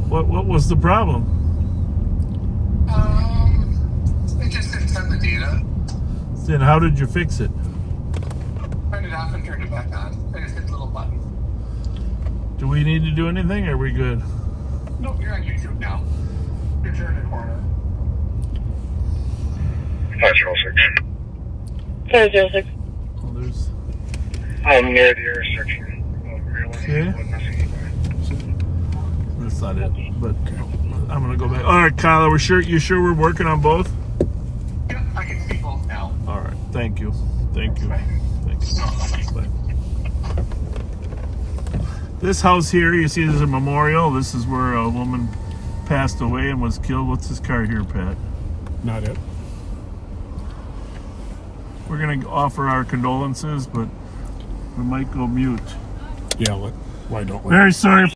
What was the problem? It just didn't send the data. Then how did you fix it? Turned it off and turned it back on. I just hit the little button. Do we need to do anything, or are we good? Nope, you're on YouTube now. You're turning the corner. 506. 506. Oh, there's... I'm near the intersection. Okay. That's not it, but I'm gonna go back. All right, Kyle, you sure we're working on both? Yep, I can see both now. All right, thank you. Thank you. Bye. This house here, you see there's a memorial. This is where a woman passed away and was killed. What's this car here, Pat? Not it. We're going to offer our condolences, but we might go mute. Yeah, why don't we? Very sorry.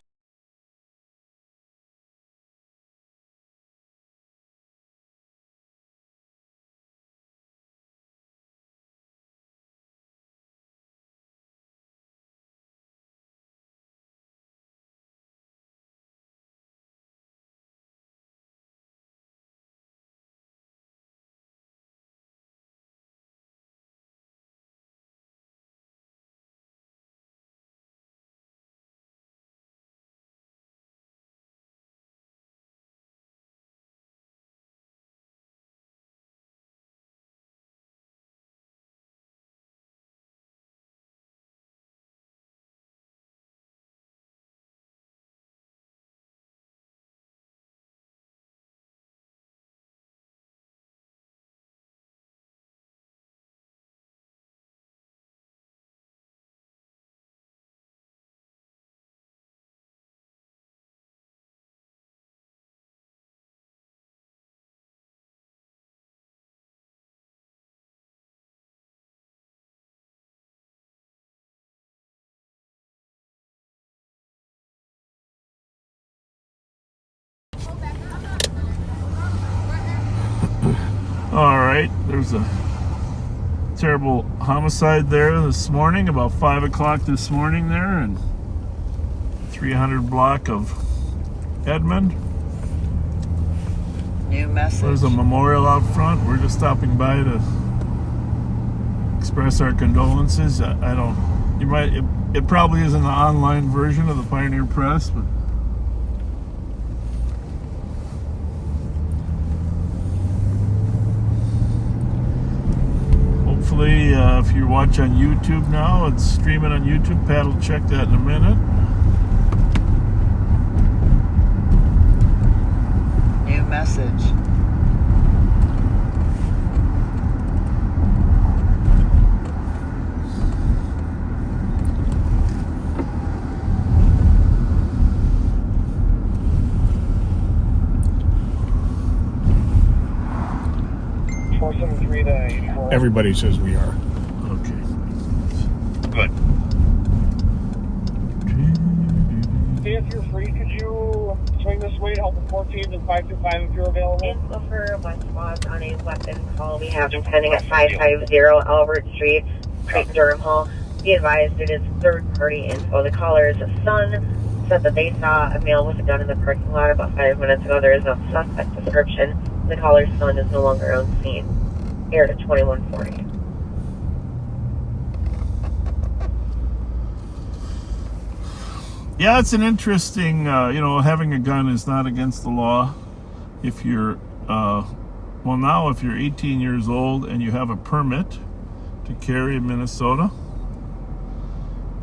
All right, there's a terrible homicide there this morning, about 5 o'clock this morning there, and 300 block of Edmond. New message. There's a memorial out front. We're just stopping by to express our condolences. I don't, you might, it probably isn't the online version of the Pioneer Press, but hopefully, if you watch on YouTube now, it's streaming on YouTube. Pat will check that in a minute. New message. Everybody says we are. Okay. Good. Hey, if you're free, could you swing this way to help with 14 and 525 if you're available? Info for West Watts on a weapon call we have pending at 550 Albert Street, Creek, Durham Hall. Be advised it is third-party info. The caller's son said that they saw a male with a gun in the parking lot about 5 minutes ago. There is no suspect description. The caller's son is no longer on scene. Here to 2140. Yeah, it's an interesting, having a gun is not against the law if you're, now if you're 18 years old and you have a permit to carry in Minnesota.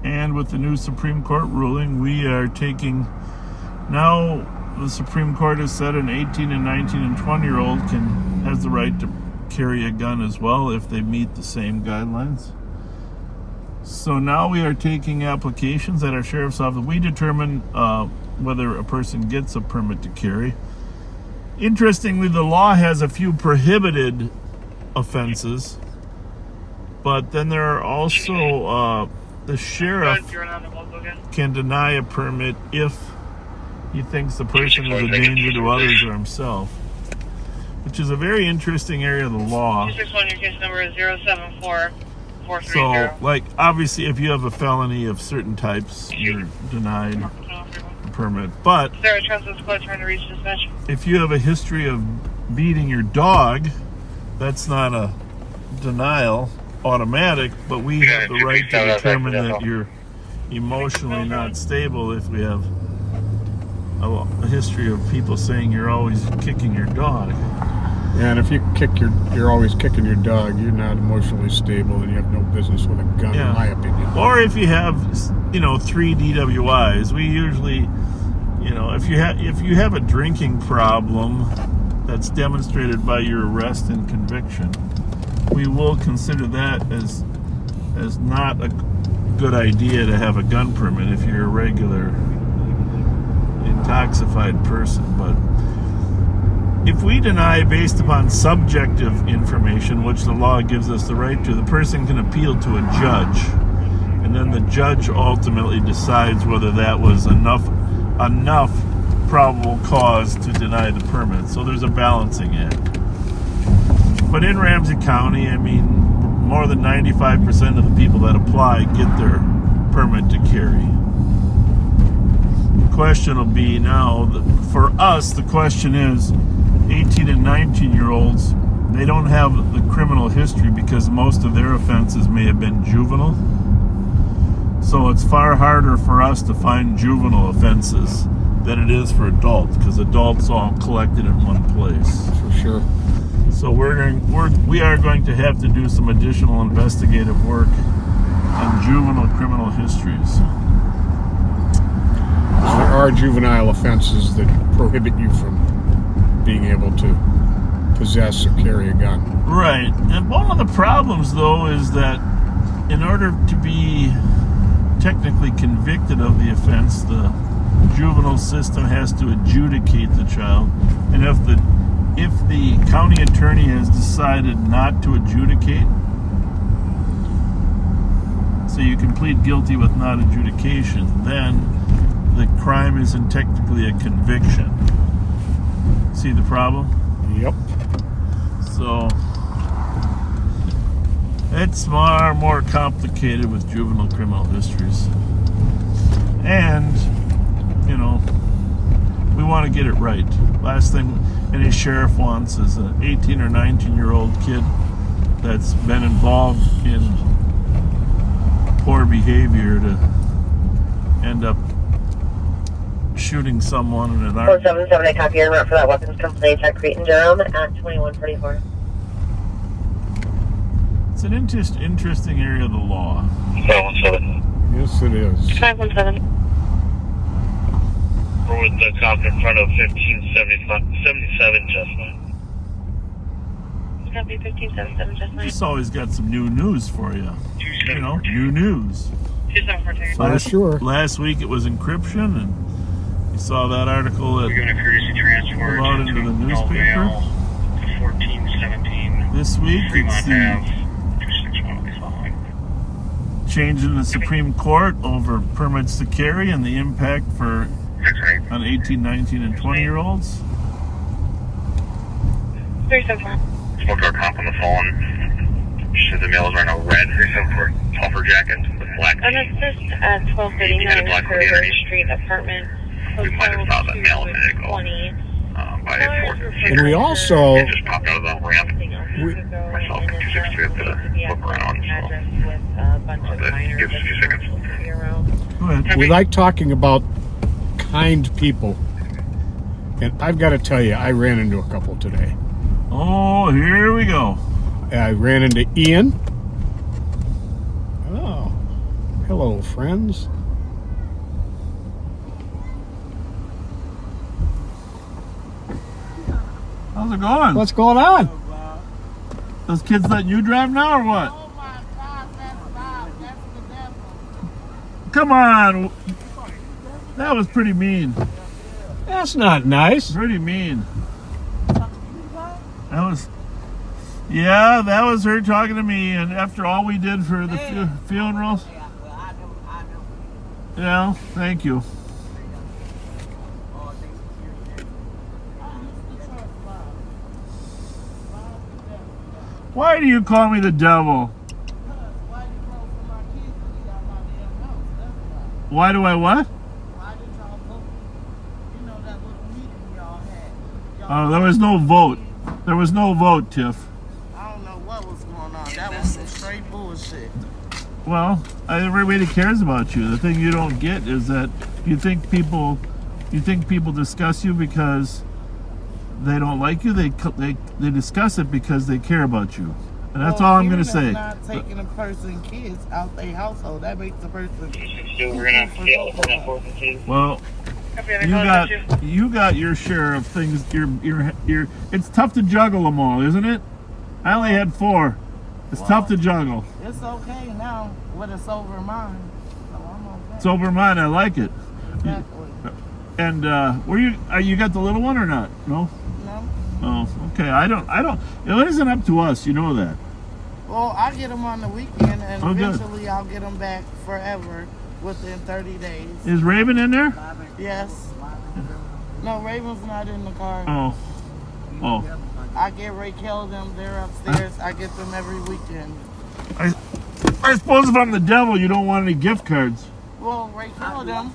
And with the new Supreme Court ruling, we are taking, now the Supreme Court has said an 18 and 19 and 20-year-old has the right to carry a gun as well if they meet the same guidelines. So now we are taking applications at our sheriff's office. We determine whether a person gets a permit to carry. Interestingly, the law has a few prohibited offenses, but then there are also the sheriff can deny a permit if he thinks the person is a danger to others or himself, which is a very interesting area of the law. 261, your case number is 074430. So, like, obviously, if you have a felony of certain types, you're denied. permit. But Sarah Transit Squad trying to reach dispatch. if you have a history of beating your dog, that's not a denial automatic, but we have the right to determine that you're emotionally not stable if we have a history of people saying you're always kicking your dog. And if you're always kicking your dog, you're not emotionally stable and you have no business with a gun, Yeah. in my opinion. Or if you have, 3 DWIs, we usually, if you have a drinking problem that's demonstrated by your arrest and conviction, we will consider that as not a good idea to have a gun permit if you're a regular intoxicated person. But if we deny based upon subjective information, which the law gives us the right to, the person can appeal to a judge, and then the judge ultimately decides whether that was enough probable cause to deny the permit. So there's a balancing act. But in Ramsey County, more than 95% of the people that apply get their permit to carry. The question will be now, for us, the question is 18 and 19-year-olds, they don't have the criminal history because most of their offenses may have been juvenile. So it's far harder for us to find juvenile offenses than it is for adults, because adults all collected in one place. For sure. So we are going to have to do some additional investigative work on juvenile criminal histories. There are juvenile offenses that prohibit you from being able to possess or carry a gun. Right. And one of the problems, though, is that in order to be technically convicted of the offense, the juvenile system has to adjudicate the child. And if the county attorney has decided not to adjudicate, so you can plead guilty with not adjudication, then the crime isn't technically a conviction. See the problem? Yep. So it's far more complicated with juvenile criminal histories. And, we want to get it right. Last thing any sheriff wants is an 18 or 19-year-old kid that's been involved in poor behavior to end up shooting someone in an argument. 477, I copy your route for that weapons complaint at Crete and Durham at 2144. It's an interesting area of the law. 517. Yes, it is. 517. We're with the cop in front of 1577 Chestnut. It's going to be 1577 just like. Just always got some new news for you. New news. 2742. Last week it was encryption, and you saw that article that We're going to courtesy transfer came out into the newspaper. 1417. This week it's the Ave. 261 will be following. change in the Supreme Court over permits to carry and the impact on 18, 19, and 20-year-olds. 374. Spoke to our cop on the phone. She said the male is wearing a red 374 puffer jacket with black And teeth. it's just at 1239 River Street apartment. We might have thought that male was going to go 20. by 4. And we also, It just popped out of the ramp. Myself and 263 have to look around. So that gives us a few seconds. Go ahead. we like talking about kind people. And I've got to tell you, I ran into a couple today. Oh, here we go. I ran into Ian. Oh, hello, friends. How's it going? What's going on? Those kids letting you drive now or what? Oh my God, that's Bob. That's the devil. Come on. That was pretty mean. That's not nice. Pretty mean. That was her talking to me, and after all we did for the funeral. Yeah, thank you. Why do you call me the devil? Why do I what? There was no vote. There was no vote, Tiff. I don't know what was going on. That was some straight bullshit. Well, everybody cares about you. The thing you don't get is that you think people discuss you because they don't like you. They discuss it because they care about you, and that's all I'm going to say. Not taking a person kids out their household, that makes the person. We're gonna that 4th and 2. Well, you got your share of things. Your it's tough to juggle them all, isn't it? I only had 4. It's tough to juggle. It's okay now with a sober mind. So I'm okay. Sober mind, I like it. Exactly. And you got the little one or not? No. No. Oh, okay. I don't. It isn't up to us. You know that. Well, I get them on the weekend, and Oh, good. eventually I'll get them back forever within 30 days. Is Raven in there? Yes. No, Raven's not in the car. Oh. I get Raquel them. They're upstairs. I get them every weekend. I suppose if I'm the devil, you don't want any gift cards. Well, Raquel them.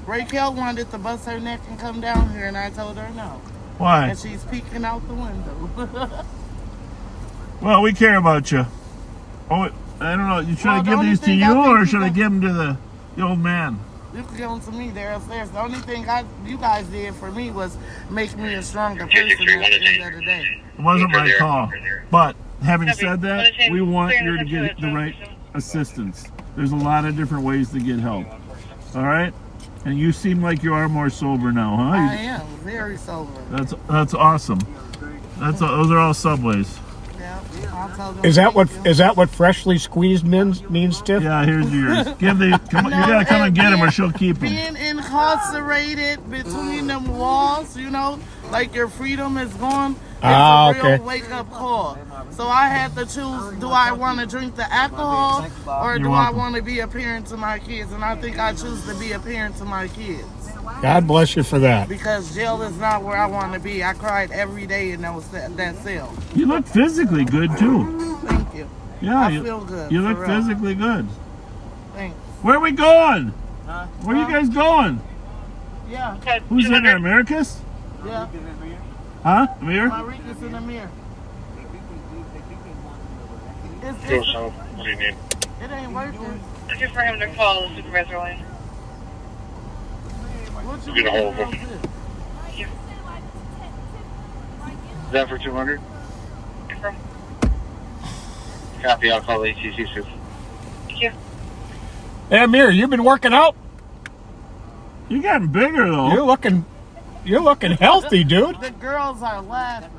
Raquel wanted to bust her neck and come down here, and I told her no. Why? And she's peeking out the window. Well, we care about you. Oh, I don't know. Should I give these to you, or should I give them to the old man? You can give them to me. They're upstairs. The only thing you guys did for me was make me a stronger person at the end of the day. It wasn't my call. But having said that, we want you to get the right assistance. There's a lot of different ways to get help. All right? And you seem like you are more sober now, huh? I am very sober. That's awesome. Those are all Subways. Yeah, I'll tell them. Is that what freshly squeezed means, Tiff? Yeah, here's yours. You gotta come and get them, or she'll keep them. Being incarcerated between them walls, like your freedom is gone. It's a real wake-up call. So I had to choose: do I want to drink the alcohol, or do I want to be a parent to my kids? And I think I choose to be a parent to my kids. God bless you for that. Because jail is not where I want to be. I cried every day in that cell. You look physically good too. Thank you. Yeah, I feel good. You look physically good. Thanks. Where are we going? Huh? Where are you guys going? Yeah. Who's in there, Americus? Yeah. Huh? Amir? Marika's in the mirror. What do you need? It ain't working. Just for him to call the supervisor line. What you Get a hold of doing? him. Is that for 200? Copy, I'll call ATC soon. Thank you. Hey, Amir, you've been working out? You're getting bigger though. You're looking healthy, dude. The girls are laughing.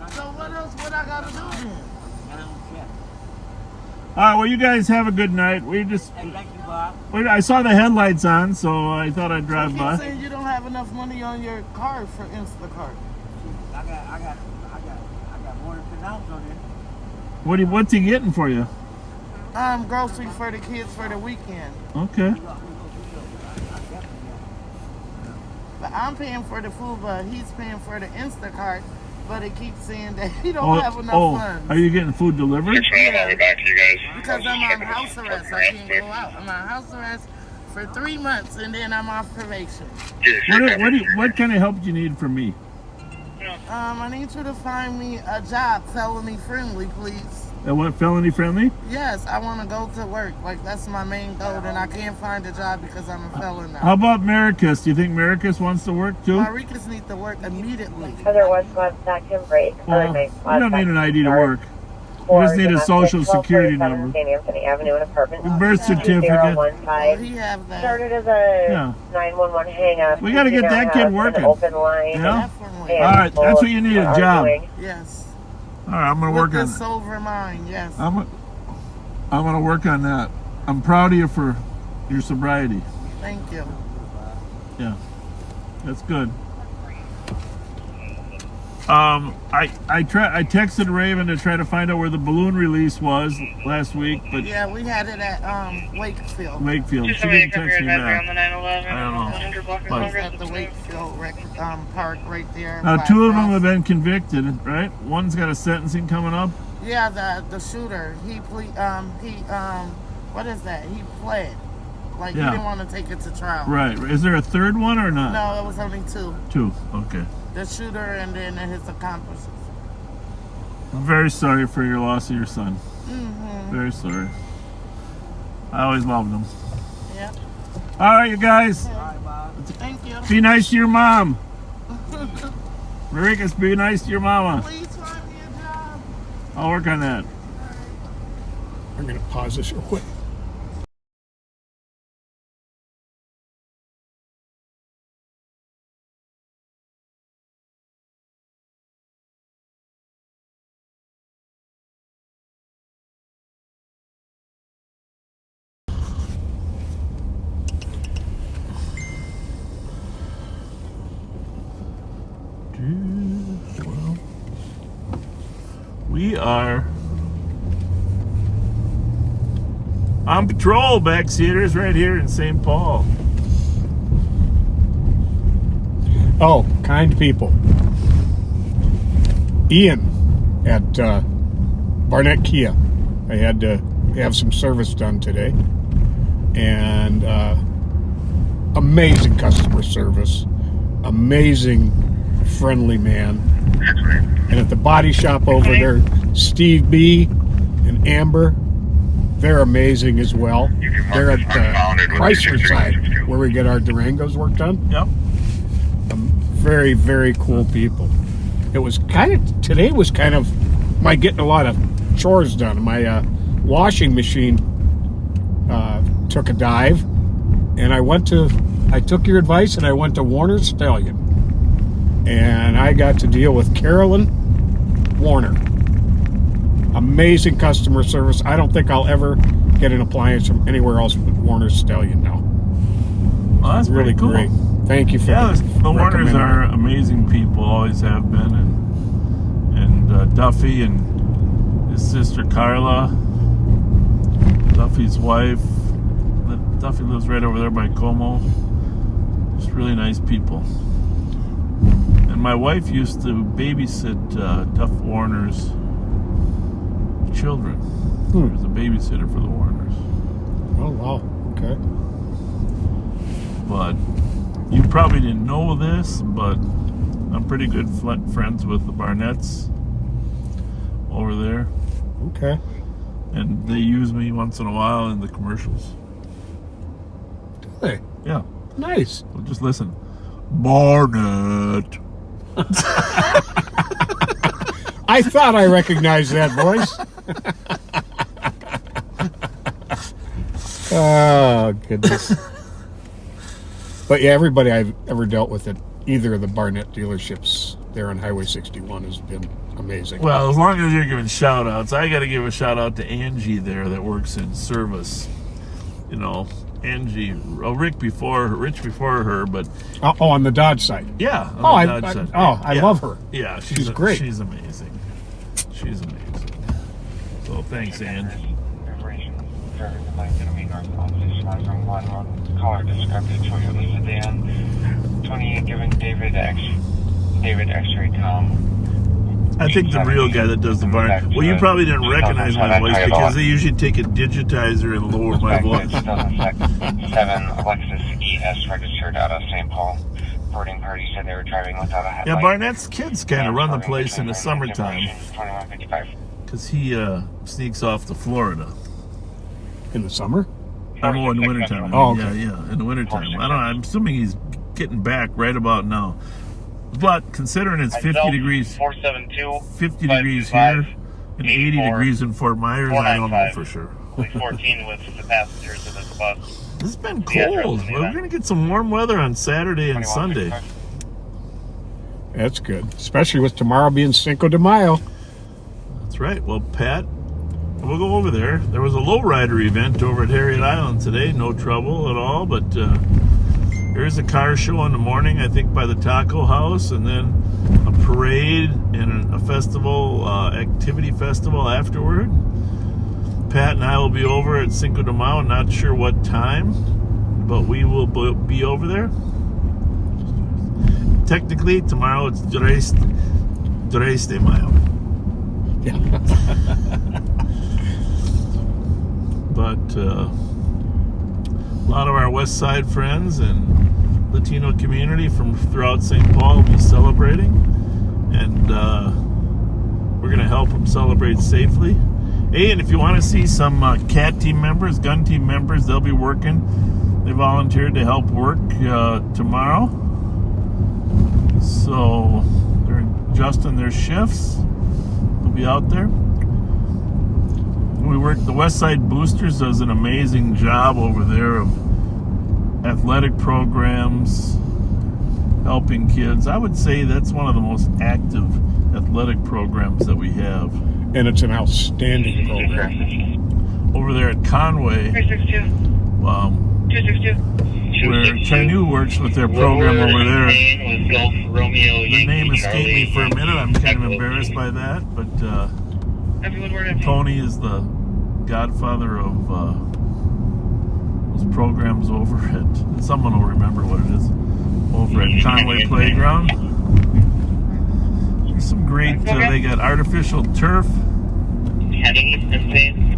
So what I gotta do then? All right, well, you guys have a good night. I saw the headlights on, so I thought I'd drive by. You're saying you don't have enough money on your card for Instacart. I got more than $10 on there. What's he getting for you? Grocery for the kids for the weekend. Okay. But I'm paying for the food, but he's paying for the Instacart. But it keeps saying that he don't have enough funds. Are you getting food delivered? I'll be back to you guys. Because I'm on house arrest. I can't go out. I'm on house arrest for 3 months, and then I'm off probation. What kind of help do you need from me? I need you to find me a job, felony friendly, please. What, felony friendly? Yes, I want to go to work. Like, that's my main goal, and I can't find a job because I'm a felon now. How about Maricus? Do you think Maricus wants to work too? Maricus needs to work immediately. Other one squad stack can break. Well, you don't need an ID to work. You just need a social security number. Anthony Avenue and apartment. Birth certificate. Oh, he have that. Started as a 911 hang-up. We got to get that kid working. Open line. Yeah? Definitely. All right, that's what you need, a job. Yes. All right, I'm going to work on it. Sober mind, yes. I'm going to work on that. I'm proud of you for your sobriety. Thank you. Yeah, that's good. I texted Raven to try to find out where the balloon release was last week, but yeah, we had it at Wakefield. She didn't text me back. On the 911, I don't know. 100 block of But- Congress. At the Wakefield park right there. Now, 2 of them have been convicted, right? One's got a sentencing coming up. Yeah, the shooter. What is that? He pled. Like, Yeah. he didn't want to take it to trial. Right. Is there a third one or not? No, it was only 2. 2. Okay. The shooter and then his accomplices. I'm very sorry for your loss of your son. Mm-hmm. Very sorry. I always loved him. Yeah. All right, you guys. Thank you. Be nice to your mom. Maricas, be nice to your mama. Please find me a job. I'll work on that. I'm going to pause this real quick. Well, we are on patrol, backseaters, right here in St. Paul. Oh, kind people. Ian at Barnett Kia. I had to have some service done today. And amazing customer service. Amazing, friendly man. And at the body shop over there, Steve B. and Amber, they're amazing as well. They're at the Chrysler side where we get our Durangos work done. Yep. Very, very cool people. It was today was kind of my getting a lot of chores done. My washing machine took a dive, and I took your advice and I went to Warner Stallion. And I got to deal with Carolyn Warner. Amazing customer service. I don't think I'll ever get an appliance from anywhere else but Warner Stallion now. Well, that's Really pretty cool. great. Thank you for the Warners recommending are it. amazing people, always have been, and Duffy and his sister Carla, Duffy's wife. Duffy lives right over there by Como. Just really nice people. And my wife used to babysit Duff Warner's children. She was a babysitter for the Warners. Oh, wow. Okay. But you probably didn't know this, but I'm pretty good friends with the Barnetts over there. Okay. And they use me once in a while in the commercials. Hey, Yeah. nice. So just listen. Barnett. I thought I recognized that voice. Oh, goodness. But yeah, everybody I've ever dealt with at either of the Barnett dealerships there on Highway 61 has been amazing. Well, as long as you're giving shout outs, I got to give a shout out to Angie there that works in service. You know, Angie, Rich before her, but on the Dodge side. yeah. I Yeah. love her. Yeah, She's great. She's amazing. She's amazing. So thanks, Angie. Caller described the Toyota sedan. 28 giving David X-ray Tom. I think the real guy that does the barn. Well, you probably didn't recognize my voice because they usually take a digitizer and lower my voice. 7 Alexis ES registered out of St. Paul. Boarding party said they were driving without a headlight. Yeah, Barnett's kids kind of run the place in the summertime 2155. because he sneaks off to Florida. In the summer? I'm more in the wintertime. Oh, okay. Yeah, in the wintertime. I'm assuming he's getting back right about now. But considering it's 50 degrees, 50 degrees here and 80 degrees in Fort Myers, I don't know for sure. 14 with the passengers of this bus. It's been cold. We're going to get some warm weather on Saturday and Sunday. That's good. Especially with tomorrow being Cinco de Mayo. That's right. Well, Pat, we'll go over there. There was a lowrider event over at Harriet Island today. No trouble at all, but there's a car show in the morning, I think, by the Taco House, and then a parade and a festival, activity festival afterward. Pat and I will be over at Cinco de Mayo, not sure what time, but we will be over there. Technically, tomorrow it's Tres de Mayo. Yeah. But A lot of our West Side friends and Latino community from throughout St. Paul will be celebrating, and we're going to help them celebrate safely. Hey, and if you want to see some CAT team members, gun team members, they'll be working. They volunteered to help work tomorrow. So they're adjusting their shifts. They'll be out there. We work. The West Side Boosters does an amazing job over there of athletic programs, helping kids. I would say that's one of the most active athletic programs that we have. And it's an outstanding program. Over there at Conway, 262. where Chinu works with their program over there. The name escaped me for a minute. I'm kind of embarrassed by that, but Tony is the godfather of those programs over at, someone will remember what it is, over at Conway Playground. Some great, they got artificial turf. Heading and same.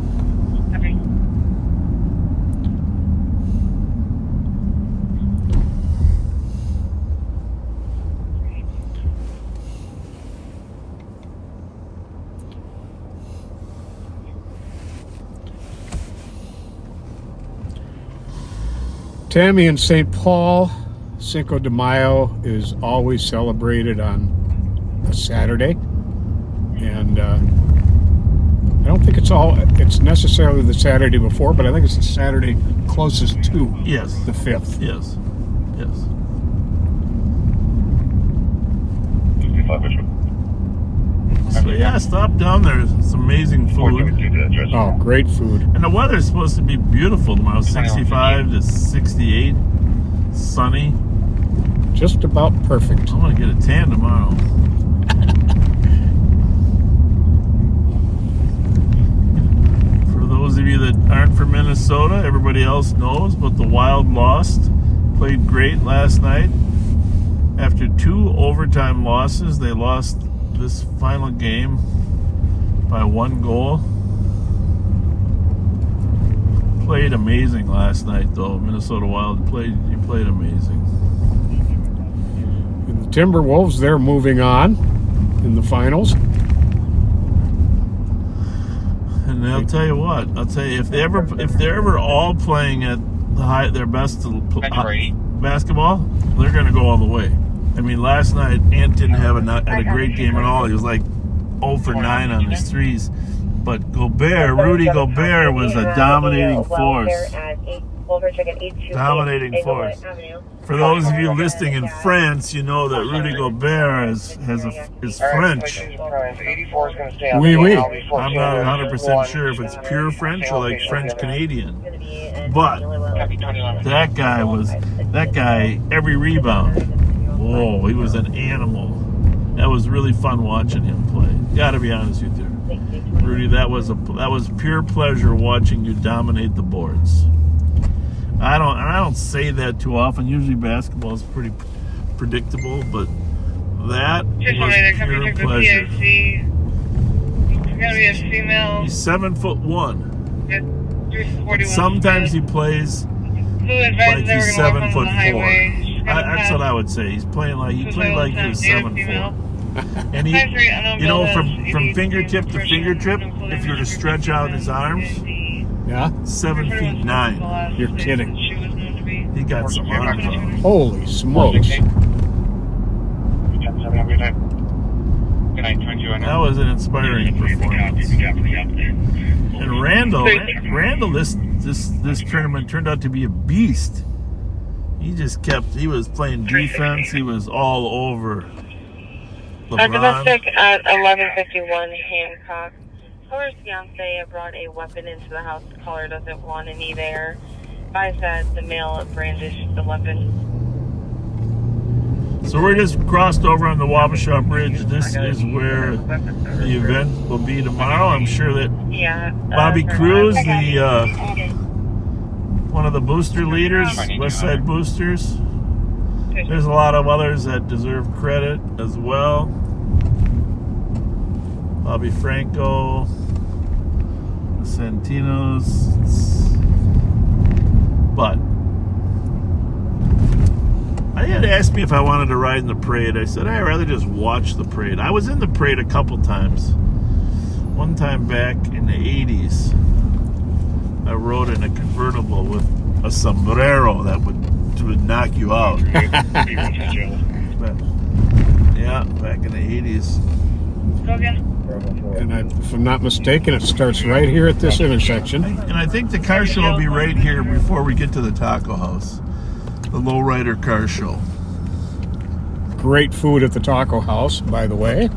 Tammy in St. Paul, Cinco de Mayo is always celebrated on a Saturday, and I don't think it's necessarily the Saturday before, but I think it's the Saturday closest to the 5th. Yes. So yeah, stop down there. It's amazing food. Oh, great food. And the weather's supposed to be beautiful tomorrow, 65 to 68, sunny. Just about perfect. I'm gonna get a tan tomorrow. For those of you that aren't from Minnesota, everybody else knows, but the Wild lost. Played great last night. After 2 overtime losses, they lost this final game by 1 goal. Played amazing last night, though. Minnesota Wild played amazing. And the Timberwolves, they're moving on in the finals. And I'll tell you what. If they're ever all playing at their best basketball, they're going to go all the way. I mean, last night Ant didn't have a great game at all. He was like 0 for 9 on his threes. But Rudy Gobert was a dominating force. Dominating force. For those of you listening in France, you know that Rudy Gobert is French. Oui, oui. I'm not 100% sure if it's pure French or like French Canadian. But that guy, every rebound. Whoa, he was an animal. That was really fun watching him play. Gotta be honest with you, Rudy. That was pure pleasure watching you dominate the boards. I don't say that too often. Usually basketball is pretty predictable, but that was pure pleasure. He's 7'1". Sometimes he plays like he's 7'4". That's what I would say. He played like he was 7'4". And he, from fingertip to fingertip, if you were to stretch out his arms, 7'9". You're kidding. He got some arms on him. Holy smokes. That was an inspiring performance. And Randall, this tournament turned out to be a beast. He was playing defense. He was all over LeBron. Domestic at 1151 Hancock. Caller's fiance brought a weapon into the house. The caller doesn't want any there. Advised that the male brandished the weapon. So we're just crossed over on the Wabasha Bridge. This is where the event will be tomorrow. I'm sure that Bobby Cruz, one of the booster leaders, West Side Boosters. There's a lot of others that deserve credit as well. Bobby Franco, Santinos. But I had asked me if I wanted to ride in the parade. I said, I'd rather just watch the parade. I was in the parade a couple times. One time back in the 80s, I rode in a convertible with a sombrero that would knock you out. But, yeah, back in the 80s. Go again. And if I'm not mistaken, it starts right here at this intersection. And I think the car show will be right here before we get to the taco house. The Lowrider Car Show. Great food at the taco house, by the way.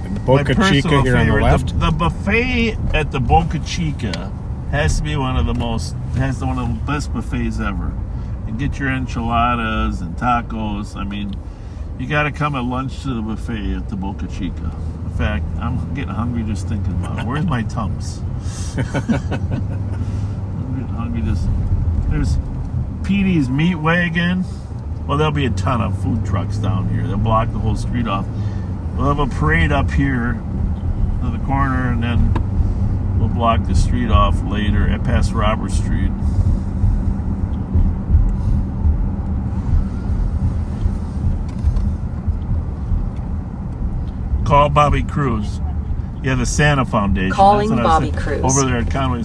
And the Boca Chica here on the left. The buffet at the Boca Chica has to be one of the best buffets ever. And get your enchiladas and tacos. I mean, you got to come at lunch to the buffet at the Boca Chica. In fact, I'm getting hungry just thinking about it. Where's my Tums? I'm getting hungry just... There's Petey's Meat Wagon. Well, there'll be a ton of food trucks down here. They'll block the whole street off. We'll have a parade up here to the corner, and then we'll block the street off later at past Robert Street. Call Bobby Cruz. Yeah, the Santa Foundation. Calling Bobby Cruz. Over there at Conway.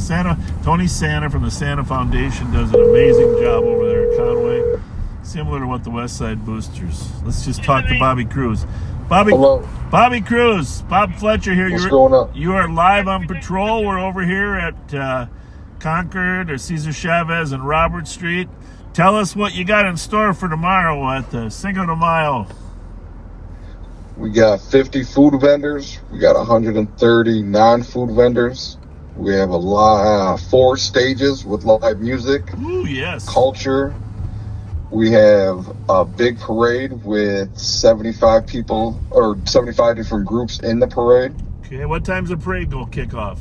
Tony Santa from the Santa Foundation does an amazing job over there at Conway. Similar to what the West Side Boosters. Let's just talk to Bobby Cruz. Hello. Bobby Cruz. Bob Fletcher here. What's going on? You are live on patrol. We're over here at Concord or Cesar Chavez and Robert Street. Tell us what you got in store for tomorrow at the Cinco de Mayo. We got 50 food vendors. We got 130 non-food vendors. We have 4 stages with live music. Ooh, yes. Culture. We have a big parade with 75 people or 75 different groups in the parade. Okay, what time's the parade going to kick off?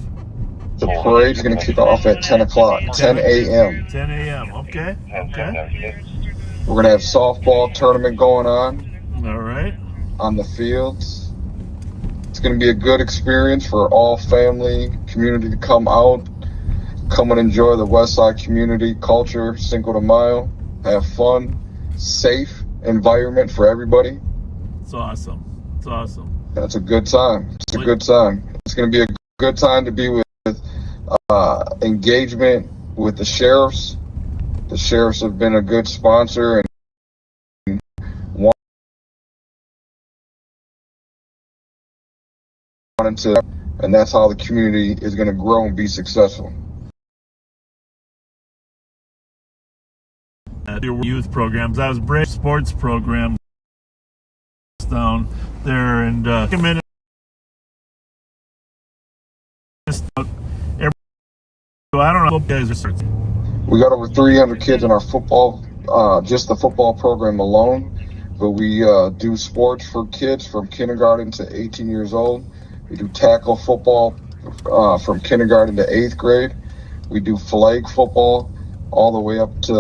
The parade's going to kick off at 10 o'clock, 10 a.m. 10 a.m., okay. We're going to have softball tournament going on. All right. On the fields. It's going to be a good experience for all family, community to come out, come and enjoy the West Side community culture, Cinco de Mayo, have fun, safe environment for everybody. It's awesome. It's awesome. That's a good time. It's a good time. It's going to be a good time to be with engagement with the sheriffs. The sheriffs have been a good sponsor and and that's how the community is going to grow and be successful. Your youth programs. I was Brave Sports program down there, and I don't know if guys are. We got over 300 kids in our football, just the football program alone. But we do sports for kids from kindergarten to 18 years old. We do tackle football from kindergarten to 8th grade. We do flag football all the way up to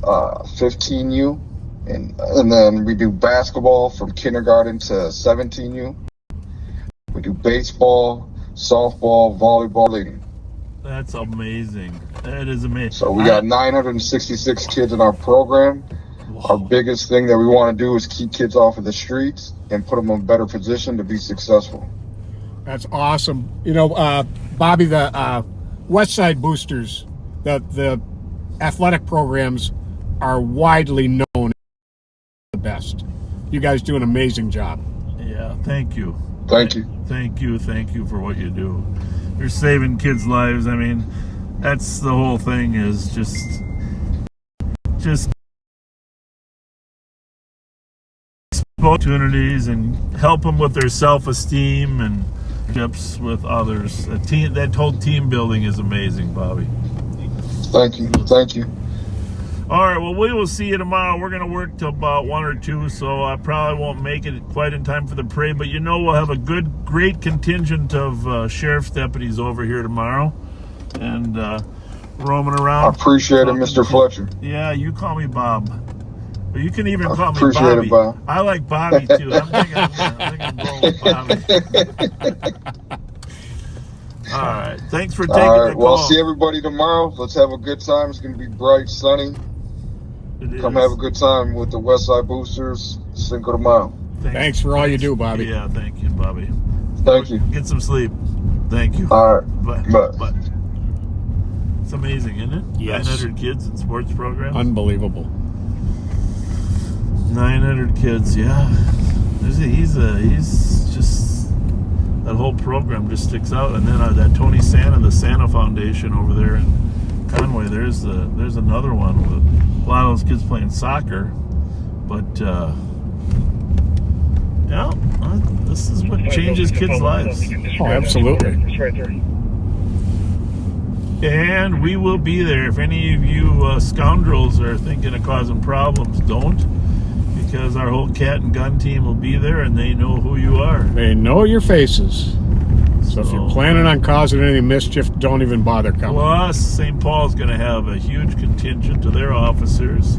15U. And then we do basketball from kindergarten to 17U. We do baseball, softball, volleyball. That's amazing. That is amazing. So we got 966 kids in our program. Whoa. Our biggest thing that we want to do is keep kids off of the streets and put them in a better position to be successful. That's awesome. You know, Bobby, the West Side Boosters, the athletic programs are widely known as the best. You guys do an amazing job. Yeah, thank you. Thank you. Thank you for what you do. You're saving kids' lives. I mean, that's the whole thing, is just opportunities and help them with their self-esteem and relationships with others. That whole team building is amazing, Bobby. Thank you. All right, well, we will see you tomorrow. We're going to work till about 1 or 2, so I probably won't make it quite in time for the parade, but we'll have a great contingent of sheriff's deputies over here tomorrow and roaming around. I appreciate it, Mr. Fletcher. Yeah, you call me Bob. But you can even call me appreciate Bobby. It, Bob. I like Bobby, too. I'm thinking I'm going with Bobby. All right. Thanks for taking the call. Well, see everybody tomorrow. Let's have a good time. It's going to be bright, sunny. Come have a good time with the Westside Boosters, Cinco de Mayo. Thanks for all you do, Bobby. Yeah, thank you, Bobby. Thank you. Get some sleep. Thank you. All right. But it's amazing, isn't it? Yes. 900 kids in sports programs. Unbelievable. 900 kids, yeah. He's just, that whole program just sticks out. And then that Tony Santa, the Santa Foundation over there in Conway, there's another one with a lot of those kids playing soccer. But yeah, this is what changes kids' lives. Oh, absolutely. It's right there. And we will be there. If any of you scoundrels are thinking of causing problems, don't. Because our whole cat and gun team will be there, and they know who you are. They know your faces. So if you're planning on causing any mischief, don't even bother coming. Plus, St. Paul's going to have a huge contingent of their officers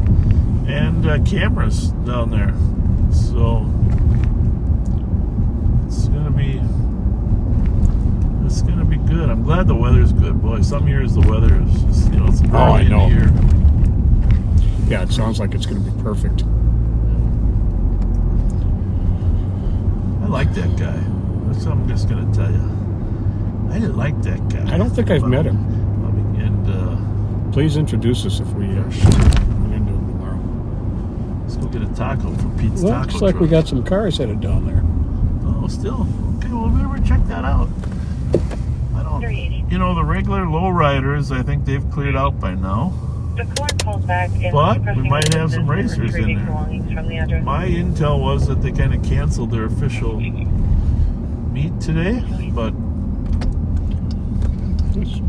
and cameras down there. So it's going to be good. I'm glad the weather's good, boy. Some years the weather is just, it's early in the year. Yeah, it sounds like it's going to be perfect. I like that guy. That's what I'm just going to tell you. I like that guy. I don't think I've met him. And please introduce us if we run into him tomorrow. Let's go get a taco from Pete's Taco Looks like truck. we got some cars headed down there. Oh, still? Okay, well, we better check that out. The regular lowriders, I think they've cleared out by now. The court calls back But we might have some racers in there. My intel was that they kind of canceled their official meet today, but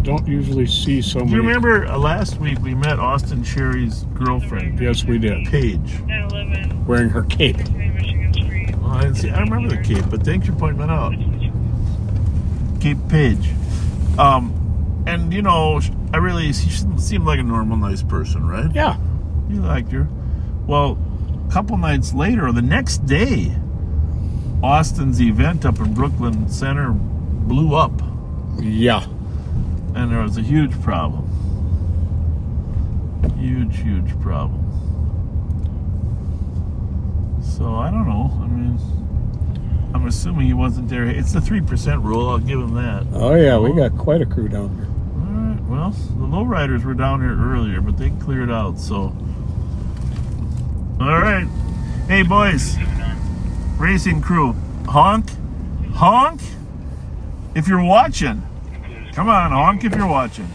don't usually see so many. Do you remember last week we met Austin Cherry's girlfriend? Yes, we did. Paige. Wearing her cape. Well, I didn't see. I remember the cape, but thanks for pointing that out. Cape Paige. And she seemed like a normal, nice person, right? Yeah. You liked her. Well, a couple nights later, or the next day, Austin's event up in Brooklyn Center blew up. Yeah. And there was a huge problem. Huge problem. So, I don't know. I mean, I'm assuming he wasn't there. It's the 3% rule. I'll give him that. Oh, yeah. We got quite a crew down here. All right. Well, the lowriders were down here earlier, but they cleared out, so. All right. Hey, boys. Racing crew. Honk. Honk. If you're watching. Come on, honk if you're watching.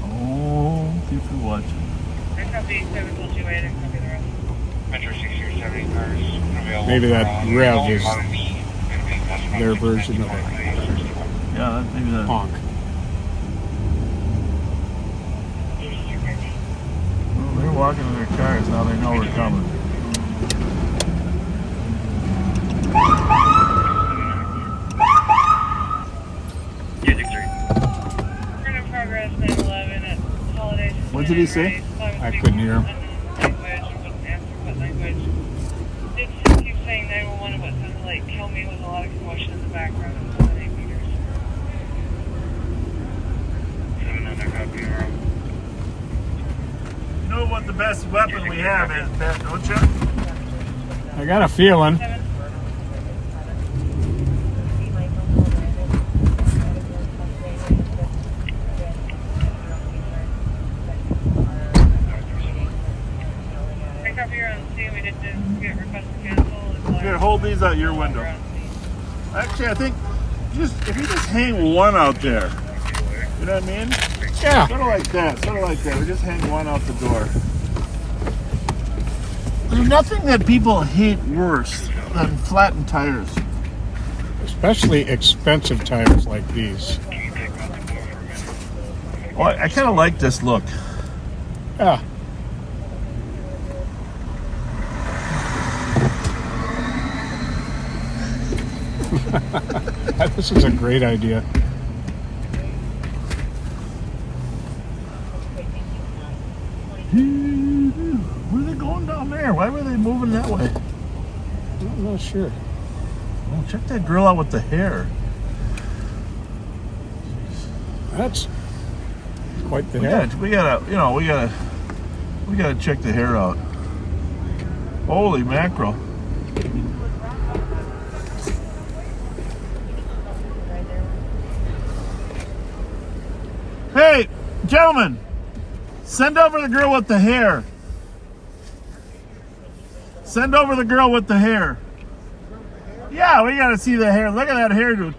Oh, if you're watching. Maybe that rev is their version of it. Yeah, maybe that. Honk. Well, they're walking in their cars. Now they know we're coming. What did he say? I couldn't hear him. Keep saying 911, but sounded like kill me with a lot of commotion in the background. It was 8 meters. 700 copy. You know what the best weapon we have is, Ben, don't you? I got a feeling. Here, hold these out your window. Actually, I think if you just hang one out there, you know what I mean? Yeah. Sort of like that. We just hang one out the door. There's nothing that people hate worse than flattened tires. Especially expensive tires like these. Well, I kind of like this look. Yeah. This is a great idea. Where are they going down there? Why were they moving that way? I'm not sure. Well, check that girl out with the hair. That's quite the hair. We gotta We gotta check the hair out. Holy mackerel. Hey, gentlemen, send over the girl with the hair. Send over the girl with the hair. Yeah, we gotta see the hair. Look at that hair, dude.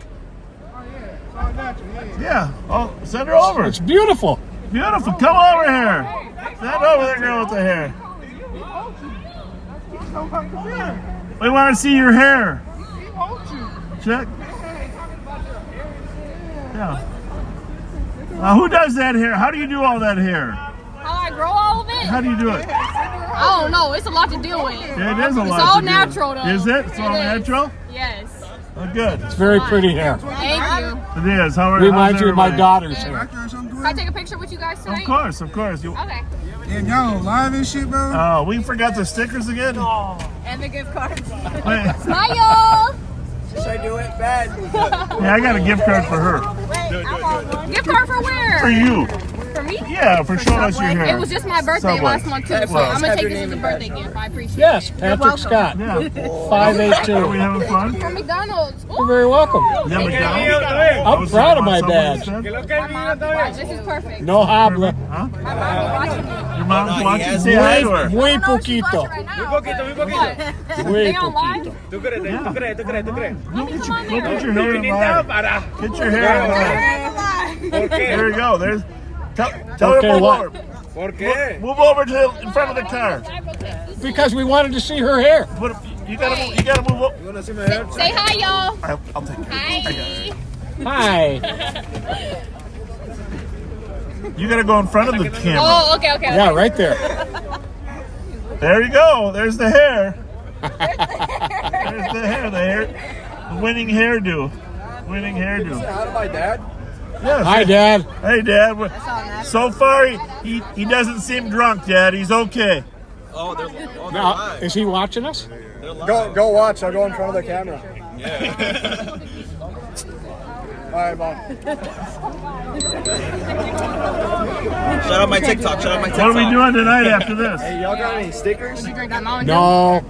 Yeah. Oh, send her over. It's beautiful. Beautiful. Come over here. Send over the girl with the hair. We want to see your hair. Check. Yeah. Who does that hair? How do you do all that hair? How I grow all of it? How do you do it? I don't know. It's a lot to deal with. Yeah, it is a lot. It's all to natural, do. though. Is it? It's all natural? Yes. Oh, good. It's very pretty hair. Thank you. It is. Reminds you of my daughter's hair. Can I take a picture with you guys tonight? Of course, of course. Okay. And y'all live and shit, bro? Oh, we forgot the stickers again? And the gift cards. Wait. Smile! Should I do it bad? Yeah, I got a gift card for her. Gift card for where? For you. For me? Yeah, for showing us your hair. It was just my birthday Subway. last month, too, so Well, I'm going to take this as a birthday gift. I appreciate Yes, it. Patrick Scott. Yeah. Are we 582. having fun? From McDonald's. You're very welcome. Yeah, McDonald's? I'm proud of my dad. This is perfect. No habla. Huh? My mom is watching me. Your mom's watching? Say hi to her. Muy poquito. Right now. Muy They on live? poquito. ¿Tú crees? Go get your hair in line. Get your hair in line. There you go. There's. Tell Okay, her to move what? over. ¿Por qué? Move over to in front of the car. Because we wanted to see her hair. You gotta move up. You wanna see my hair? Say hi, y'all. I'll take it. Hi. Hi. You gotta go in front of the camera. Oh, okay. Yeah, right there. There you go. There's the hair. There's the hair. The winning hairdo. Winning hairdo. Hi to my dad. Yes. Hi, Dad. Hey, Dad. So far, he doesn't seem drunk, Dad. He's okay. Now, is he watching us? Go watch. I'll go in front of the camera. Yeah. All right, Mom. Shout out my TikTok. What are we doing tonight after this? Hey, y'all got any stickers? You drink that Mountain No.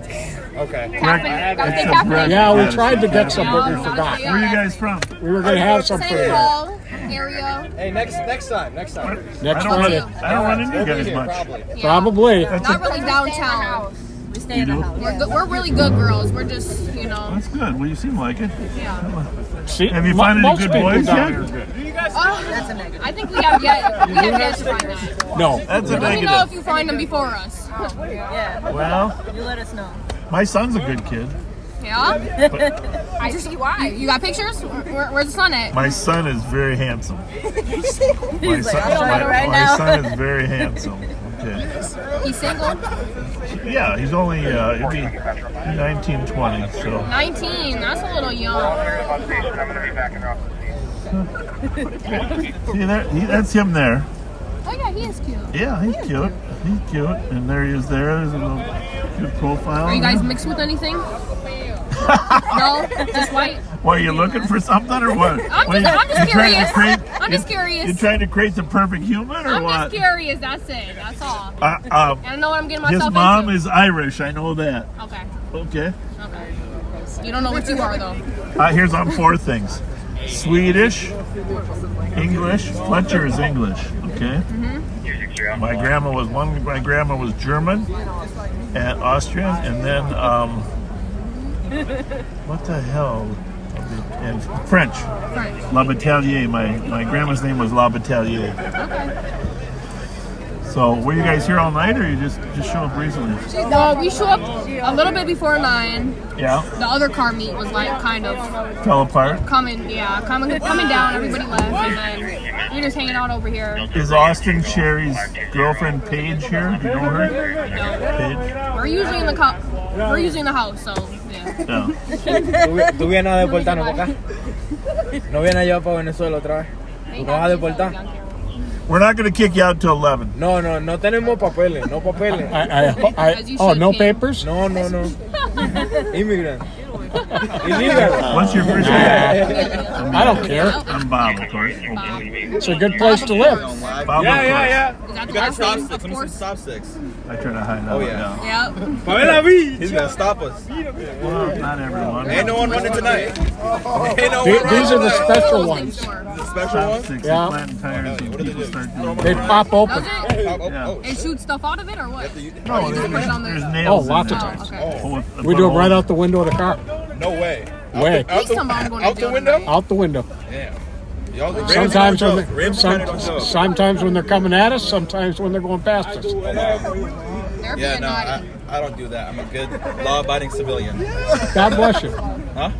Okay. Yeah, we tried to get some, but we forgot. Where are you guys from? We were going to have some for St. you. Paul area. Hey, next time. Next I Friday. don't run into you guys much. Yeah. Probably. Not really downtown. We stay in the house. We're really good girls. We're just, you know. That's good. Well, you seem like it. Yeah. See, Have you found any most good people boys down yet? here are good. That's a negative. I think we have yet to find that. No. That's a Let me know if negative. you find them before us. Yeah. Well, You let us know. my son's a good kid. Yeah? I see why. You got pictures? Where's the sun at? My son is very handsome. My son, I'll show you right my now. son is very handsome. Okay. He's single? Yeah, he's only he'll be 19, 20. So 19. That's a little young. I'm gonna be back in office. see there, that's him there. Oh, yeah, he is cute. Yeah, he's cute. He's cute, and there he is. There's a little cute profile. Are you guys mixed with anything? No? Just white? What, are you looking for something or what? I'm just curious. I'm just You curious. trying to create the perfect human or I'm what? just curious. That's it. That's all. And I know what I'm getting His myself mom into. is Irish. I know that. Okay. Okay. Okay. You don't know what you are, though. Here's on 4 things: Swedish, English. Fletcher is English. Okay. My grandma was German and Austrian, and then what the hell? And French. La Batelier. My grandma's name was La Batelier. Okay. So were you guys here all night, or you just show up recently? No, we show up a little bit before 9. Yeah. The other car meet was like kind of Fell apart. coming down. Everybody left, and then we're just hanging out over here. Is Austin Sherry's girlfriend Paige here? Do you know her? No. Paige. We're usually in the house, so yeah. No. ¿Tú vienes a deportarnos para acá? ¿No vienes allá para Venezuela otra vez? ¿Tú vas a deportar? We're not going to kick you out till 11. No tenemos papeles, no papeles. No papers? No. Immigrant. Illegal. What's your first name? I don't care. I'm Bob, of course. It's a good place to live. Bob, Yeah. You got stop sticks. Let me see stop sticks. I try to hide out. Oh, yeah. Yep. He's gonna stop us. Well, not everyone. Ain't no one running tonight. Ain't no one These are the running special tonight. ones. The special one? Sticks Yeah. and flatten tires when people start doing They pop open. Does it? Yeah. It shoots stuff out of it or what? No, Just put it on there's there. nails Oh, lots in of there. times. Okay. Oh, with the We do them butthole. right out the window of the car. No way. Way. At least I'm going to Out do the it. window? Out the window. Damn. Y'all, Sometimes when Sometimes when they're coming at us, sometimes when they're going past us. They're Yeah, being no, naughty. I don't do that. I'm a good, law-abiding civilian. God bless you. Huh?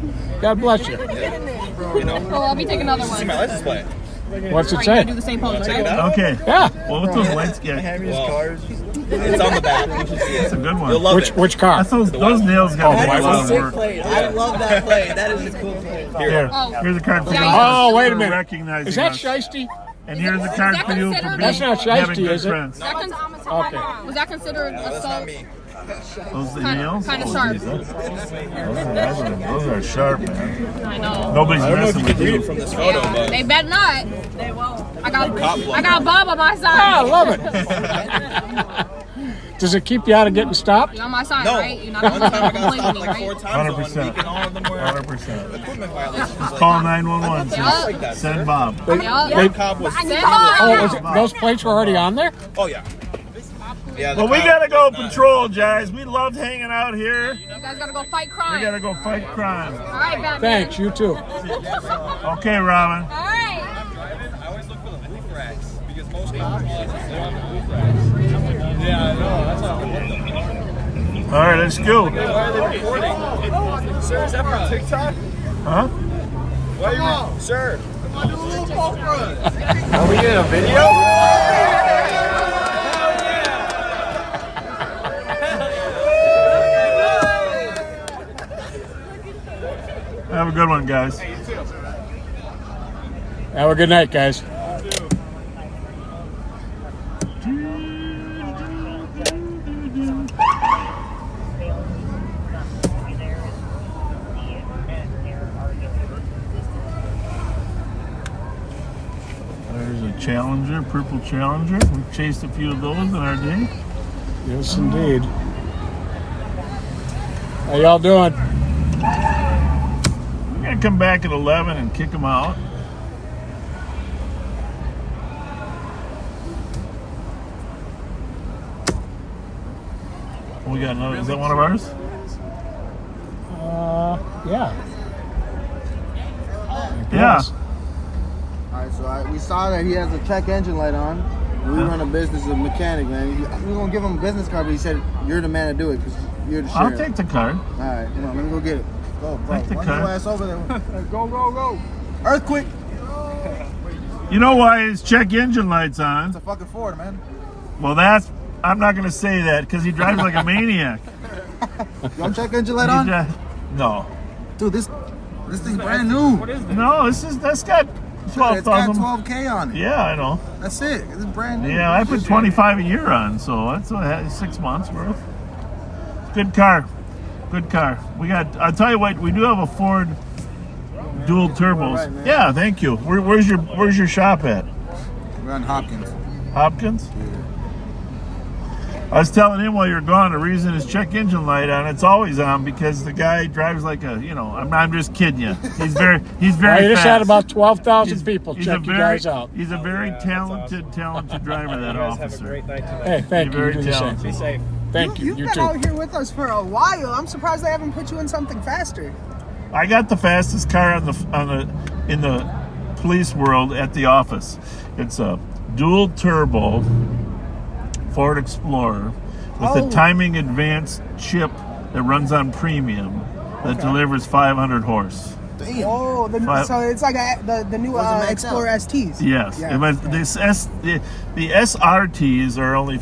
God bless you. You know. Oh, I'll be taking another See my one. license plate. What's it Are you gonna do say? the same pose, Check it right? out. Okay. Yeah. Well, with those lights, yeah, Well, it's on the back. You should see it's a it. good one. You'll love it. Which car? That's those nails got Oh, to my take a lot of one. work. I love that plate. That is a cool plate. Here, Oh. here's a card for Yeah, you. Oh, wait a for minute. recognizing Is that us. shiesty? And here's a card that for you for considered- being That's not having shiesty, good is it? friends. Okay. Was that considered No, that's assault? not me. Those the nails? Kind of Oh, sharp. geez, those are sharp, man. I know. Nobody's I don't know if messing you with can read you. it from this photo, but They bet not. They won't. I got Bob on my Ah, I side. love it. Does it keep you out of getting stopped? You're on my side, no. right? You're not One time I got gonna play stopped with me, like 4 right? times in 1 100%. week, and all of them were 100%. equipment violations. Like, Call 911. Yeah. Send, like that, send sir. Bob. One cop was. Send Bob. Oh, those plates were already on there? Oh yeah. Yeah. the Well, we cop gotta go was not- patrol, guys. We loved hanging out here. You guys gotta go fight crime. We gotta go fight crime. All right, Batman. Thanks, you too. Okay, Robin. All right. I always look for the roof racks because most cops they're on the roof racks. Yeah, I know. That's not good. All right, let's go. Why are they recording? Sir, is that for TikTok? Huh? Why are you, sir? Are we in a video? Have a good one, guys. Have a good night, guys. There's a Challenger, purple Challenger. We've chased a few of those in our day. Yes, indeed. How y'all doing? We're gonna come back at 11 and kick them out. We got another. Is that one of ours? Yeah. Yeah. Alright, so we saw that he has a check engine light on. We run a business of mechanic, man. We gonna give him a business card, but he said you're the man to do it because you're the I'll sheriff. take the card. Alright, come on, let me go get it. Go, bro. Take the Run card. your ass over there. Go, go, go. Earthquake. You know why his check engine light's on? It's a fucking Ford, man. Well, that's. I'm not gonna say that because he drives like a maniac. You want check engine light on? No. Dude, this thing's brand new. No, that's got It's got 12,000. 12K on it. Yeah, I know. That's it. It's brand new. Yeah, I put 25 a year on, so that's 6 months worth. Good car. Good car. We got. I'll tell you what. We do have a Ford dual turbos. Right, man. Yeah, thank you. Where's your shop at? We're on Hopkins. Hopkins. I was telling him while you're gone, the reason his check engine light on, it's always on because the guy drives like a, I'm just kidding you. He's very Well, you just fast. had about 12,000 people check you guys out. He's a very talented driver, that officer. Hey, thank you. Very You do the same. talented. Be safe. Thank you. You've You been too. out here with us for a while. I'm surprised they haven't put you in something faster. I got the fastest car in the police world at the office. It's a dual turbo Ford Explorer with a timing advanced chip that runs on premium that delivers 500 horse. Damn. Oh, so it's like the new Explorer STs. Yes. Yeah. The SRTs are only.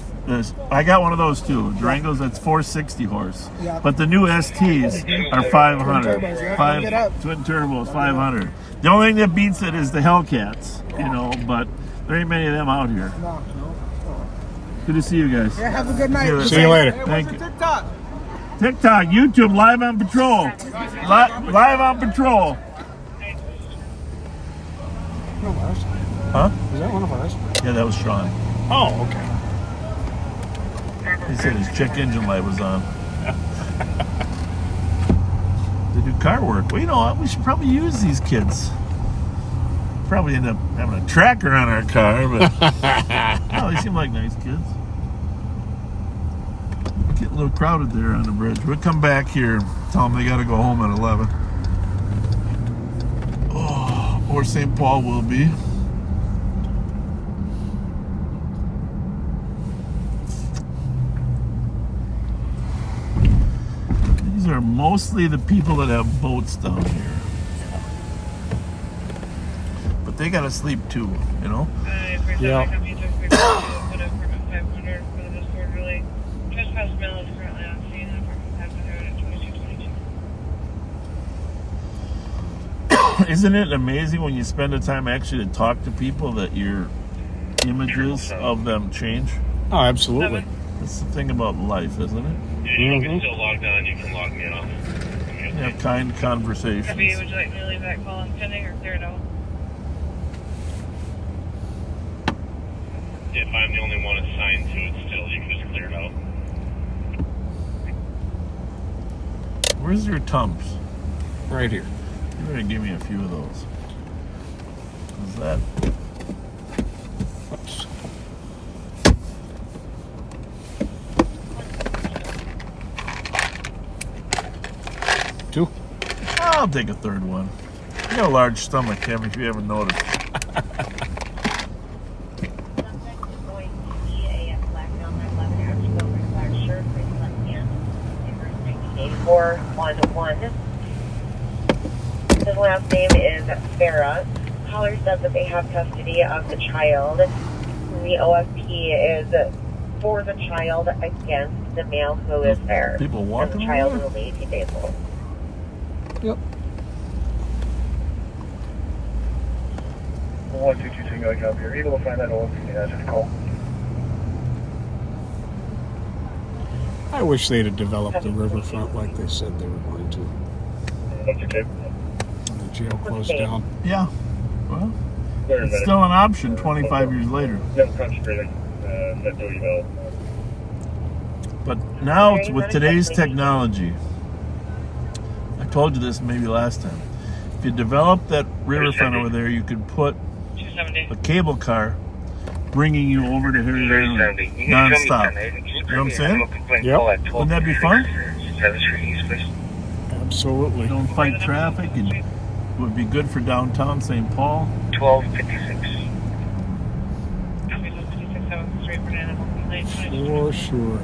I got one of those too. Durangos, that's 460 horse. Yeah. But the new STs are 500. Twin turbos, yeah. Get up. Twin turbos, 500. The only thing that beats it is the Hellcats, but there ain't many of them out here. No. Good to see you guys. Yeah, have a good night. See you later. Thank you. TikTok. TikTok, YouTube, live on patrol. Live on patrol. One of ours. Huh? Is that one of ours? Yeah, that was Sean. Oh, okay. He said his check engine light was on. They do car work. Well, you know what? We should probably use these kids. Probably end up having a tracker on our car, but no, they seem like nice kids. Getting a little crowded there on the bridge. We'll come back here. Tell them they got to go home at 11. Oh, or St. Paul will be. These are mostly the people that have boats down here. But they got to sleep too, you know? Yeah. Isn't it amazing when you spend the time actually to talk to people that your images of them change? Oh, absolutely. That's the thing about life, isn't it? You can still log on, you can log me off. You have kind conversations. Debbie, would you like me to leave that call on pending or clear it out? If I'm the only one assigned to it still, you can just clear it out. Where's your Tums? Right here. You better give me a few of those. What's that? Oops. Two? I'll take a third one. You got a large stomach, Kevin, if you haven't noticed. His last name is Farah. Caller says that they have custody of the child. The OSP is for the child against the male who is there. People walking the child around? will be 18 days old. Yep. 122 Tango, I copy. You're able to find that OSP just call. I wish they'd have developed the riverfront like they said they were going to. Thank you, Jim. The jail closed down. Yeah. Well, it's still an option 25 years later. No, concentrating. Send to email. But now, with today's technology, I told you this maybe last time. If you develop that riverfront over there, you could put a cable car bringing you over to here non-stop. You know what I'm saying? Yep. Wouldn't that be fun? Absolutely. Don't fight traffic, and it would be good for downtown St. Paul. 1256. For sure.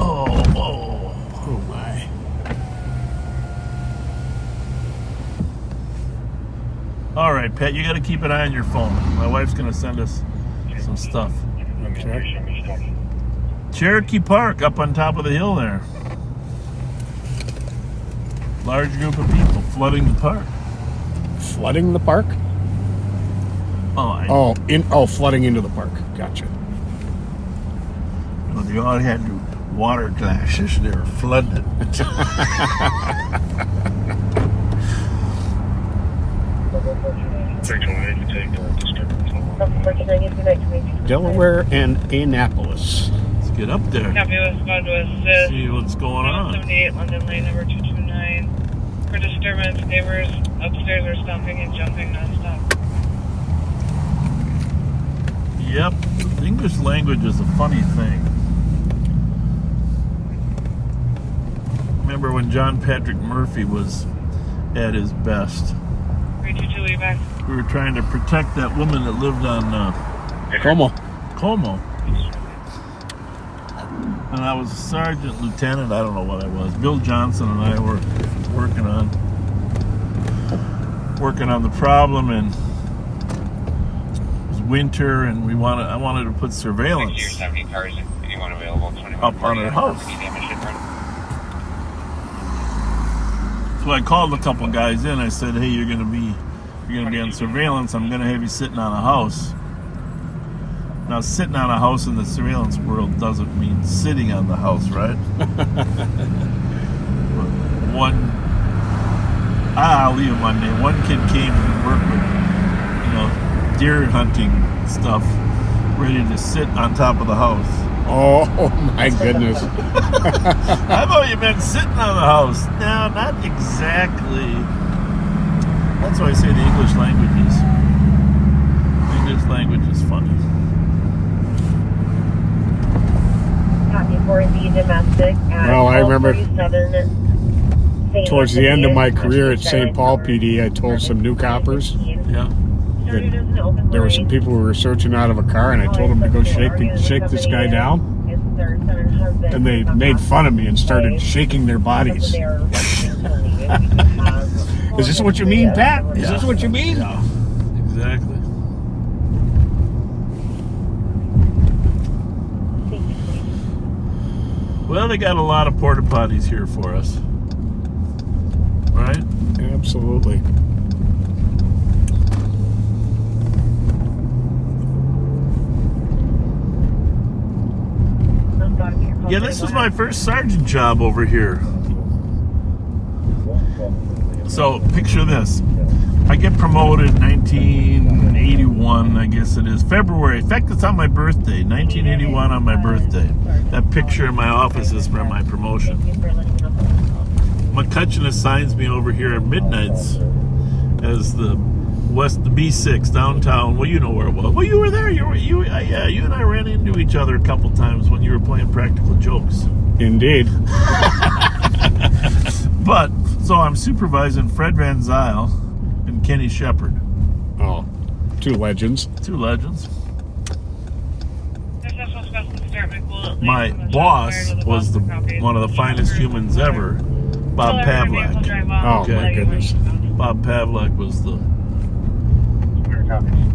Oh my. All right, Pat, you got to keep an eye on your phone. My wife's going to send us some stuff. Okay. Cherokee Park up on top of the hill there. Large group of people flooding the park. Flooding the park? Flooding into the park. Gotcha. Well, they all had water glasses. They were flooded. Delaware and Annapolis. Let's get up there. Copy West Squad to assist. See what's going on. 78 London Lane, number 229. For disturbance, neighbors upstairs are stomping and jumping nonstop. Yep, the English language is a funny thing. Remember when John Patrick Murphy was at his best? 322, way back. We were trying to protect that woman that lived on Como. And I was a sergeant, lieutenant, I don't know what I was. Bill Johnson and I were working on the problem, and it was winter, and I wanted to put surveillance 70 cars, anyone available, 21, up on her house. So I called a couple guys in. I said, "Hey, you're gonna be on surveillance. I'm gonna have you sitting on a house Now, sitting on a house in the surveillance world doesn't mean sitting on the house, right? I'll leave him on name. One kid came and worked with, deer hunting stuff, ready to sit on top of the house. Oh my goodness. I thought you meant sitting on the house. No, not exactly. That's why I say the English language is funny. Copy for the domestic. Well, I remember towards the end of my Avenue, career at St. Paul PD, I told some new coppers Yeah. that there were some people who were searching out of a car, and I told them to go shake this guy down. And they made fun of me and started shaking their bodies. Is this what you mean, Pat? Is this what you mean? Yeah, exactly. Well, they got a lot of porta potties here for us. Right? Absolutely. Yeah, this was my first sergeant job over here. So, picture this. I get promoted in 1981, I guess it is. February. In fact, it's on my birthday. 1981 on my birthday. That picture in my office is from my promotion. McCutcheon assigns me over here at Midnights as the B6 downtown. Well, you know where it was. Well, you were there. You and I ran into each other a couple times when you were playing Practical Jokes. Indeed. But so I'm supervising Fred Van Zyl and Kenny Shepard. Oh, two legends. Two legends. My boss was one of the finest humans ever, Bob Pavlak. Oh, my goodness. Bob Pavlak was the...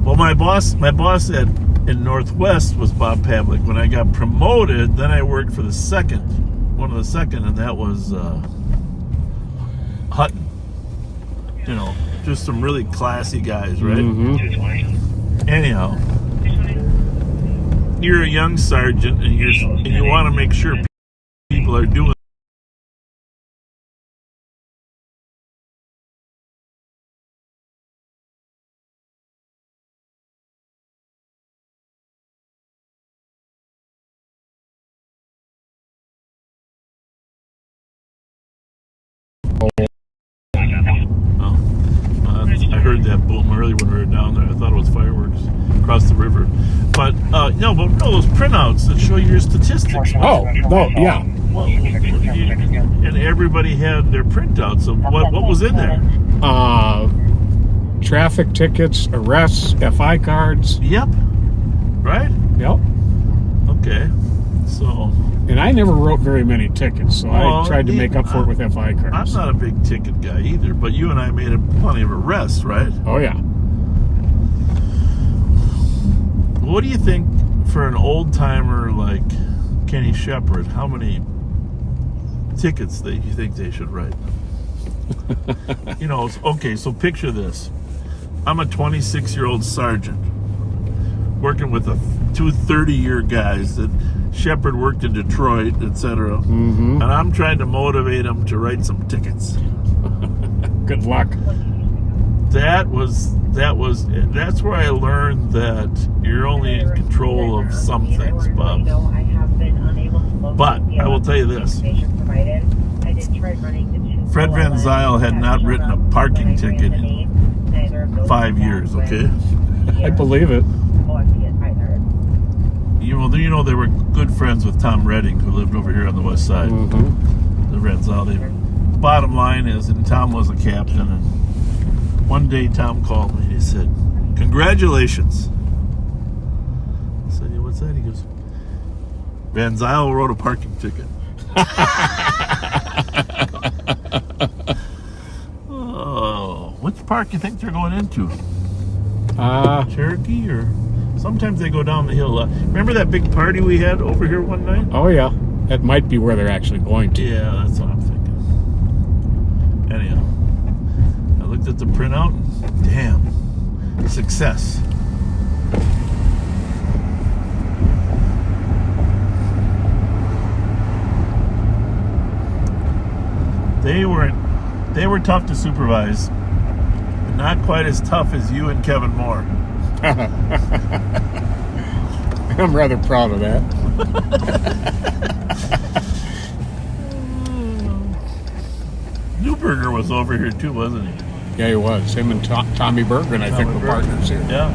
Well, my boss in Northwest was Bob Pavlak. When I got promoted, then I worked for one of the second, and that was Hutton. Just some really classy guys, right? Mm-hmm. Anyhow, you're a young sergeant, and you want to make sure people are doing I heard that boom earlier when we were down there. I thought it was fireworks across the river. But those printouts that show your statistics. Oh, yeah. Well, and everybody had their printouts of what was in there. Traffic tickets, arrests, FI cards. Yep. Right? Yep. Okay. So. And I never wrote very many tickets, so I tried to make up for it with FI cards. I'm not a big ticket guy either, but you and I made plenty of arrests, right? Oh, yeah. What do you think for an old-timer like Kenny Shepard, how many tickets do you think they should write? Okay, so picture this. I'm a 26-year-old sergeant working with two 30-year guys that Shepard worked in Detroit, etc. Mm-hmm. And I'm trying to motivate them to write some tickets. Good luck. That's where I learned that you're only in control of some things, Bob. But I will tell you this. Fred Van Zyl had not written a parking ticket in 5 years, okay? I believe it. They were good friends with Tom Redding, who lived over here on the west side. Mm-hmm. The Van Zyl. Bottom line is, and Tom was a captain, and one day Tom called me and he said, "Congratulations." I said, "Yeah, what's that?" He goes, "Van Zyl wrote a parking ticket." Oh, which park you think they're going into? Cherokee, or sometimes they go down the hill. Remember that big party we had over here one night? Oh, yeah. That might be where they're actually going to. Yeah, that's what I'm thinking. Anyhow, I looked at the printout and damn, success. were tough to supervise. But not quite as tough as you and Kevin Moore. I'm rather proud of that. Newberger was over here too, wasn't he? Yeah, he was. Him and Tommy Bergman, I think, were partners here. Yeah.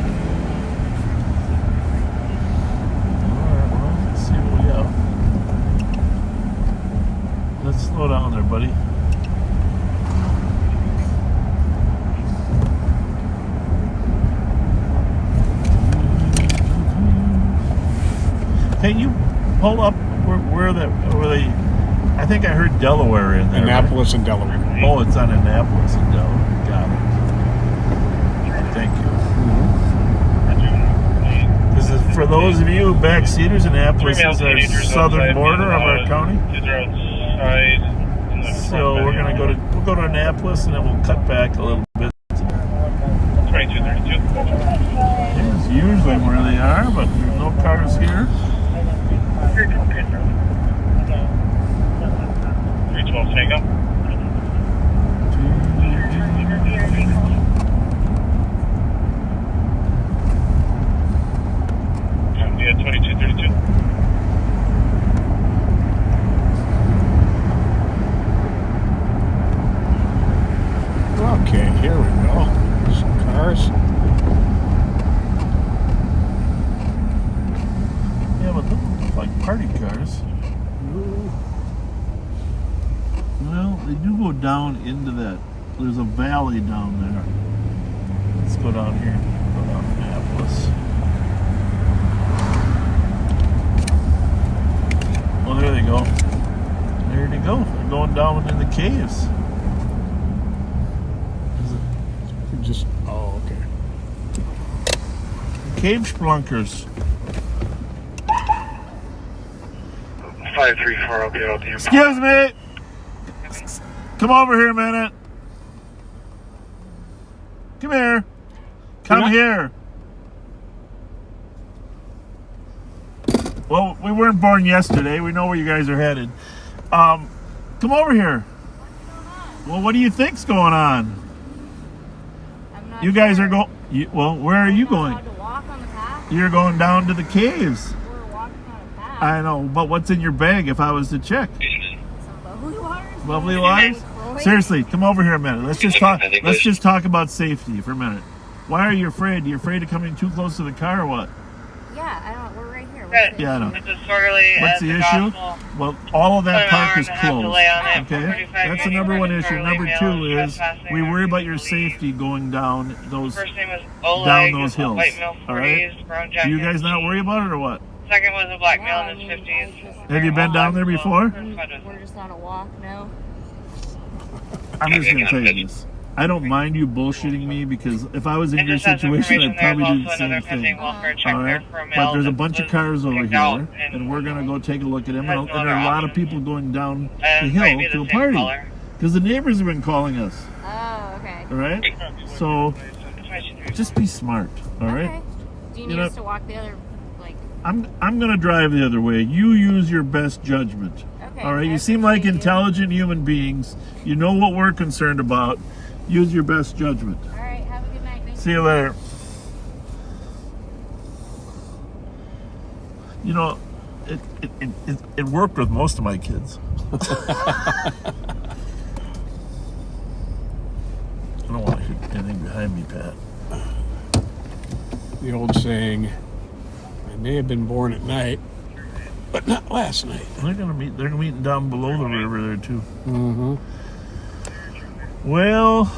All right, well, let's see what we got. Let's slow down there, buddy. Can you pull up where they? I think I heard Delaware in there. Annapolis and Delaware. Oh, it's on Annapolis and Delaware. Got it. Thank you. This is for those of you backseaters. Annapolis is our southern border of our county. So we'll go to Annapolis and then we'll cut back a little bit. 2232. It's usually where they are, but there's no cars here. 312 Tango. Yeah, 2232. Okay, here we go. Some cars. Yeah, but those look like party cars. Well, they do go down into that. There's a valley down there. Let's go down here. Go down to Annapolis. Oh, there they go. There they go. They're going down into the caves. Just, oh, okay. Cave splunkers. 534, I'll be out here. Excuse me. Come over here a minute. Come here. Come here. Well, we weren't born yesterday. We know where you guys are headed. Come over here. Well, what do you think's going on? You guys are going. Well, where are you going? You're going down to the caves. We're walking on a path. I know, but what's in your bag if I was to check? Some bubbly waters. Lovely waters? Seriously, come over here a minute. Let's just talk. Let's just talk about safety for a minute. Why are you afraid? Are you afraid of coming too close to the car or what? Yeah, I don't. We're right here. Yeah, I know. It's disorderly. What's the issue? Well, all of that park is closed. Okay, that's the number one issue. Number two is we worry about your safety going down those hills. All right. Do you guys not worry about it or what? Second was a black male in his 50s. Have you been down there before? We're just on a walk now. I'm just gonna tell you this. I don't mind you bullshitting me because if I was in your situation, I'd probably do the same thing. All right, but there's a bunch of cars over here, and we're gonna go take a look at them. And there are a lot of people going down the hill to a party because the neighbors have been calling us. Oh, okay. All right, so just be smart. All right. Okay. Do you need us to walk the other? I'm gonna drive the other way. You use your best judgment. Okay. All right. You seem like intelligent human beings. You know what we're concerned about. Use your best judgment. All right. Have a good night. See you later. You know, it worked with most of my kids. I don't want to hit anything behind me, Pat. The old saying, I may have been born at night, but not last night. They're meeting down below the river there too. Mm-hmm. Well,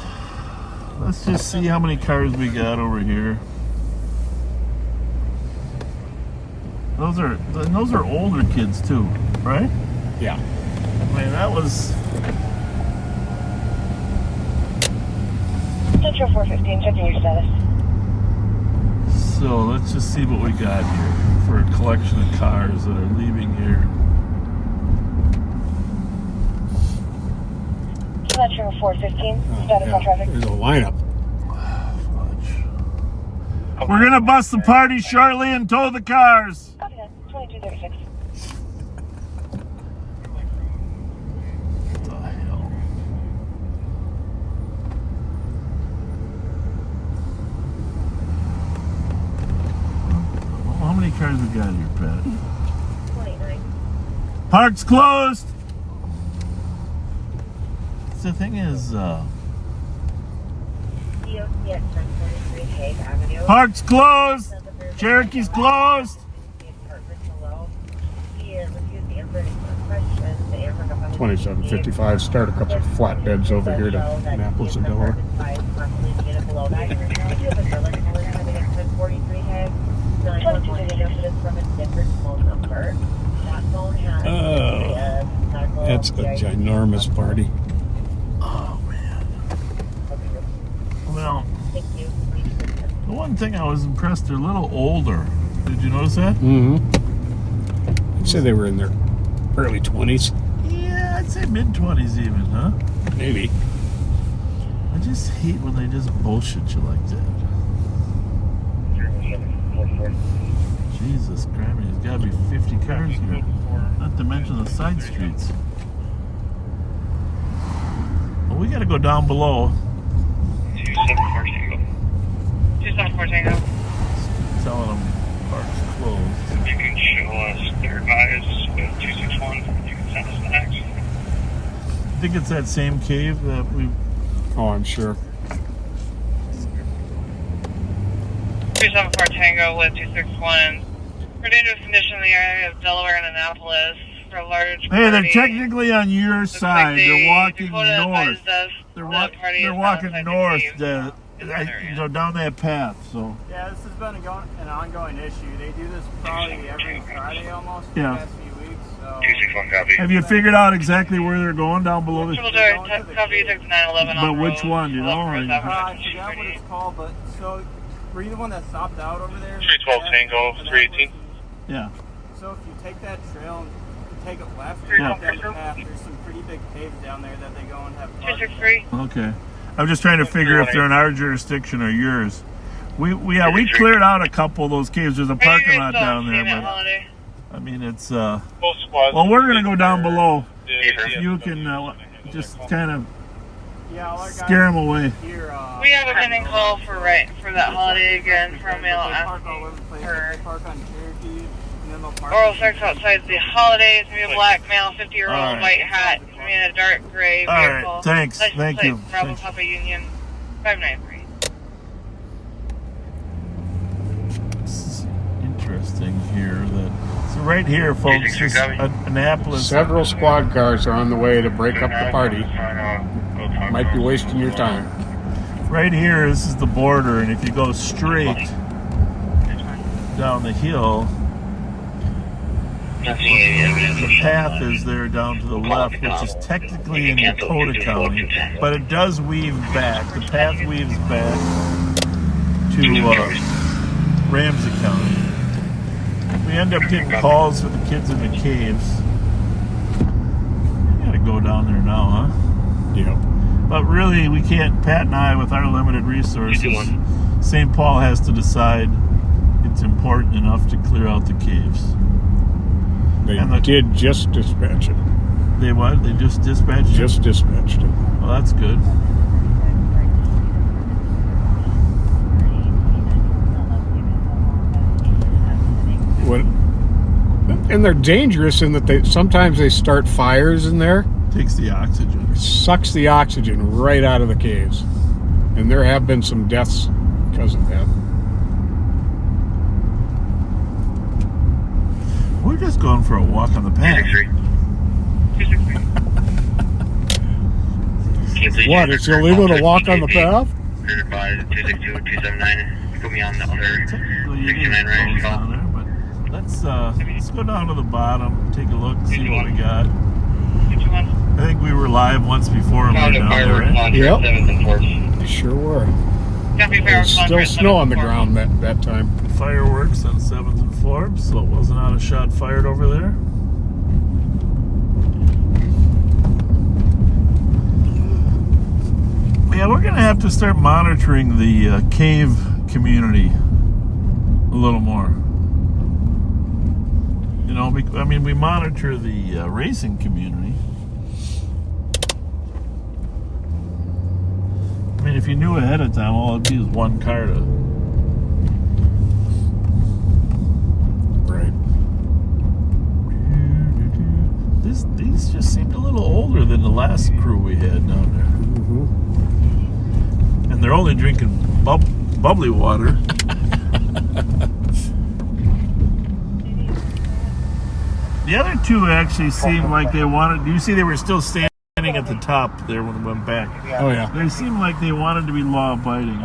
let's just see how many cars we got over here. Those are older kids too, right? Yeah. I mean, that was. Central 415, checking your status. So let's just see what we got here for a collection of cars that are leaving here. Fletcher 415, status on traffic. There's a lineup. We're gonna bust the party shortly and tow the cars. Okay, 2236. What the hell? cars we got here, Pat? 29. Park's closed. The thing is, DOC at 1043 Hague Avenue. Park's closed. Cherokee's closed. The apartment below. He refused to answer any questions. The Amber got on 2755. Start a couple of flatbeds over here to Annapolis and Delaware. Below 9. You have another caller coming at 1043 Hague. 911 is from a different phone number. That phone has That's a ginormous party. Oh man. Well, Thank you. the one thing I was impressed, they're a little older. Did you notice that? Mm-hmm. I'd say they were in their early 20s. Yeah, I'd say mid-20s even, huh? Maybe. I just hate when they just bullshit you like that. Jesus Christ, there's got to be 50 cars here. Not to mention the side streets. Well, we got to go down below. 274 Tango. 274 Tango. Telling them park's closed. You can show us their advice with 261. You can send us the next. I think it's that same cave that we... Oh, I'm sure. 274 Tango with 261. For dangerous condition in the area of Delaware and Annapolis for a large Hey, they're party. technically on your side. They're walking Dakota north. advised us They're the party is walking outside the north cave. down that path. So Yeah, this has been an ongoing issue. They do this probably every Friday almost for Yeah. the past few weeks. So 261 copy. have you figured out exactly where they're going down below the? Triple door, copy 6911 But on which road. one, you know? I forgot what it's called, but so were you the one that stopped out over there? 312 Tango, 318. Yeah. So if you take that trail and take it left Yeah. down the path, there's some pretty big caves down there that they go and have. 263. Okay. I'm just trying to figure if they're in our jurisdiction or yours. We cleared out a couple of those caves. There's a parking lot down there, but I mean it's well, we're gonna go down below. If you can just kind of scare them away. We have a pending call for that holiday again for a male asking for oral sex outside the holidays. Me a black male, 50-year-old, All right. white hat, me in a dark gray All right, vehicle. thanks. License Thank plate you. Bravo Thanks. Papa Union 593. This is interesting here. So right here, folks, this Annapolis. Several squad cars are on the way to break up the party. Might be wasting your time. Right here, this is the border, and if you go straight down the hill, the path is there down to the left, which is technically in Dakota County, but it does weave back. The path weaves back to Ramsey County. We end up getting calls for the kids in the caves. We gotta go down there now, huh? Yeah. But really, we can't. Pat and I, with our limited resources, St. Paul has to decide it's important enough to clear out the caves. They did just dispatch it. They what? They just dispatched it? Just dispatched it. Well, that's good. And they're dangerous in that sometimes they start fires in there. Takes the oxygen. It sucks the oxygen right out of the caves. And there have been some deaths because of that. We're just going for a walk on the path. What? It's illegal to walk on the path? 262, 279. Put me on the other 69 range call. Let's go down to the bottom, take a look, see what we got. I think we were live once before and we're down there, right? Yep. Sure were. There's still snow on the ground that time. Fireworks on 7th and Forbes, so it wasn't out a shot fired over there. Yeah, we're going to have to start monitoring the cave community a little more. You know, I mean, we monitor the racing community. I mean, if you knew ahead of time, all it'd be is one car to last crew we had down there. Mm-hmm. And they're only drinking bubbly water. The other two actually seemed like they wanted. You see, they were still standing at the top there when we went back. Oh, yeah. They seemed like they wanted to be law-abiding.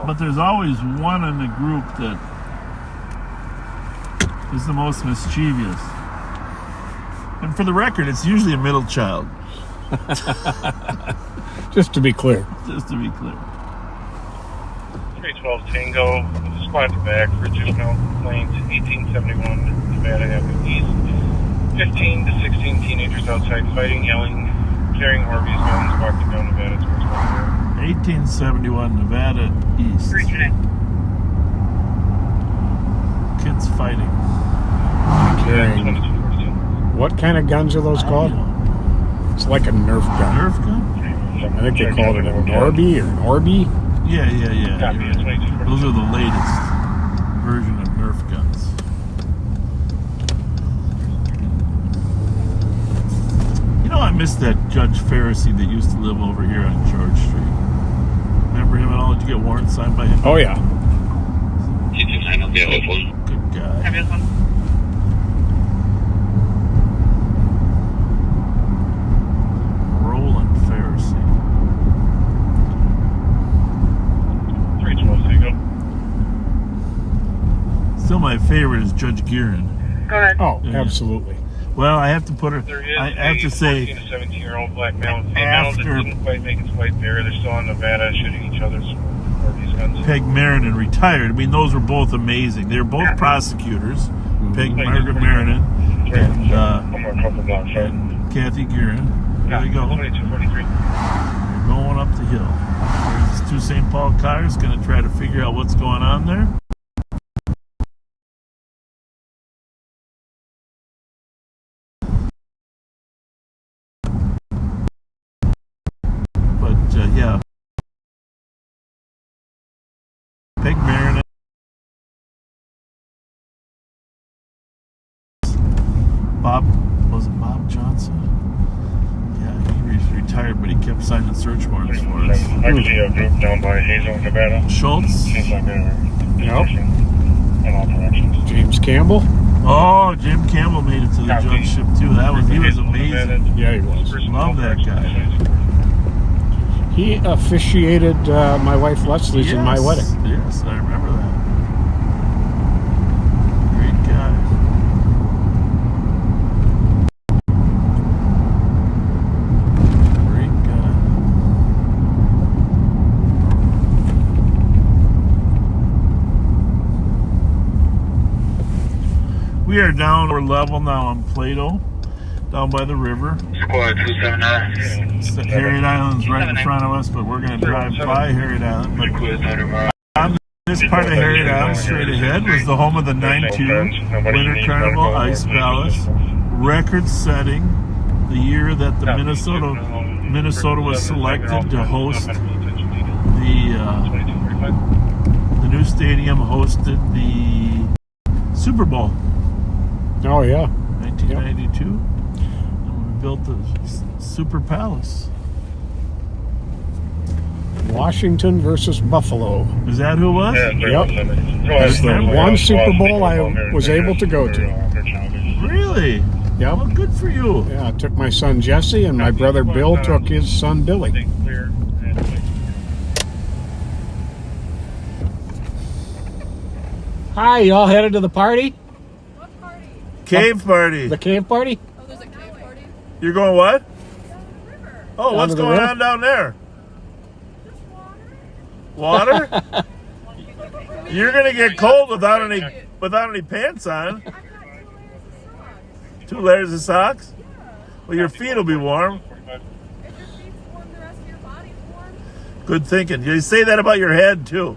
But there's always one in the group that is the most mischievous. And for the record, it's usually a middle child. Just to be clear. Just to be clear. 312 Tango, squad to back for juvenile complaint, 1871 Nevada Avenue East. 15 to 16 teenagers outside fighting, yelling, carrying Harvey's guns, walking down Nevada towards Montreal. 1871 Nevada East. Kids fighting. Carrying. What kind of guns are those called? It's like a Nerf gun. Nerf gun? I think they called it a Norby or Norby. Yeah. Those are the latest version of Nerf guns. You know, I miss that Judge Pharisee that used to live over here on George Street. Remember him at all? Did you get warrants signed by him? Oh, yeah. Good guy. Roland Pharisee. 312 Tango. Still my favorite is Judge Gearin. Go ahead. Oh, absolutely. Well, I have to put her. I have to say, 14 to 17-year-old black male and female that didn't quite make its way there. They're still in Nevada shooting each other's Harvey's guns. Peg Marinan retired. I mean, those were both amazing. They were both prosecutors. Peg Margaret Marinan and Kathy Gearin. There we go. 2243. We're going up the hill. There's two St. Paul cars going to try to figure out what's going on there. Yeah. Peg Marinan. Was it Bob Johnson? Yeah, he retired, but he kept signing search warrants for us. Actually, a group down by Hazel, Nevada. Schultz? Seems like they're in all directions. James Campbell? Oh, Jim Campbell made it to the judgeship too. He was amazing. Yeah, he was. Love that guy. He officiated my wife Leslie's in my wedding. Yes, I remember that. Great guy. Great guy. We are down our level now on Plato. Down by the river. Squad 279. Harriet Island's right in front of us, but we're going to drive by Harriet Island. But on this part of Harriet Island, straight ahead, was the home of the 9-2 Winter Carnival Ice Palace, record-setting the year that the Minnesota was selected to host the new stadium hosted the Super Bowl. Oh yeah, 1992. Yep. Built the Super Palace. Washington versus Buffalo. Is that who it was? Yep. That's the one Super Bowl I was able to go to. Really? Yep. Well, good for you. Yeah, I took my son Jesse, and my brother Bill took his son Billy. Hi, y'all headed to the party? What party? Cave party. The cave party? Oh, there's a cave party? You're going what? Down the river. Oh, Down what's to the going river? on down there? Just water. Water? You're gonna get cold without any pants on. I've got 2 layers of 2 layers of socks. socks? Yeah. Well, your feet will be warm. If your feet's warm, the rest of your body's warm. Good thinking. You say that about your head too.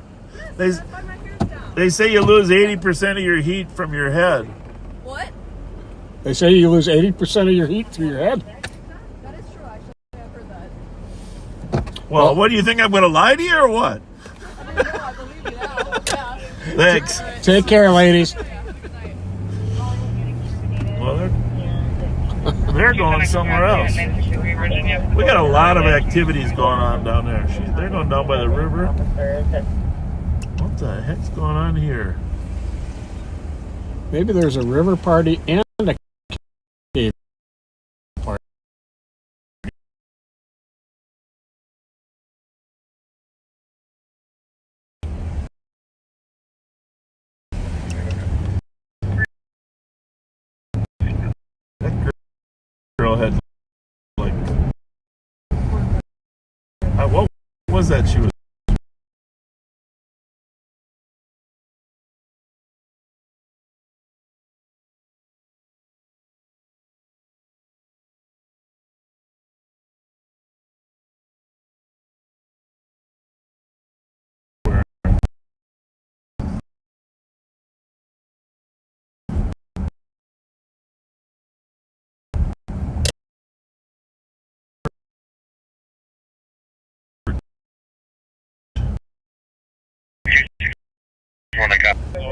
They Yes, my hair's down. they say you lose 80% of your heat from your head. What? They say you lose 80% of your heat through your head. That is true, actually. I've heard that. Well, what do you think? I'm going to lie to you or what? I don't know. I believe you now. Yeah. Thanks. Take care, ladies. Yeah. Good night. they're going somewhere else. We got a lot of activities going on down there. They're going down by the river. What the heck's going on here? Maybe there's a river party and a cave party. That girl had like, what was that she was?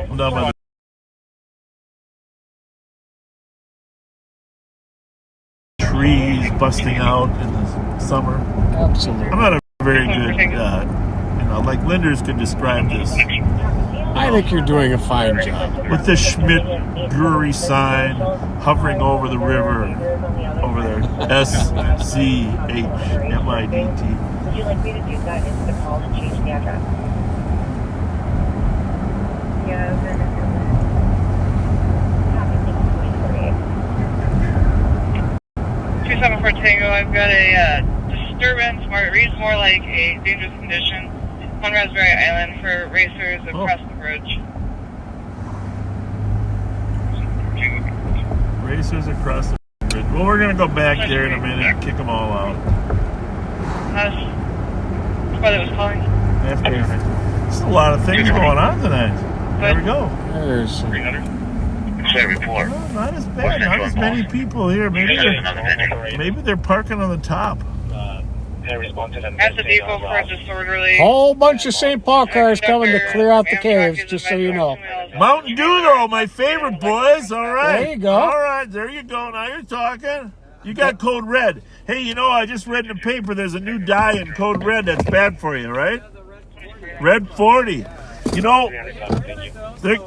I'm down by the trees busting out in the summer. Absolutely. I'm not a very good, like Linders could describe this. I think you're doing a fine job. With the Schmidt Brewery sign hovering over the river, over there, SCHMIDT. Would you like me to do that into the call and change the address? Yeah, then it's going to 274 Tango, I've got a disturbance, it reads more like a dangerous condition on Raspberry Island for racers across the bridge. Racers across the bridge. Well, we're going to go back there in a minute and kick them all out. That's why that was calling. There's a lot of things going on tonight. There we go. There's 300. Well, not as bad. Not as many people here. Maybe they're parking on the top. That's a vehicle for a disorderly. whole bunch of St. Paul cars coming to clear out the caves, just so you know. Mountain Dew, though, my favorite, boys. All right. There you go. All right, there you go. Now you're talking. You got Code Red. Hey, you know, I just read in the paper there's a new dye in Code Red that's bad for you, right? Red 40. You know, they're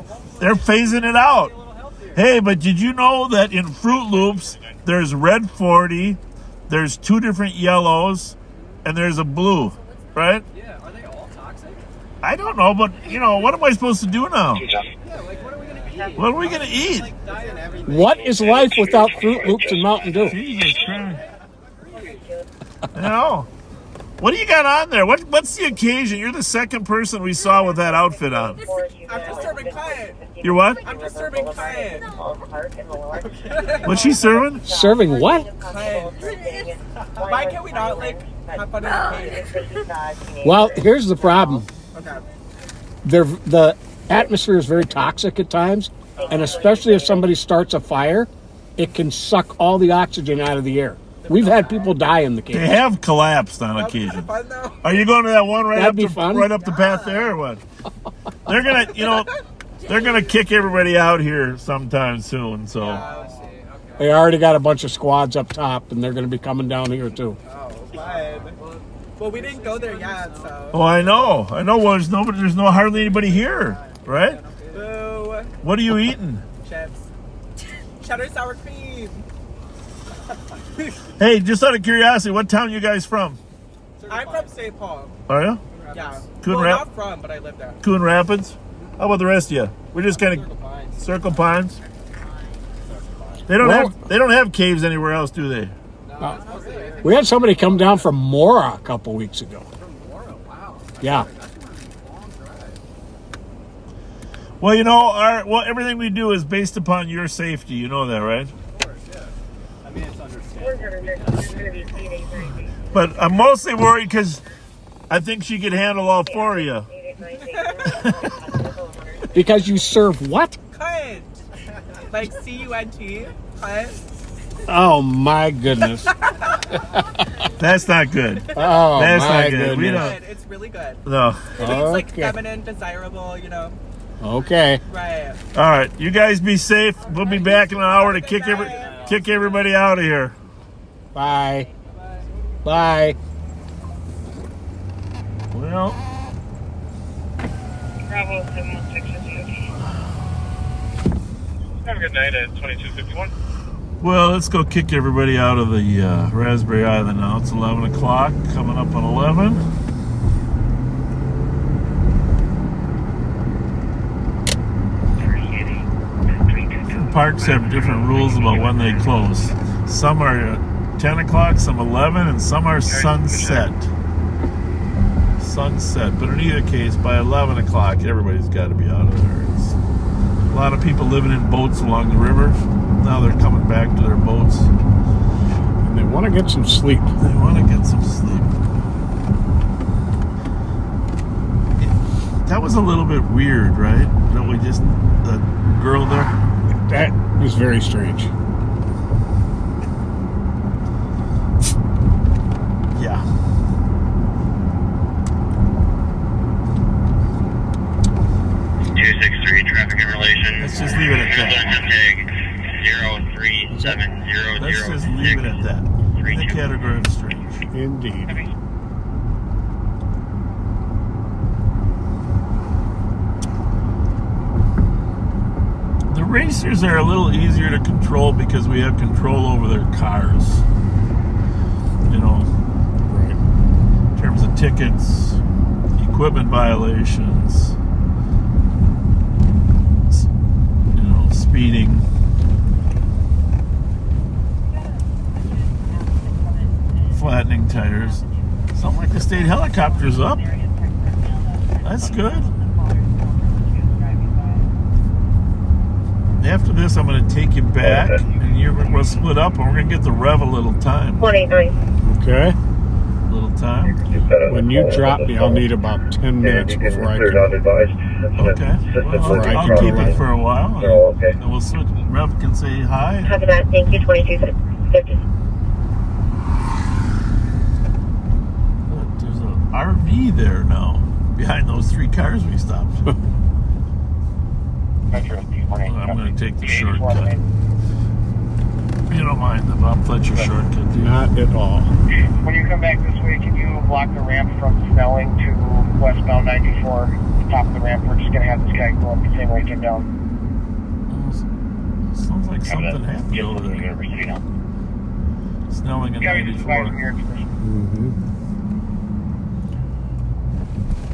phasing it out. Hey, but did you know that in Fruit Loops there's Red 40, there's 2 different yellows, and there's a blue, right? Yeah, are they all toxic? I don't know, but, you know, what am I supposed to do now? Yeah, like, what are we going to eat? What are we going to eat? What is life without Fruit Loops and Mountain Dew? Jesus Christ. You know, what do you got on there? What's the occasion? You're the second person we saw with that outfit on. I'm just serving client. You're what? I'm just serving client. What's she serving? Serving what? Why can't we not, like, have fun in the cave? Well, here's the problem. Okay. The atmosphere is very toxic at times, and especially if somebody starts a fire, it can suck all the oxygen out of the air. We've had people die in the cave. They have collapsed on occasion. Are you going to that one right up the path there, or what? They're gonna kick everybody out here sometime soon. So they already got a bunch of squads up top, and they're going to be coming down here too. Oh, fine. Well, we didn't go there yet, so. Oh, I know. Well, there's hardly anybody here, right? Boo. What are you eating? Chips. Cheddar sour cream. Hey, just out of curiosity, what town you guys from? I'm from St. Paul. Are you? Yeah. Coon not from, but I live there. Coon Rapids? How about the rest of you? We're just kind of Circle Pines. They don't have caves anywhere else, do they? We had somebody come down from Mora a couple weeks ago. Yeah. Well, you know, everything we do is based upon your safety. You know that, right? Of course, yeah. I mean, it's understandable. But I'm mostly worried because I think she could handle all 4 of you. Because you serve what? Cunt. Like C-U-N-T. Cunt. Oh, my goodness. That's not good. Oh, that's my not good. goodness. We don't. It's really good. No. It means like feminine, desirable, you know. Okay. Right. All right. You guys be safe. We'll be back in an hour to kick kick everybody out of here. Bye. Bye. Well, Bravo 716 is Have a good night at 2251. well, let's go kick everybody out of the Raspberry Island now. It's 11 o'clock, coming up on 11. Parks have different rules about when they close. Some are 10 o'clock, some 11, and some are sunset. But in either case, by 11 o'clock, everybody's got to be out of there. It's a lot of people living in boats along the river. Now they're coming back to their boats. And they want to get some sleep. They want to get some sleep. That was a little bit weird, right? That we just, the girl there. That was very strange. Yeah. Traffic in relation. Let's just leave it at that. Let's just leave it at that. In the category of strange. Indeed. The racers are a little easier to control because we have control over their cars. You know, Right. in terms of tickets, equipment violations, speeding. Flattening tires. Something like the state helicopter's up. That's good. After this, I'm going to take you back, and we'll split up, and we're going to get the rev a little time. 189. Okay. Little time. When you drop me, I'll need about 10 minutes before I can. Okay. Well, I'll keep it for a while. And we'll switch. Rev can say hi. Have a nice, thank you, 2250. Look, there's an RV there now, behind those three cars we stopped. I'm going to take the shortcut. You don't mind the Bob Fletcher shortcut, do you? Not at all. When you come back this way, can you block the ramp from Snelling to westbound 94? The top of the ramp, we're just going to have this guy go up the same way he came down. Sounds like something happened over there. Snelling at 94. Mm-hmm.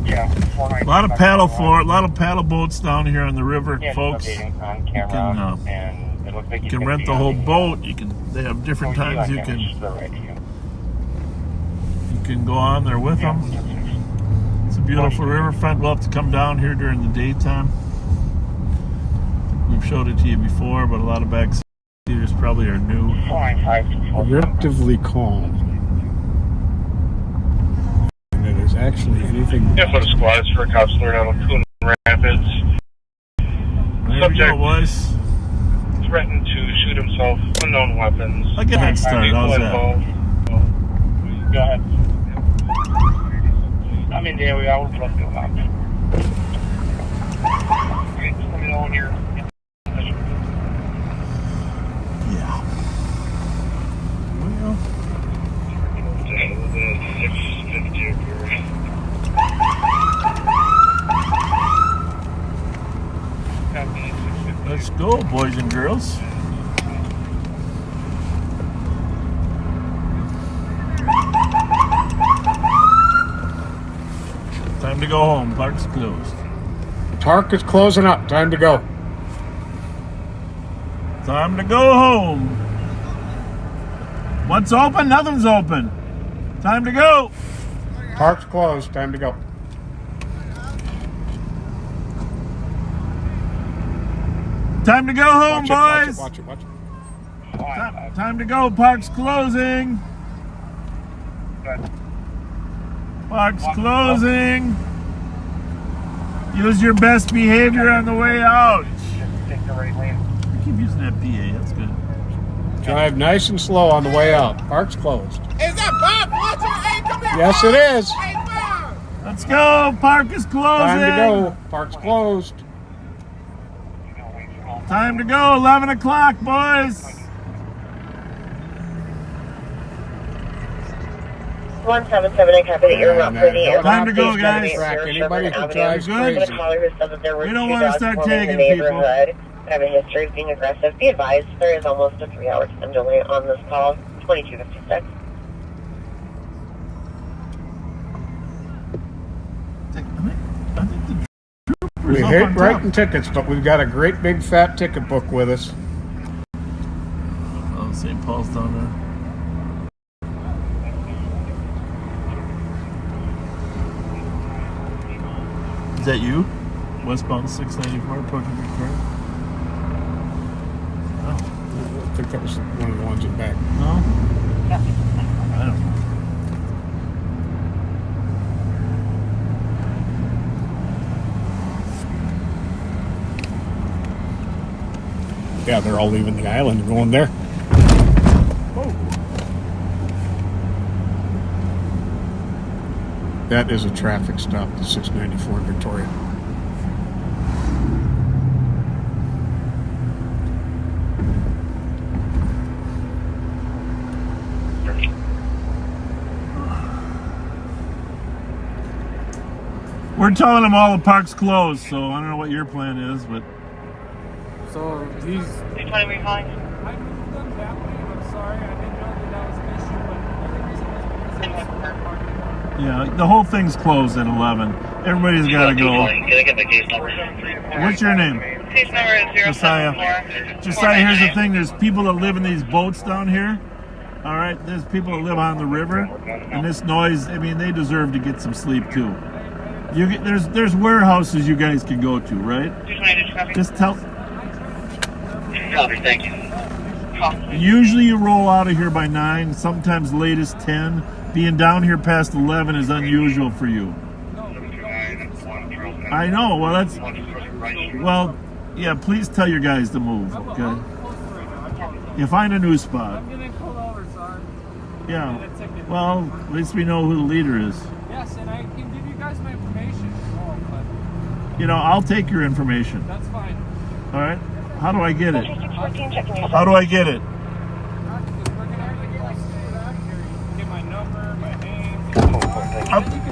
Yeah, A lot of paddle boats down here on the river, folks. On You camera, can, and it looks like you can rent the whole boat. They have different times you can go on there with them. It's a beautiful riverfront. We'll have to come down here during the daytime. We've showed it to you before, but a lot of backseaters probably are new. Relatively calm. And it is actually anything. Yeah, for the squad, for a cop alert out of Coon Rapids. There we go, boys. Threatened to shoot himself, unknown weapons. I'll get that started. How's that? Go ahead. I'm in the area. I will trust you now. Okay, just let me know when you're. Yeah. Well. 650. Let's go, boys and girls. Time to go home. Park's closed. Park is closing up. Time to go. Time to go home. What's open? Nothing's open. Time to go. Park's closed. Time to go. Time to go home, boys. Watch it. Time to go. Park's closing. Park's closing. Use your best behavior on the way out. Take the right lane. I keep using that PA. That's good. Drive nice and slow on the way out. Park's closed. Is that Bob Fletcher? Hey, come here. Yes, it is. Hey, Bob. Let's go. Park is closing. Time to go. Park's closed. Time to go. 11 o'clock, boys. 177, I copy that you're not pretty. Time to go, guys. Anybody who drives Good. crazy. We don't want to start tagging people. Have a history of being aggressive. Be advised, there is almost a 3-hour time delay on this call. 2256. We hate writing tickets, but we've got a great big fat ticket book with us. Oh, St. Paul's down there. Is that you? Westbound 694, approaching Victoria? I think that was one of the ones in back. No? I don't know. Yeah, they're all leaving the island and going there. That is a traffic stop, the 694 in Victoria. We're telling them all the park's closed, so I don't know what your plan is, but... So he's... Which one are we calling? I moved them that way, and I'm sorry, I didn't know that was an issue, but the only reason was because it was parking. Yeah, the whole thing's closed at 11. Everybody's got to go. Can I get the case number? What's your name? Case number is 074. Josiah, here's the thing. There's people that live in these boats down here. All right? There's people that live on the river. And this noise, I mean, they deserve to get some sleep, too. There's warehouses you guys can go to, right? Just tell... Copy, thank you. Usually you roll out of here by 9, sometimes latest 10. Being down here past 11 is unusual for you. I know. Well, that's... Well, yeah, please tell your guys to move, okay? You find a new spot. I'm getting pulled over, sorry. Yeah. Well, at least we know who the leader is. Yes, and I can give you guys my information. You know, I'll take your information. That's fine. All right? How do I get it? How do I get it? Get my number, my name. You can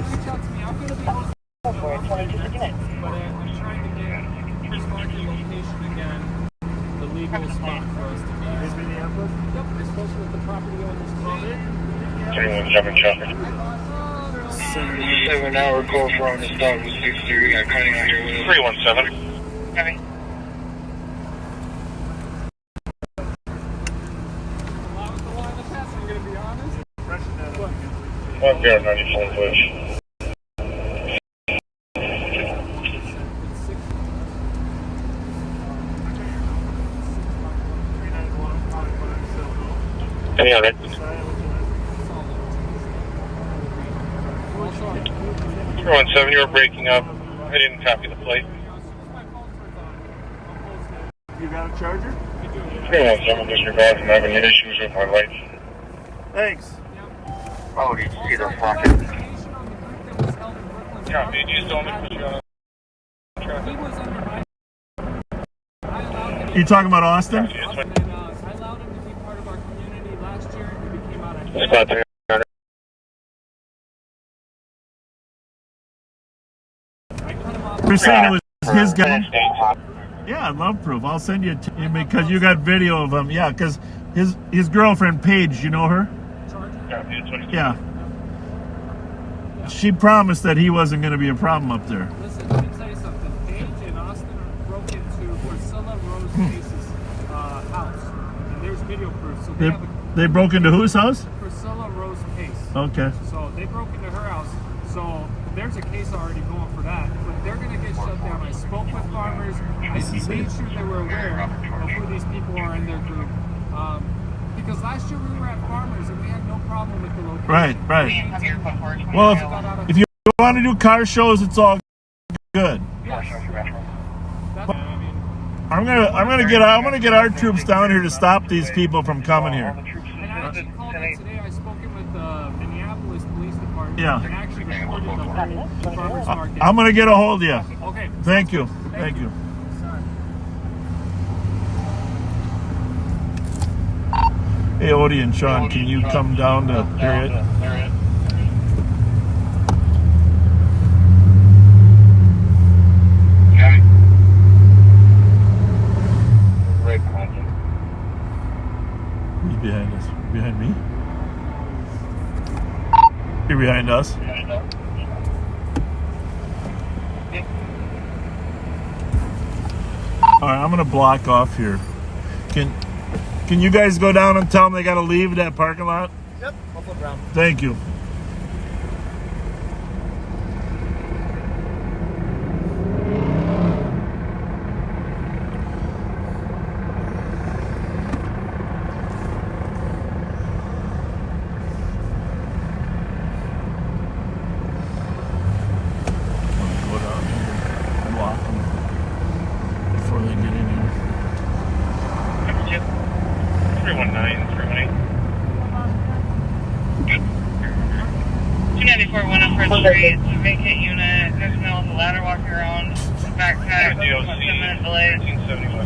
reach out to me. I'm going to be on but I'm trying to get Chris Market location again, the legal spot for us to be. Yep, I spoke with the property owners today. 317 traffic. 7-hour call from the stop with 6-3. We got Cutting out here with us. 317. Heavy. One bear 94 Bush. Any other? 317, you were breaking up. I didn't copy the plate. You got a charger? 317, disregard. I'm having issues with my lights. Thanks. Oh, did you see the pocket? Yeah, did you still make the You talking about Austin? I allowed him to be part of our community last year, and he became out of Spot 300. You're saying it was his gun? Yeah, I'd love proof. I'll send you because you got video of him. Yeah, because his girlfriend Paige, you know her? Yeah. She promised that he wasn't going to be a problem up there. Listen, let me tell you something. Paige and Austin broke into Priscilla Rose Case's house, and there's video proof. So they broke into whose house? Priscilla Rose Case. Okay. So they broke into her house. So there's a case already going for that, but they're going to get shut down. I spoke with farmers. I made sure they were aware of who these people are in their group. Because last year we were at Farmers and we had no problem with the location. Right. Well, if you want to do car shows, it's all good. Yes. I'm gonna get our troops down here to stop these people from coming here. And I actually called in today. I spoken with the Minneapolis Police Department. Yeah. And actually reported the whole farmers market. I'm gonna get a hold of you. Okay. Thank you. Hey, Odie and Sean, can you come down to Harriet? behind us. All right, I'm gonna block off here. Can you guys go down and tell them they gotta leave that parking lot? Yep, I'll flip around. Thank you. Go down here, block them before they get in here. 319, 318. 294 went up First Street, vacant unit. There's a male with a ladder walking around. Backpack, 10 minute delay.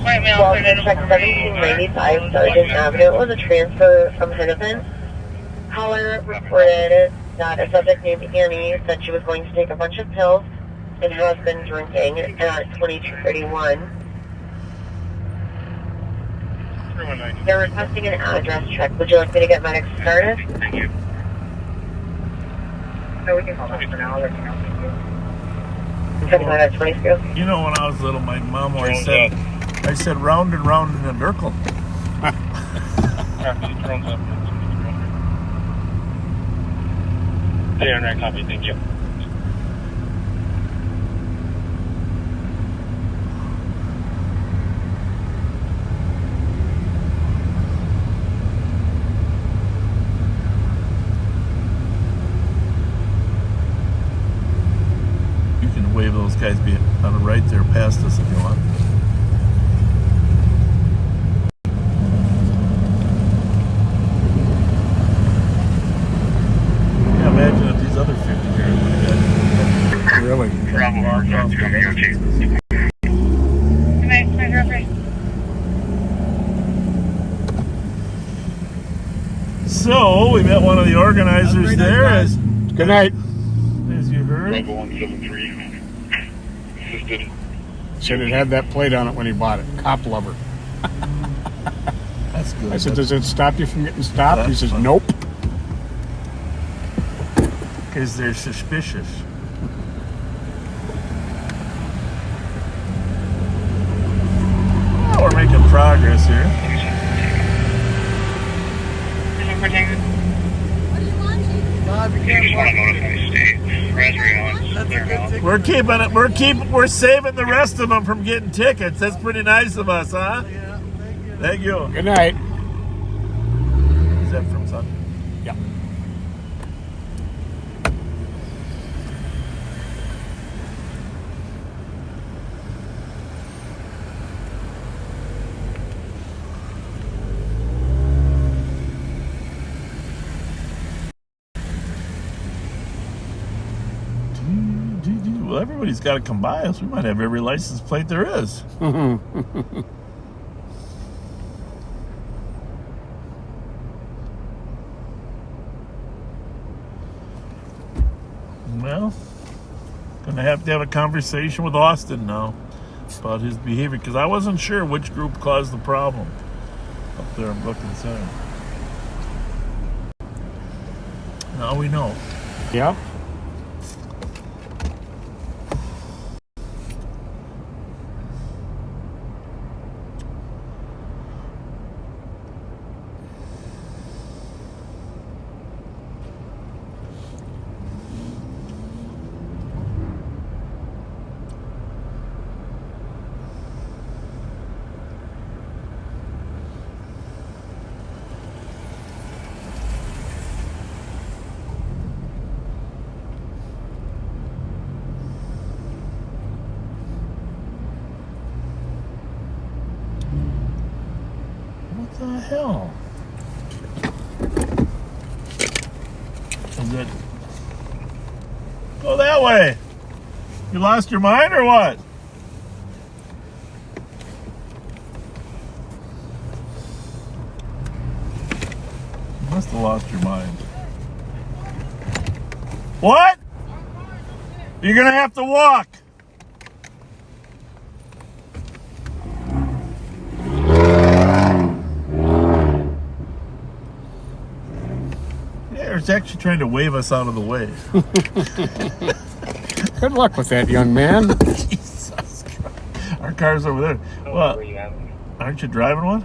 White male, Well, third check uniform. 1795 Sergeant Avenue. It was a transfer from Hennepin. Caller reported that a subject named Annie said she was going to take a bunch of pills and has been drinking at 2231. 319. They're requesting an address check. Would you like me to get medics started? Thank you. No, we can hold on for now. I'll let you know. 75 at 22. You know, when I was little, my mom always said, I said round and round in a circle. Drones up. Yeah, copy. Thank you. You can wave those guys be on the right there past us if you want. Yeah, imagine if these other 50 here would have Really? So, we met one of the organizers there as Good night. you heard. 173. Assisted. Said it had that plate on it when he bought it. Cop lover. That's good. I said, does it stop you from getting stopped? He says, nope. Because they're suspicious. Well, we're making progress here. You just want to notify the state. Raspberry on. We're saving the rest of them from getting tickets. That's pretty nice of us, huh? Yeah, Thank you. Good night. Is that from Sun? Yeah. Well, everybody's got to come by us. We might have every license plate there is. Well, gonna have to have a conversation with Austin now about his behavior, because I wasn't sure which group caused the problem up there in Brooklyn Center. Now we know. Yep. What the hell? Is it? Go that way. You lost your mind or what? You must have lost your mind. What? You're gonna have to walk. It's actually trying to wave us out of the way. Good luck with that, young man. Jesus Christ. Our car's over there. Well, aren't you driving one?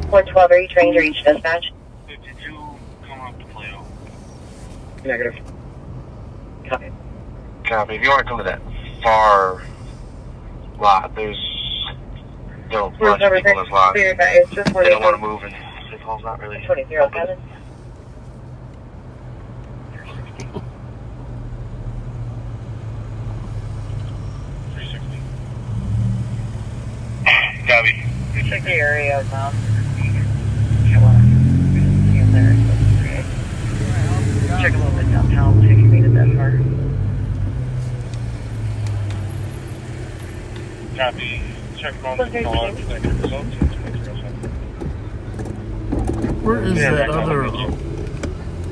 112, are you trying to reach dispatch? 52, coming up to Plato. Negative. Copy. Copy. If you want to come to that far lot, there's still a bunch of people in this lot. They don't want to move, and signal's not really 2007. Copy. Check the area now. Check a little bit downtown, see if you made it that far. Copy. Check on the call. Where is that other?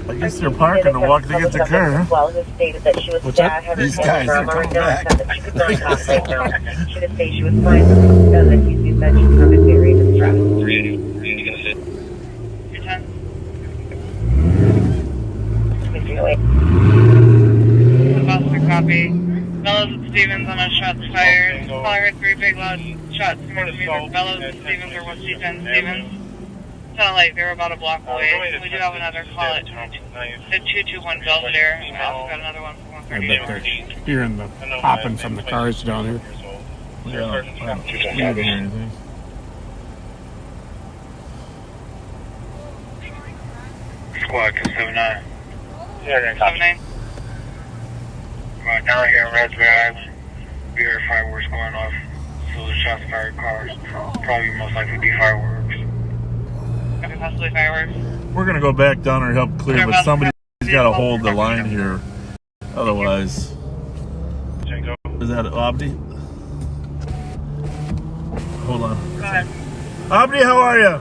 I guess they're parking to walk to get the car. Well, who stated that she was What's that? These guys are coming back. She could not talk right now. She did say she was fine, because if you said she sounded very distressed. Your time? Buster copy. Bellows and Stevens on a shots fired. Caller heard 3 big loud shots coming from either Bellows and Stevens or 1C10 Stevens. Sounded like they were about a block away. We do have another call at 221 Belvedere. We also got another one for I 130. bet they're hearing the popping from the cars down here. Yeah, I don't hear anything. Squad 79. Yeah, 79. Down here in Raspberry, we heard fireworks going off. So the shots fired cars. Probably most likely be fireworks. Could possibly fireworks. We're gonna go back down and help clear, but somebody's got to hold the line here. Otherwise, is that Abdi? Hold on. Go ahead. Abdi, how are you?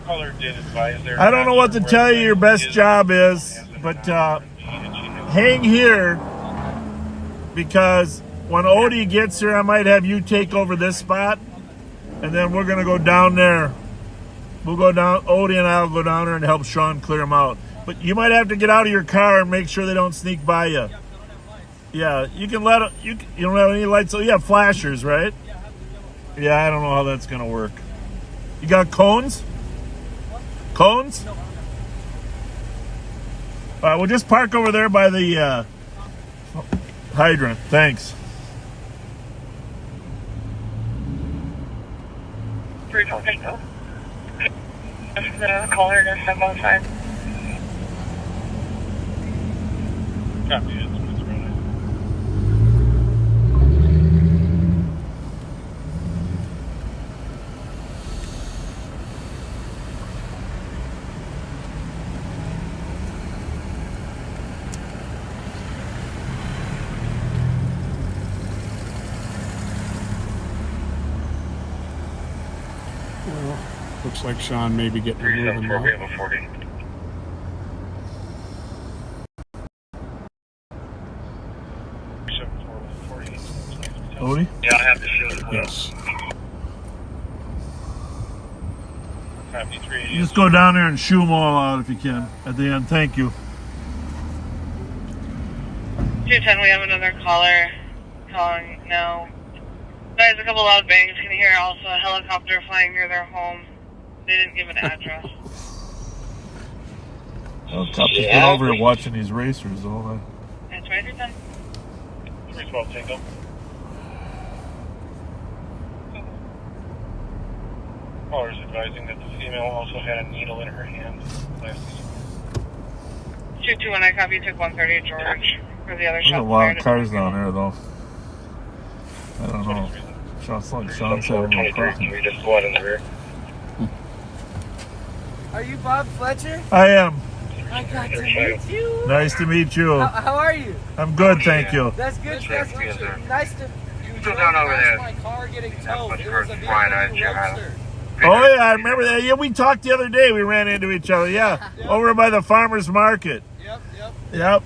Caller did advise there. I don't know what to tell you your best job is, but hang here, because when Odie gets here, I might have you take over this spot, and then we're gonna go down there. We'll go down. Odie and I'll go down there and help Sean clear them out. But you might have to get out of your car and make sure they don't sneak by you. Yeah, you can let them. You don't have any lights. So you have flashers, right? Yeah, I don't know how that's gonna work. You got cones? Cones? All right, we'll just park over there by the hydrant. Thanks. 320. Caller to step outside. Copy. It's running. Well, looks like Sean may be getting a moving now. We have a 40. Odie? Yeah, I have to shoot. Yes. You just go down there and shoo them all out if you can at the end. Thank you. 210, we have another caller calling now. There's a couple loud bangs. Can hear also a helicopter flying near their home. They didn't give an address. Well, cops just get over here watching these racers all that. That's right, 210. 312 Tango. Callers advising that the female also had a needle in her hand last season. 221, I copy. Took 130 George for the other There's shot. a lot of cars down there, though. I don't know. Sean's having no problem. We just squad in the rear. Are you Bob Fletcher? I am. I got to meet you. Nice to meet you. How are you? I'm good, thank you. That's good. That's good. Nice to. You Still down over there. my car getting towed. It was was a flying out BMW Roadster. Oh yeah, I remember that. Yeah, we talked the other day. We ran into each other. Yeah, over by the farmers market. Yep.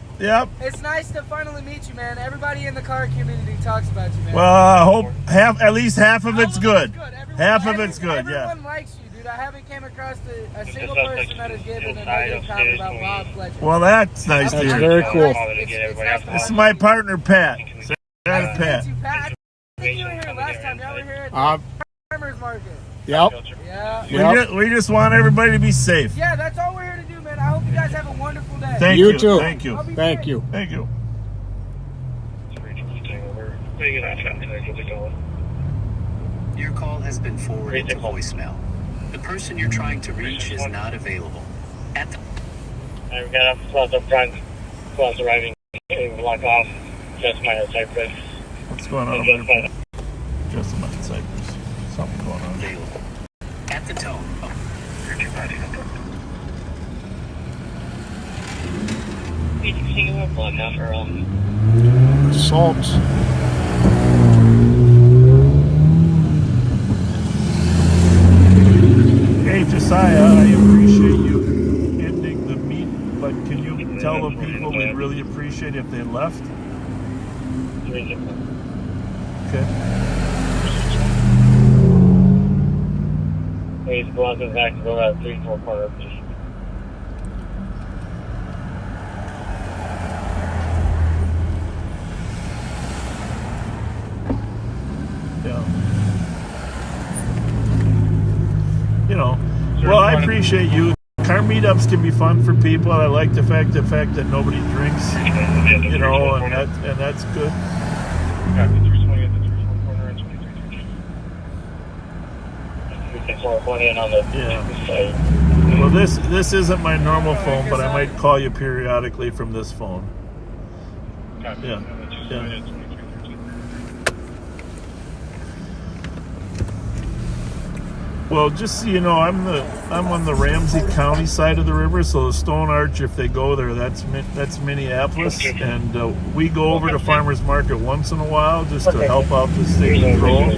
It's nice to finally meet you, man. Everybody in the car community talks about you, man. Well, I hope at least half of it's good. Half of it's good. Everyone Yeah. likes you, dude. Dude, I haven't came across a single person that has given a negative comment about Bob Fletcher. Well, that's nice to That's hear. very cool. This is my partner, Pat. Say hi to Pat. I think you were here last time. Y'all were here at the farmer's market. Yep. Yeah. We just want everybody to be safe. Yeah, that's all we're here to do, man. I hope you guys have a wonderful day. Thank You you. too. Thank you. Thank you. Thank you. Your call has been forwarded to voicemail. The person you're trying to reach is not available. At the We got up close up front, close arriving, block off, just minus Cypress. What's going on over there? Just a minute, Cypress. Something going on. available. At the tone. We can see you up block off for Assaults. Hey, Josiah, I appreciate you ending the meet, but can you tell the people we'd really appreciate if they left? Okay. He's blocking back to go out 3-4 corner. Yeah. You know, well, I appreciate you. Car meetups can be fun for people. I like the fact that nobody drinks, you know, and that's good. Yeah. Well, this isn't my normal phone, but I might call you periodically from this phone. Yeah. Well, just so you know, I'm on the Ramsey County side of the river, so the Stone Arch, if they go there, that's Minneapolis, and we go over to Farmers Market once in a while just to help out the state patrol.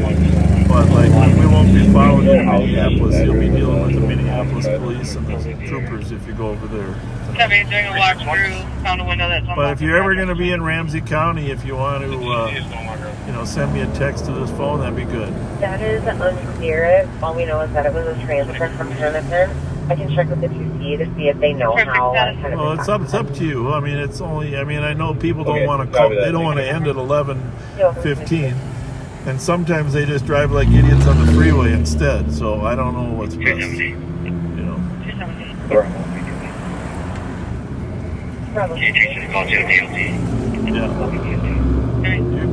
But we won't be following you in Minneapolis. You'll be dealing with the Minneapolis police and the troopers if you go over there. Debbie, doing a walk through, found a window that's But if you're ever going to be in Ramsey County, if you want to, send me a text to this phone, that'd be good. That is unclear. All we know is that it was a transfer from Hamilton. I can check with the 2C to see if they know how. Well, it's up to you. I mean, I know people don't want to call. They don't want to end at 11:15, and sometimes they just drive like idiots on the freeway instead. So I don't know what's best. You know. Yeah.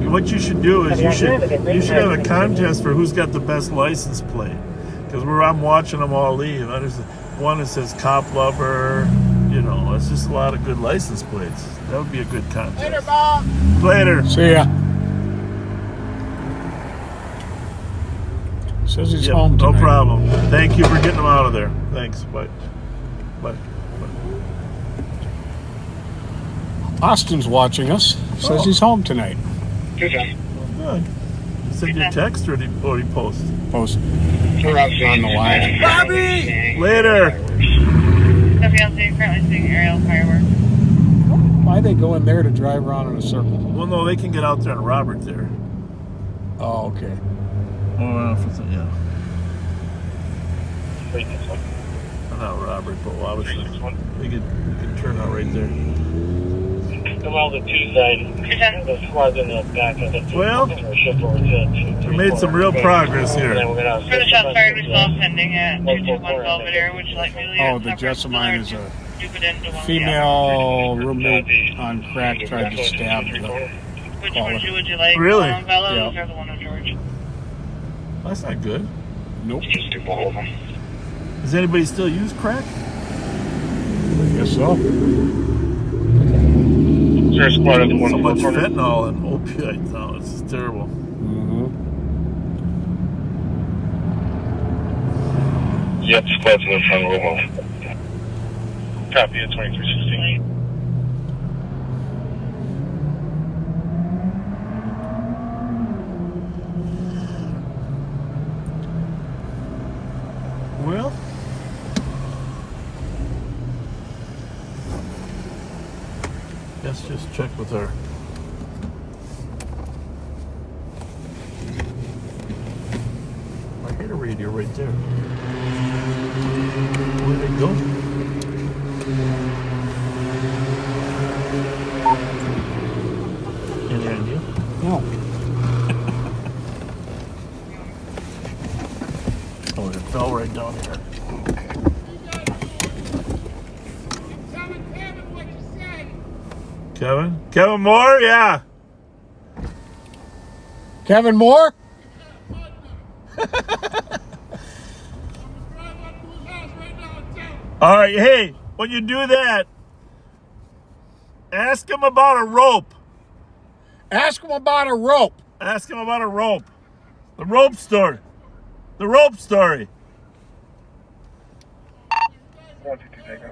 What you should do is you should have a contest for who's got the best license plate. Because I'm watching them all leave. There's one that says Cop Lover. You know, it's just a lot of good license plates. That would be a good contest. Later, Bob. Later. See ya. Says he's home tonight. No problem. Thank you for getting him out of there. Thanks. Bye. Bye. Austin's watching us. Says he's home tonight. Good. Send you a text or did he post? Post. On the line. Bobby! Later. WLC currently seeing aerial fireworks. Why they go in there to drive around in a circle? Well, no, they can get out there and Robert there. Oh, okay. Oh, yeah. Not Robert, but obviously we could turn out right there. Come out the 2 side. The squad's in the back of the 2. Well, we made some real progress here. For the shots fired, we still have pending at 221 Belvedere. Would you like me to leave? Oh, the Jessamine is a female roommate on crack tried to stab the Which one would you like? Really? The one on Bellows Yeah. or the one on George? That's not good. Nope. Does anybody still use crack? Guess so. There's squad at the So 1 much corner. fentanyl and opioids now. It's just terrible. Yep, squad's in the front row. Copy at 2316. Well, let's just check with our I hear a radio right there. go. Any idea? No. Oh, it fell right down here. Kevin? Kevin Moore? Yeah. Kevin Moore? All right, hey, when you do that, ask him about a rope. Ask him about a rope. Ask him about a rope. The rope story. The rope story. 122 Tango.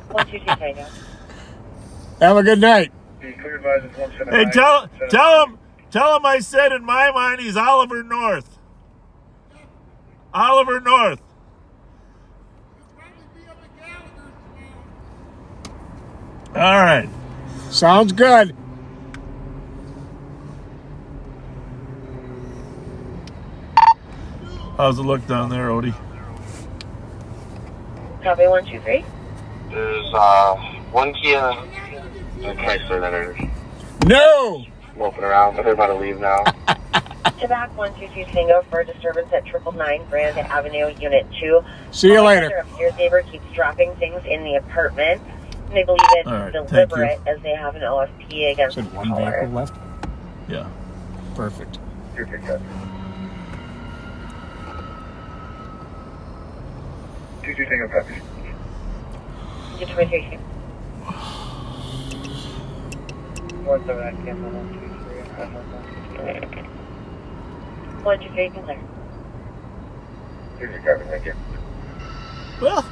122 Tango. Have a good night. The clear advisor is 179. Hey, tell him I said in my mind he's Oliver North. Oliver North. All right. Sounds good. How's it look down there, Odie? Copy 123. There's one Kia and Chrysler that are moping around, but they're about to leave now. Quebec 122 Tango for disturbance at 999 Grand Avenue, Unit 2. See you later. Their upstairs neighbor keeps dropping things in the apartment. And they believe it's deliberate as they have an OFP against the one caller. vehicle left? Yeah. Perfect. You're picked up. 22 Tango copy. 223. 179 cancel 123. 123, you can clear. Here's your copy, thank you. Well,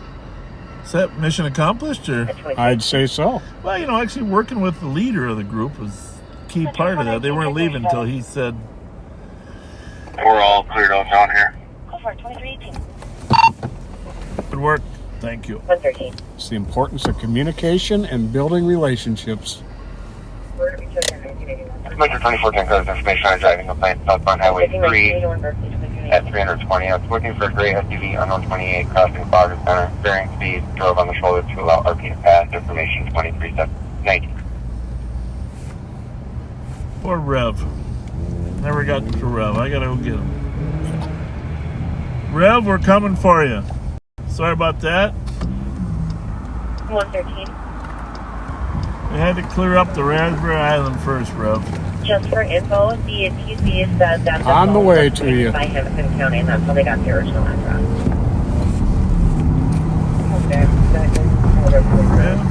is that mission accomplished, or? I'd say so. Well, you know, actually working with the leader of the group was a key part of that. They weren't leaving until he said... We're all cleared out down here. Go for it, 2318. Good work. Thank you. 113. It's the importance of communication and building relationships. We're going to be checking 1981. Metro 24 Tango has information on driving complaint southbound Highway 3 at 320. I was looking for a gray SUV unknown 28 crossing Bogger Center. Bearing speed, drove on the shoulder to allow RP to pass. Information 23790. Poor Rev. Never got to Rev. I gotta go get him. Rev, we're coming for you. Sorry about that. 113. We had to clear up the Raspberry Island first, Rev. Just for info, the TC said that on the way to you. By Hamilton County, and that's how they got the original address. Okay. Rev.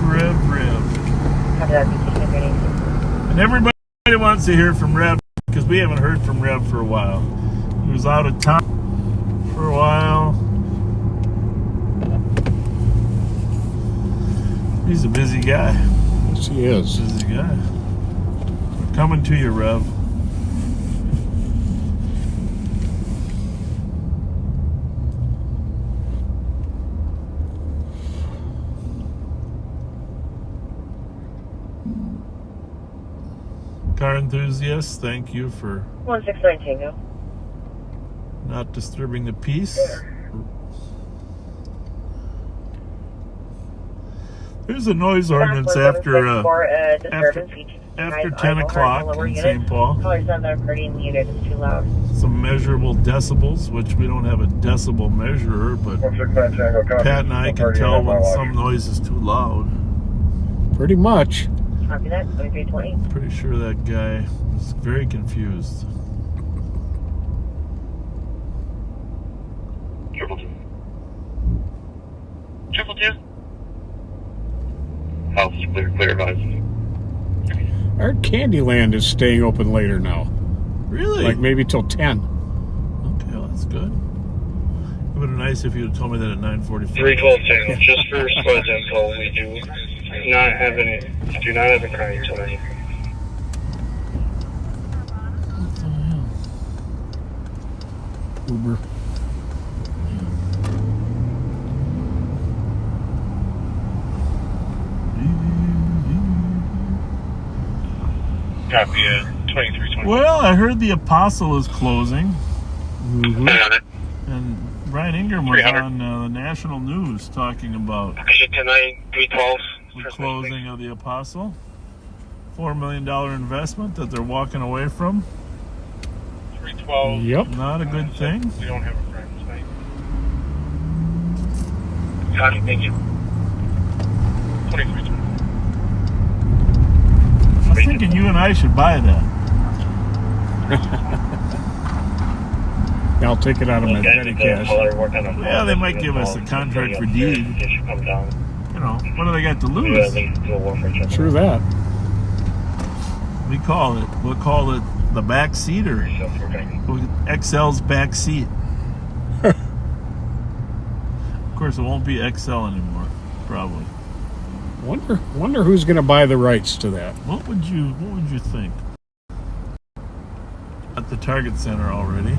Copy that, BT 118. And everybody wants to hear from Rev because we haven't heard from Rev for a while. He was out of town for a while. He's a busy guy. Yes, he is. Busy guy. We're coming to you, Rev. Car enthusiasts, thank you for 169 Tango. not disturbing the peace. There's a noise ordinance after 10 o'clock in St. Paul. Callers on their party muted, it's too loud. Some measurable decibels, which we don't have a decibel measurer, but 169 Tango copy. Pat and I can tell when some noise is too loud. Pretty much. Copy that, 2320. Pretty sure that guy was very confused. Triple two. House is clear advised. Our Candyland is staying open later now. Really? Like maybe till 10. Okay, well, that's good. It would have been nice if you had told me that at 9:45. 312 Tango, just for squad info, we do not have a crime tonight. Uber. Copy 2320. Well, I heard the Apostle is closing. Mm-hmm. And Brian Ingram was on the national news talking about tonight, 312. the closing of the Apostle. $4 million investment that they're walking away from. 312. Yep. Not a good thing. We don't have a friend tonight. Copy, thank you. 2320. I was thinking you and I should buy that. I'll take it out of my petty cash. Yeah, they might give us a contract for deed. You know, what do they got to lose? True that. We'll call it the back seater. XL's back seat. Of course, it won't be XL anymore, probably. Wonder who's going to buy the rights to that. What would you think? At the Target Center already.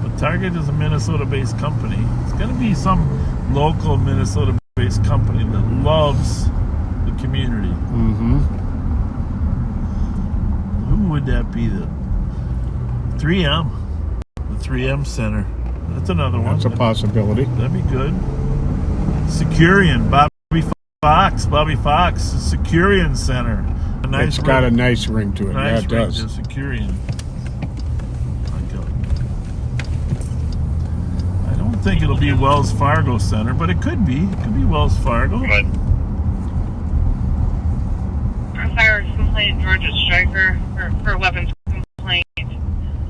But Target is a Minnesota-based company. It's going to be some local Minnesota-based company that loves the community. Mm-hmm. Who would that be? The 3M. The 3M Center. That's another one. That's a possibility. That'd be good. Securian. Bobby Fox. Securian Center. It's got a nice ring to it. Nice yeah, it does. ring to Securian. I don't think it'll be Wells Fargo Center, but it could be. It could be Wells Fargo. Firearms complaint, Georgia Striker for weapons complaint.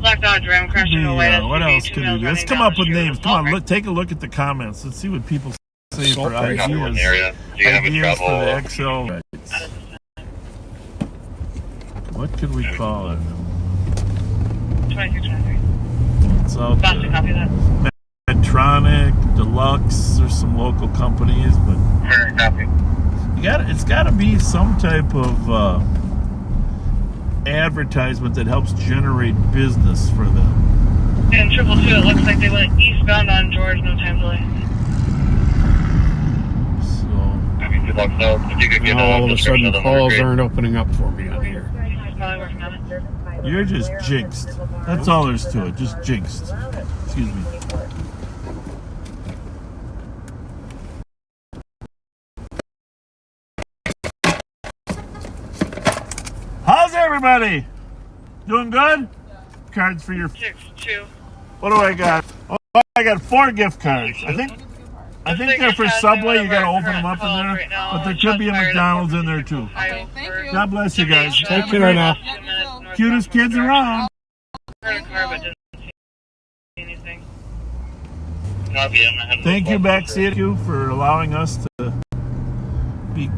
Black Dodge Ram crash into a white SUV. What else could we do? Let's come up with names. Come on, take a look at the comments. Let's see what people say for ideas. Ideas for the XL rights. What could we call it? 2223. It's out About to copy that. Medtronic, Deluxe. There's some local companies, but it's got to be some type of advertisement that helps generate business for them. And 222, it looks like they went eastbound on George, no time delay. All of a sudden, calls aren't opening up for me on here. You're just jinxed. That's all there's to it. Just jinxed. Excuse me. How's everybody? Doing good? Cards for your... 6-2. What do I got? Oh, I got 4 gift cards. I think they're for Subway. You got to open them up in there. But there could be a McDonald's in there too. Okay, thank you. God bless you guys. Take care now. Cutest kids around. Thank you, Backseat, for allowing us to be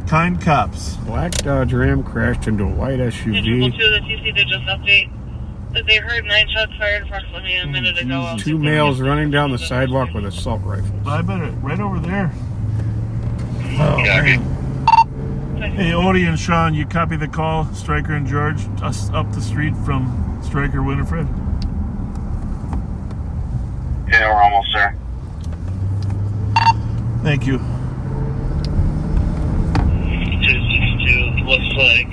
kind cops. Black Dodge Ram crashed into a white SUV. The TC did just update that they heard 9 shots fired approximately a minute ago. 2 males running down the sidewalk with assault rifles. I bet it right over there. Oh, man. Hey, Odie and Sean, you copy the call? Stryker and George, us up the street from Stryker Winifred. Yeah, we're almost there. Thank you. 262, looks like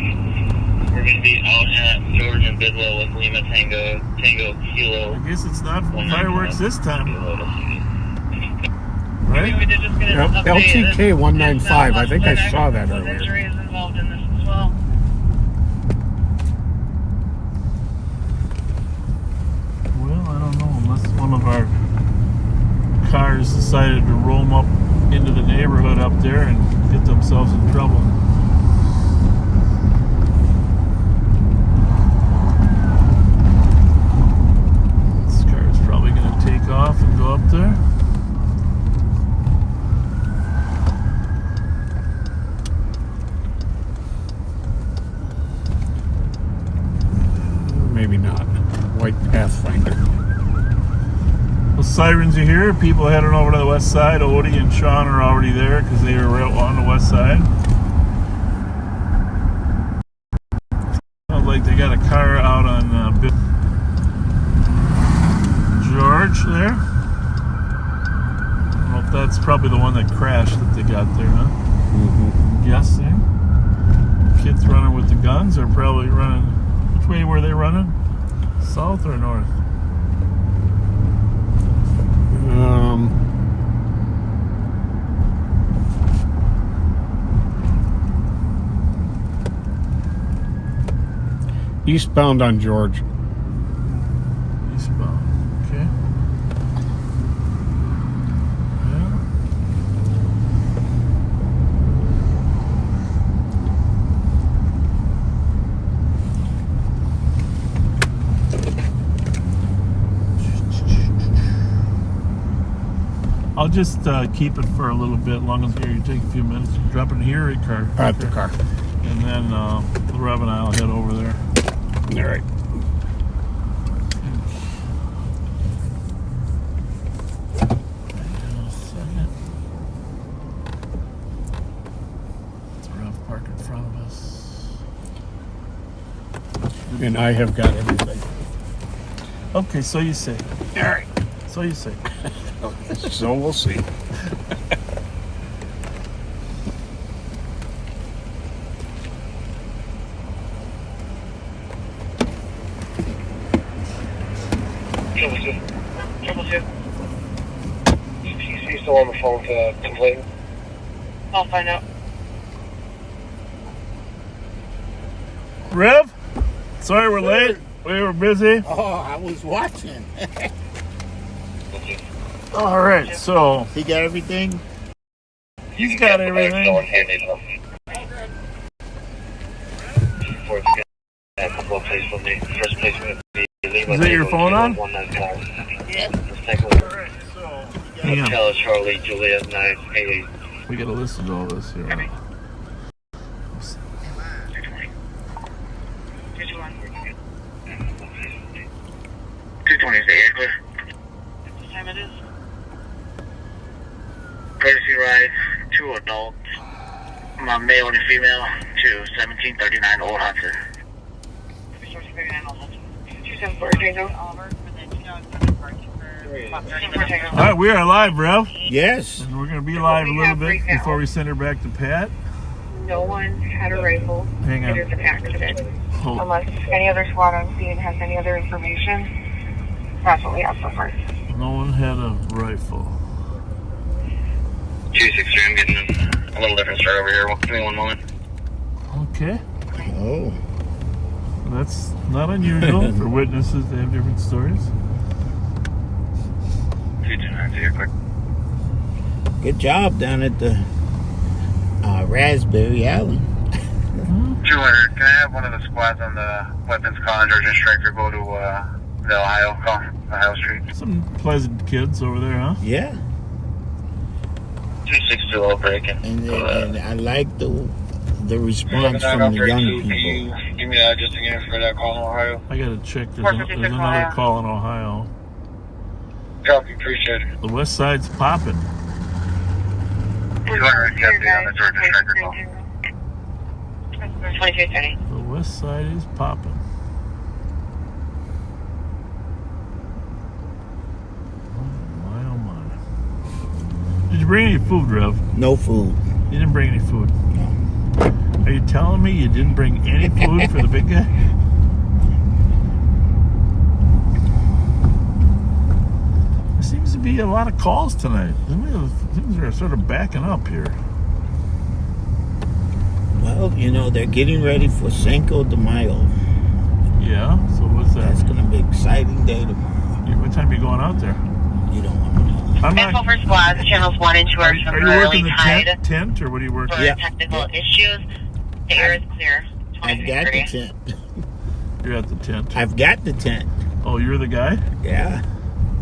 we're going to be out at George and Bidwell with Lima Tango Kilo. I guess it's not fireworks this time. Right? Yep. LTK 195. I think I saw that earlier. Injury is involved in this as well. Well, I don't know, unless one of our cars decided to roam up into the neighborhood up there and get themselves in trouble. This car is probably going to take off and go up there. Maybe not. White Pathfinder. The sirens are here. People heading over to the west side. Odie and Sean are already there because they were right on the west side. Sounds like they got a car out on George there. I don't know if that's probably the one that crashed that they got there, huh? Mm-hmm. I'm guessing. Kids running with the guns are probably running. Which way were they running? South or north? Eastbound on George. Eastbound. Okay. Yeah. I'll just keep it for a little bit, long as you take a few minutes. Drop it here at car. At the car. And then Rev and I will head over there. All right. It's Rev parked in front of us. And I have got everything. Okay, so you say. All right. So you say. So we'll see. He's still on the phone to complain. I'll find out. Rev? Sorry we're late. We were busy. Oh, I was watching. All right, so he got everything. He's got everything. Is that your phone on? Hang on. Charlie, Juliet, 988. We gotta listen to all this here. 220 is the air clear. What time it is? Courtesy ride, 2 adults, my male and female, to 1739 Old Hudson. 1739 Old Hudson. 274 Tango. All right, we are live, Rev. Yes. And we're gonna be live a little bit before we send her back to Pat. No one had a rifle. Hang on. It is an accident. Hold. Unless any other SWAT on scene has any other information, that's what we have so far. No one had a rifle. 263, I'm getting a little different story over here. Give me one moment. Okay. Oh. That's not unusual for witnesses to have different stories. 229, here quick. Good job down at the Raspberry Island. 200, can I have one of the squads on the weapons conjurers and striker go to the Ohio Street? Some pleasant kids over there, huh? Yeah. 262 all breaking. And I like the response from the young people. Give me the address again for that call in Ohio. I gotta check. There's another call in Ohio. Copy, appreciate it. The west side's popping. 200, get the on the Georgia striker call. 2230. The west side is popping. Oh my. Did you bring any food, Rev? No food. You didn't bring any food? No. Are you telling me you didn't bring any food for the big guy? There seems to be a lot of calls tonight. Things are sort of backing up here. Well, you know, they're getting ready for Cinco de Mayo. Yeah? So what's that? That's going to be an exciting day tomorrow. What time are you going out there? You don't want to know. Info for squads, channels 1 and 2 are Are you temporarily working the tied tent, or what are you working? for technical issues. The air is clear. I've got the tent. You're at the tent. I've got the tent. Oh, you're the guy? Yeah.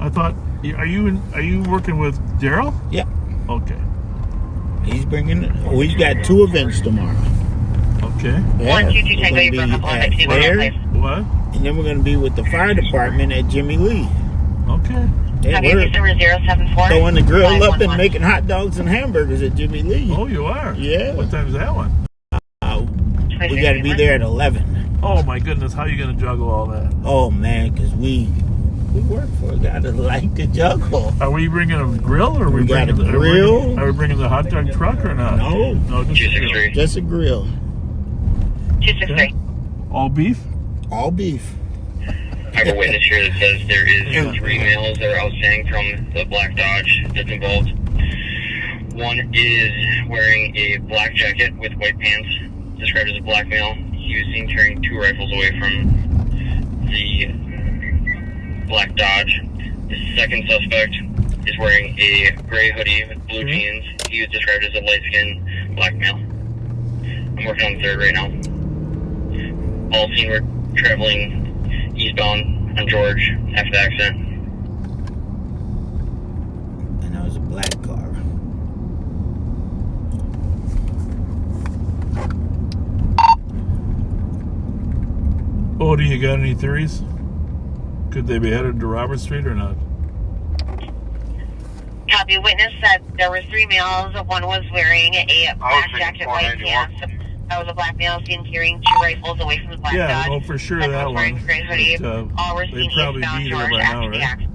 I thought. Are you working with Daryl? Yeah. Okay. He's bringing. We've got 2 events tomorrow. Okay. Yeah. 1, 2, 2, Tango, you broke up on the keyboard, please. What? And then we're going to be with the fire department at Jimmy Lee. Okay. Yeah, Copy, we're December 074. throwing the grill up and making hot dogs and hamburgers at Jimmy Lee. Oh, you are? Yeah. What time is that one? We got to be there at 11. Oh my goodness! How are you going to juggle all that? Oh man, because we work for a guy that like to juggle. Are we bringing a grill, or are we got bringing a grill? Are we bringing the hot dog truck or not? No, just a grill. Just a grill. 263. All beef? All beef. I have a witness here that says there is 3 males that are outstanding from the black Dodge that's involved. One is wearing a black jacket with white pants, described as a black male. He was seen carrying 2 rifles away from the black Dodge. The second suspect is wearing a gray hoodie with blue jeans. He was described as a light-skinned black male. I'm working on the third right now. All seen were traveling eastbound on George after the accident. And that was a black car. Oh, do you got any theories? Could they be headed to Robert Street or not? Copy. Witness said there were 3 males. One was wearing a black jacket, white pants. That was a black male seen carrying 2 rifles away from the black Dodge. Yeah, oh, for sure that one. Wearing a gray hoodie. All were seen eastbound George after the accident.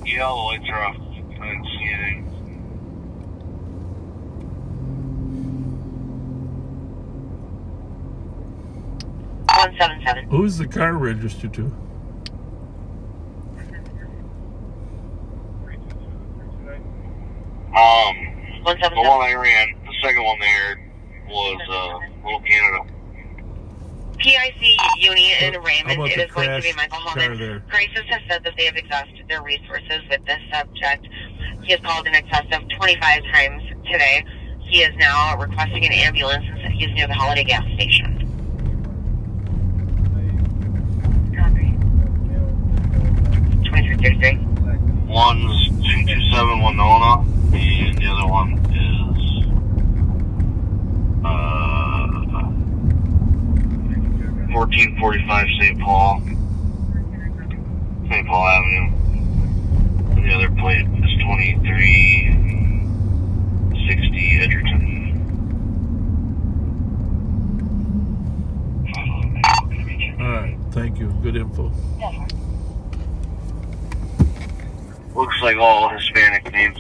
Yeah, all the lights are off. I didn't see anything. Who's the car registered to? The one I ran, the second one there was Little Canada. PIC Uni in Raymond. It is going to be Michael Holman. there? Crisis has said that they have exhausted their resources with this subject. He has called in excess of 25 times today. He is now requesting an ambulance and said he is near the Holiday gas station. One's 227 Winona, and the other one is 1445 St. Paul Avenue. And the other plate is 2360 Edgerton. All right, thank you. Good info. Looks like all Hispanic names.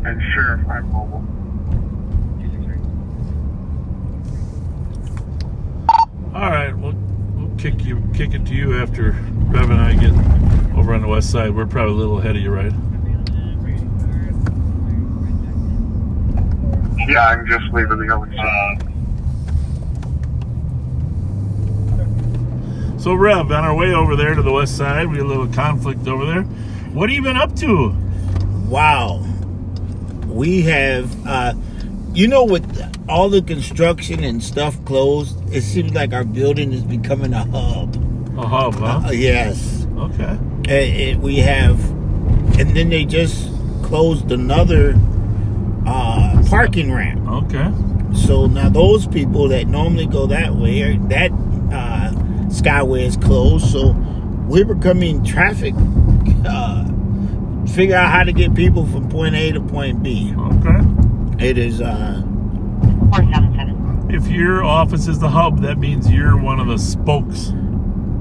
And Sheriff, I'm mobile. All right, we'll kick it to you after Bev and I get over on the west side. We're probably a little ahead of you, right? Yeah, I'm just leaving the other side. So, Rev, on our way over there to the west side, we had a little conflict over there. What have you been up to? Wow. We have, with all the construction and stuff closed, it seems like our building is becoming a hub. A hub, huh? Yes. Okay. We have, and then they just closed another parking ramp. Okay. So now those people that normally go that way, that skyway is closed. So we're becoming traffic. Figure out how to get people from point A to point B. Okay. It is 477. If your office is the hub, that means you're one of the spokes.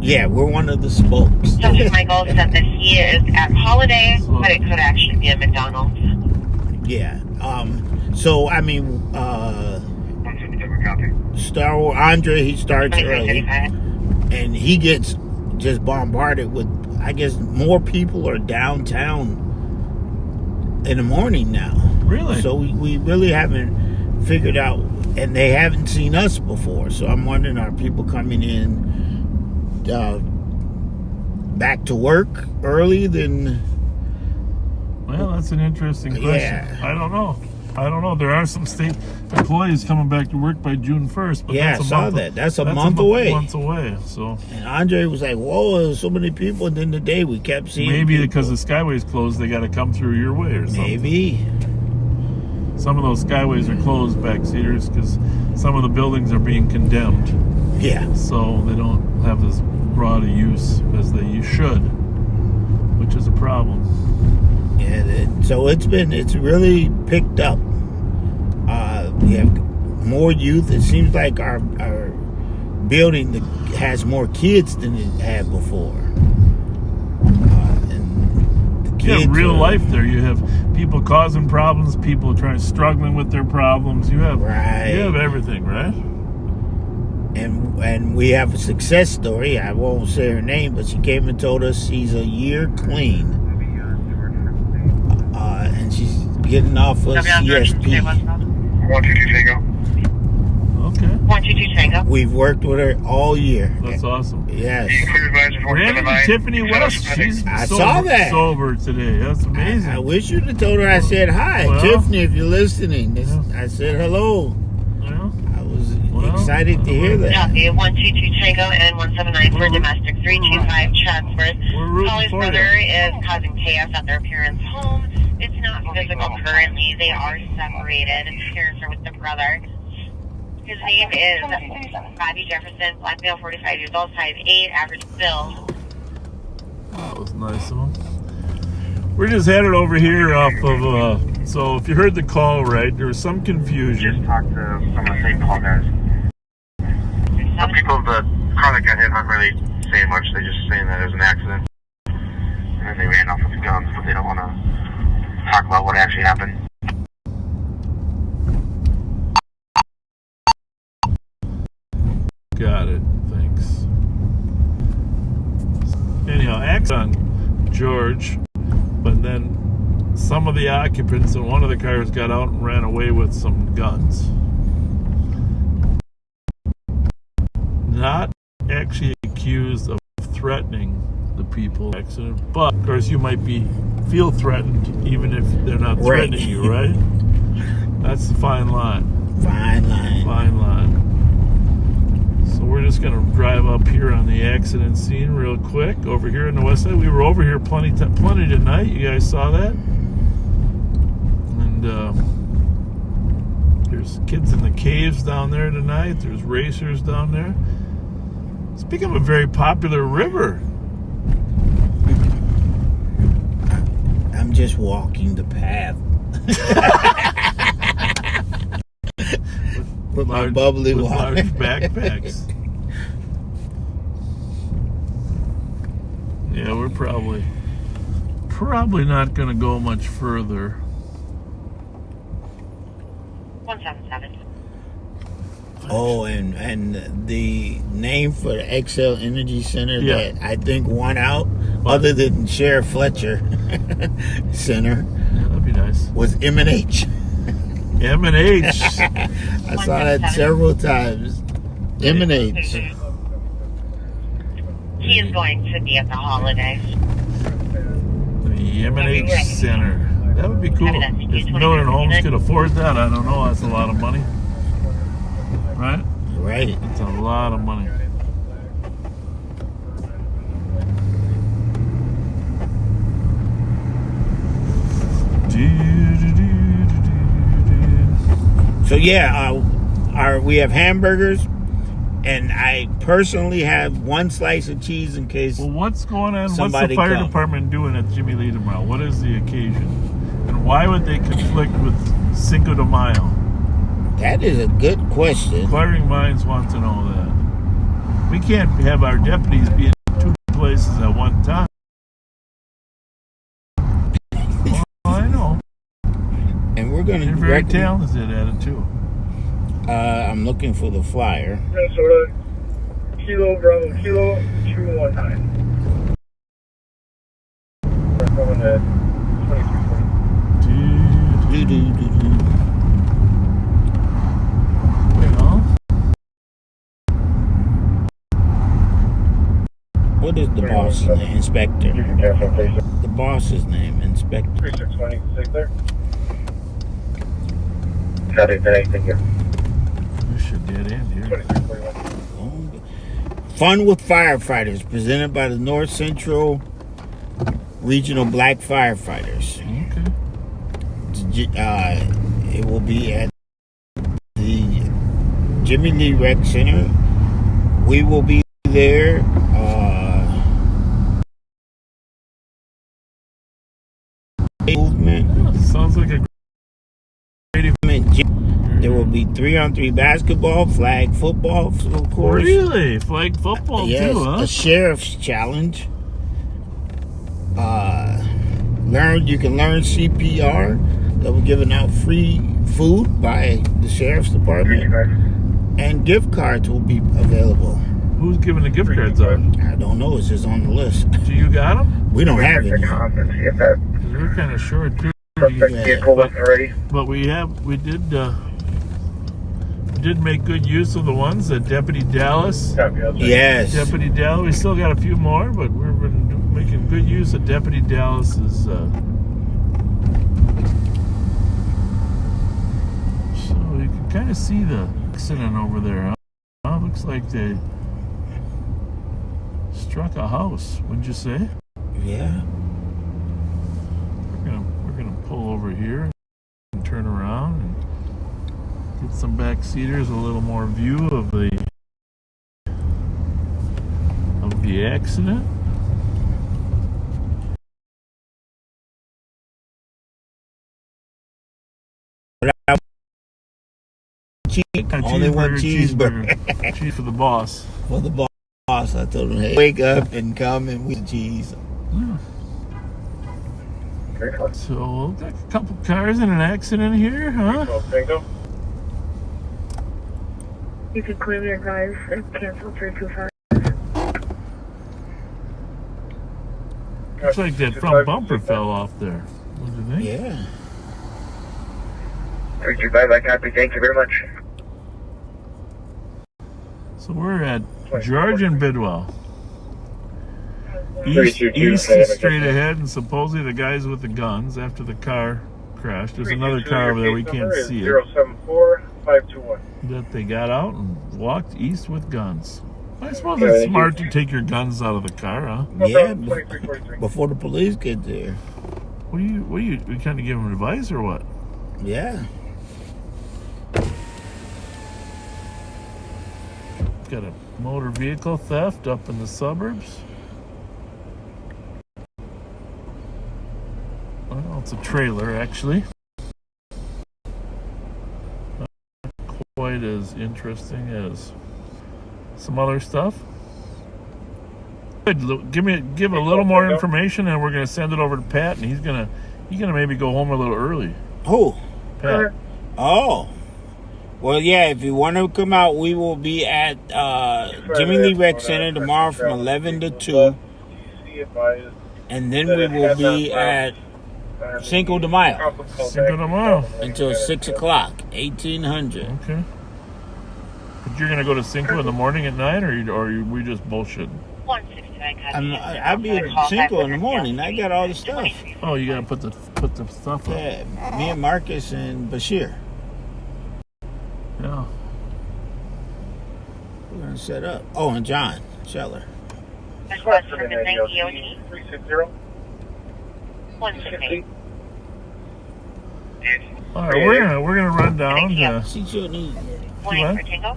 Yeah, we're one of the spokes. Sergeant Michael said that he is at Holiday, but it could actually be a McDonald's. Yeah. So I mean, Star Wars Andre, he starts early, and he gets just bombarded with. I guess more people are downtown in the morning now. Really? So we really haven't figured out, and they haven't seen us before. So I'm wondering, are people coming in back to work early than? Well, that's an interesting question. Yeah. I don't know. There are some state employees coming back to work by June 1st. But Yeah, I saw that. That's a month away. Months away. So. And Andre was like, "Whoa, there's so many people." And then today we kept seeing. Maybe people. because the skyway's closed, they got to come through your way or something. Maybe. Some of those skyways are closed, backseaters, because some of the buildings are being condemned. Yeah. So they don't have as broad a use as they should, which is a problem. Yeah, so it's really picked up. We have more youth. It seems like our building that has more kids than it had before. You have real life there. You have people causing problems, people struggling with their problems. You have everything, right? And we have a success story. I won't say her name, but she came and told us she's a year clean, and she's getting off of CSP. 122 Tango. Okay. 122 Tango. We've worked with her all year. That's awesome. Yes. Randy Tiffany West, she's saw that. sober today. That's amazing. I wish you'd have told her I said hi. Well, Tiffany, if you're listening, I said hello. Well, I was excited to hear that. Copy. 122 Tango and 179 for domestic 325 Chatsworth. Holly's brother is causing chaos at their parents' home. It's not physical currently. They are separated. Parents are with the brother. His name is Bobby Jefferson, black male, 45 years old, size 8, average build. That was nice of him. We're just headed over here off of, so if you heard the call right, there was some confusion. Just talked to some of the same call guys. Some people, the car that got hit aren't really saying much. They're just saying that it was an accident. And then they ran off with the guns, but they don't want to talk about what actually happened. Got it. Thanks. Anyhow, accident on George, but then some of the occupants in one of the cars got out and ran away with some guns. Not actually accused of threatening the people accident, but of course you might feel threatened even if they're not threatening you, right? That's the fine line. Fine line. Fine line. So we're just going to drive up here on the accident scene real quick. Over here on the west side. We were over here plenty tonight. You guys saw that? And there's kids in the caves down there tonight. There's racers down there. It's become a very popular river. I'm just walking the path. With my bubbly water. Large backpacks. Yeah, we're probably not going to go much further. 177. Oh, and the name for the XL Energy Center that I think won out, other than Sheriff Fletcher Center, that'd be nice, was M&H. M&H. I saw that several times. M&H. He is going to be at the holiday. The M&H Center. That would be cool. If Miller Homes could afford that, I don't know. That's a lot of money. Right? Right. It's a lot of money. So yeah, we have hamburgers, and I personally have one slice of cheese in case. Well, what's going on? What's the fire department doing at Jimmy Lee tomorrow? What is the occasion, and why would they conflict with Cinco de Mayo? That is a good question. Inquiring minds want to know that. We can't have our deputies be in two places at one time. Well, I know. And we're going to... They're very talented at it, too. I'm looking for the flyer. Minnesota, Kilo Bravo Kilo 219. We're going to 2340. What is the boss's name? Inspector. The boss's name, Inspector. 3626 there. Got it, anything here. We should get in here. 2341. Fun with Firefighters, presented by the North Central Regional Black Firefighters. Okay. It will be at the Jimmy Lee Rec Center. We will be there. Movement. Sounds like a great event. There will be 3-on-3 basketball, flag football, of course. Really? Flag football yes, too, huh? A sheriff's challenge. You can learn CPR. They'll be giving out free food by the sheriff's department. And gift cards will be available. Who's giving the gift cards out? I don't know. It's just on the list. Do you got them? We don't have any. Because we're kind of short too. But we did make good use of the ones that Deputy Dallas. Yes. Deputy Dallas. We still got a few more, but we've been making good use of Deputy Dallas's. So you can kind of see the accident over there. Huh? Looks like they struck a house. Wouldn't you say? Yeah. We're gonna pull over here and turn around and get some backseaters, a little more view of the accident. Only one cheeseburger. Cheese for the boss. For the boss, I told him, hey, wake up and come and we cheese. Yeah. So, got a couple cars in an accident here, huh? You can claim your drive and cancel 325. Looks like that front bumper fell off there. What do you think? Yeah. 325, I copy. Thank you very much. So we're at George and Bidwell. East is straight ahead, and supposedly the guys with the guns after the car crashed. There's another car over there, we can't see it. 074-521. That they got out and walked east with guns. I suppose it's smart to take your guns out of the car, huh? Yeah, before the police get there. What are you trying to give them advice or what? Yeah. Got a motor vehicle theft up in the suburbs. Well, it's a trailer, actually. Not quite as interesting as some other stuff. Good. Give a little more information, and we're gonna send it over to Pat, and he's gonna maybe go home a little early. Who? Pat. Oh. Well, yeah, if you want to come out, we will be at Jimmy Lee Rec Center tomorrow from 11 to 2. And then we will be at Cinco de Mayo. Cinco de Mayo. Until 6 o'clock, 1800. Okay. But you're going to go to Cinco in the morning at night, or are we just bullshitting? I'll be at Cinco in the morning. I got all the stuff. Oh, you got to put the stuff up. Yeah, me and Marcus and Bashir. Yeah. We're going to set up. Oh, and John Scheller. Request for midnight DOT. 360. 168. All right, we're gonna run down.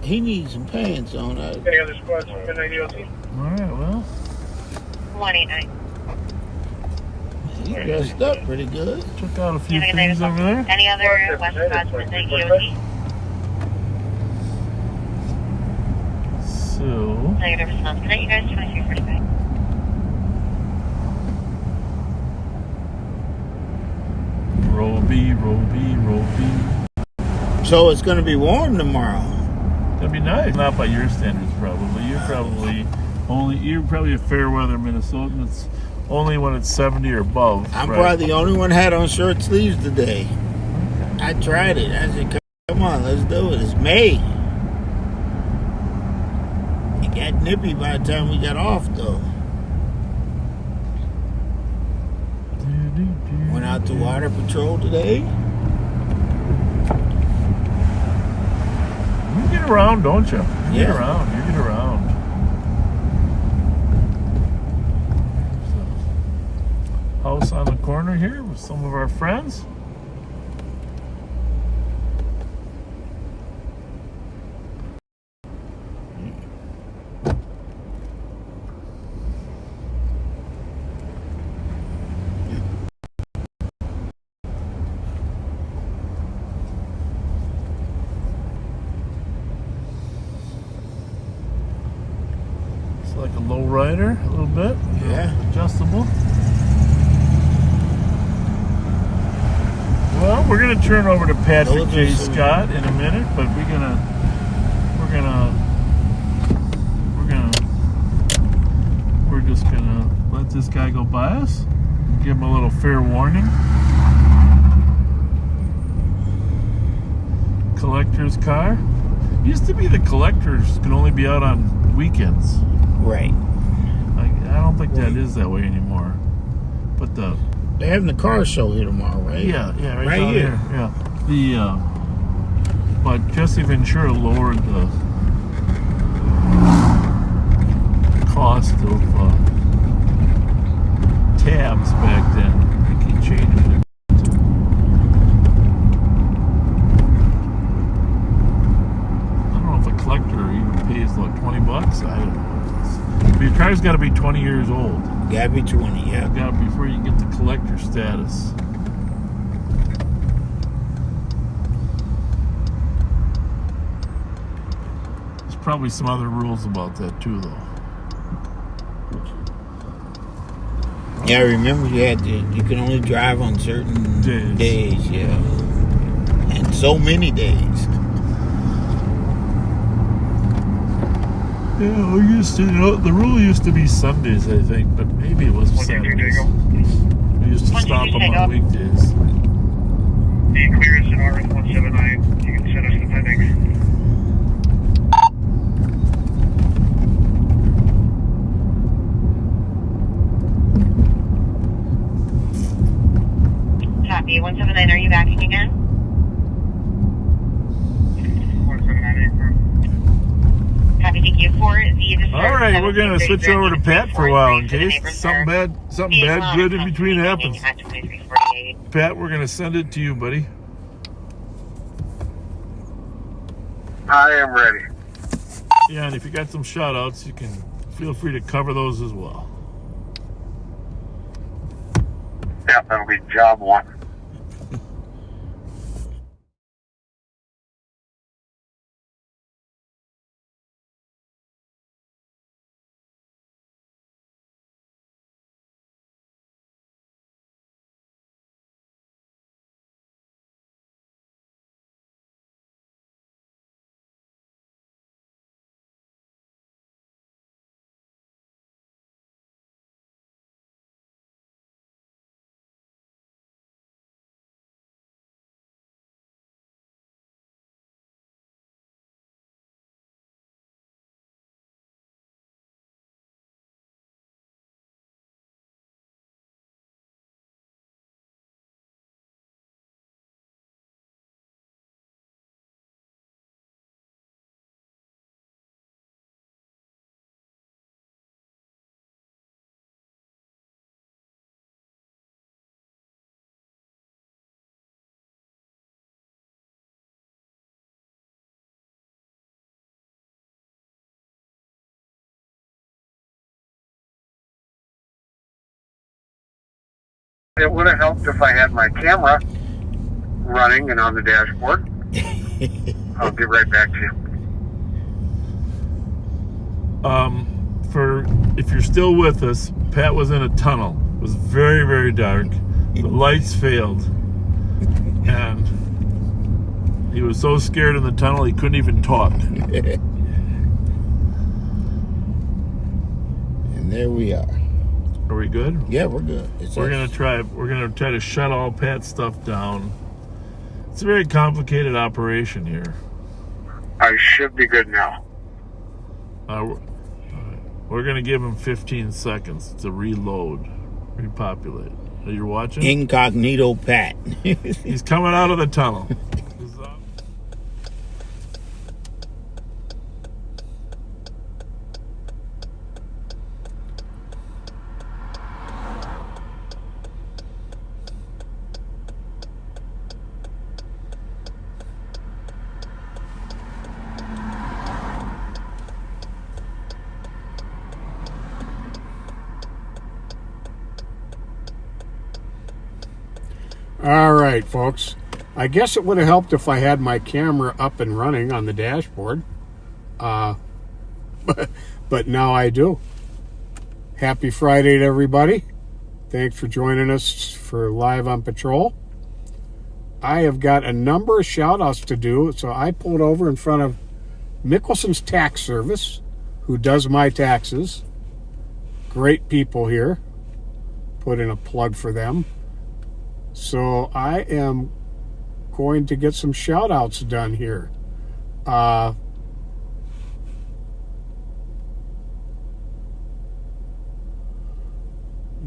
He needs some pants on. Any other squads for midnight DOT? All right, well. 189. He dressed up pretty good. Took out a few things over there. Any other West Coast midnight DOT? So. Negative response. Good night, you guys. 23 first night. Roll B. So it's going to be warm tomorrow. That'd be nice. Not by your standards, probably. You're probably a fair weather Minnesotan. It's only when it's 70 or above. I'm probably the only one had on short sleeves today. I tried it. I said, come on, let's do it. It's May. It got nippy by the time we got off, though. Went out to water patrol today. You get around, don't you? You get around. So, house on the corner here with some of our friends. like a low rider, a little bit. Yeah. Adjustable. Well, we're gonna turn over to Patrick J. Scott in a minute, but we're just gonna let this guy go by us. Give him a little fair warning. Collector's car. Used to be the collectors can only be out on weekends. Right. I don't think that is that way anymore. But they're having the car show here tomorrow, right? Yeah, right down here. Yeah. But Jesse Ventura lowered the cost of tabs back then. I think he changed it. I don't know if a collector even pays like $20. I don't know. But your car's got to be 20 years old. Gotta be 20, yeah. Got before you get the collector status. There's probably some other rules about that too, though. Yeah, I remember you can only drive on certain days, yeah. And so many days. Yeah, we used to, the rule used to be Sundays, I think, but maybe it was Saturdays. We used to stop them on weekdays. The clearance in RS-179, you can send us the pending. Copy, 179, are you backing again? 179. Copy, thank you. For the All right, we're gonna switch over to Pat for a while in case something bad, good in between happens. Pat, we're gonna send it to you, buddy. I am ready. Yeah, and if you got some shout-outs, you can feel free to cover those as well. Yeah, that'll be job one. It would have helped if I had my camera running and on the dashboard. I'll get right back to you. If you're still with us, Pat was in a tunnel. It was very, very dark. The lights failed. And he was so scared in the tunnel he couldn't even talk. And there we are. Are we good? Yeah, we're good. We're gonna try to shut all Pat's stuff down. It's a very complicated operation here. I should be good now. We're gonna give him 15 seconds to reload, repopulate. Are you watching? Incognito Pat. He's coming out of the tunnel. All right, folks. I guess it would have helped if I had my camera up and running on the dashboard. But but now I do. Happy Friday to everybody. Thanks for joining us for Live on Patrol. I have got a number of shout-outs to do, so I pulled over in front of Mickelson's Tax Service, who does my taxes. Great people here. Put in a plug for them. So I am going to get some shout-outs done here.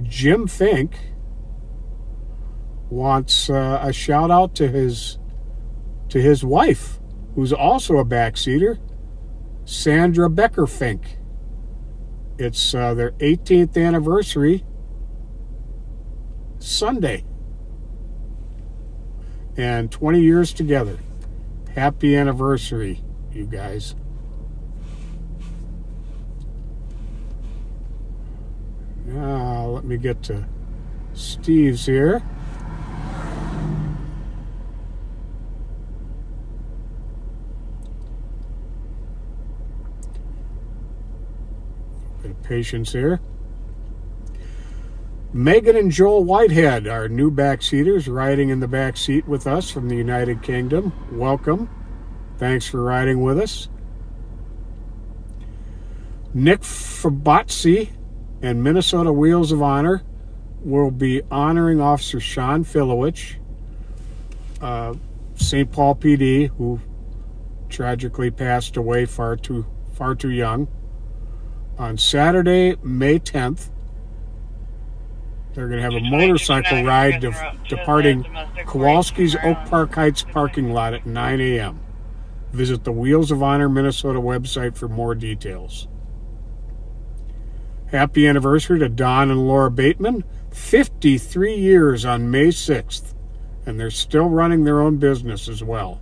Jim Fink wants a shout out to his wife, who's also a backseater, Sandra Becker Fink. It's their 18th anniversary Sunday, and 20 years together. Happy anniversary, you guys. Now, let me get to Steve's here. Bit of patience here. Megan and Joel Whitehead, our new backseaters, riding in the back seat with us from the United Kingdom. Welcome. Thanks for riding with us. Nick Fabatsi and Minnesota Wheels of Honor will be honoring Officer Sean Filowich, St. Paul PD, who tragically passed away far too young, on Saturday, May 10th. They're going to have a motorcycle ride departing Kowalski's Oak Park Heights parking lot at 9 a.m. Visit the Wheels of Honor Minnesota website for more details. Happy anniversary to Don and Laura Bateman. 53 years on May 6th. And they're still running their own business as well.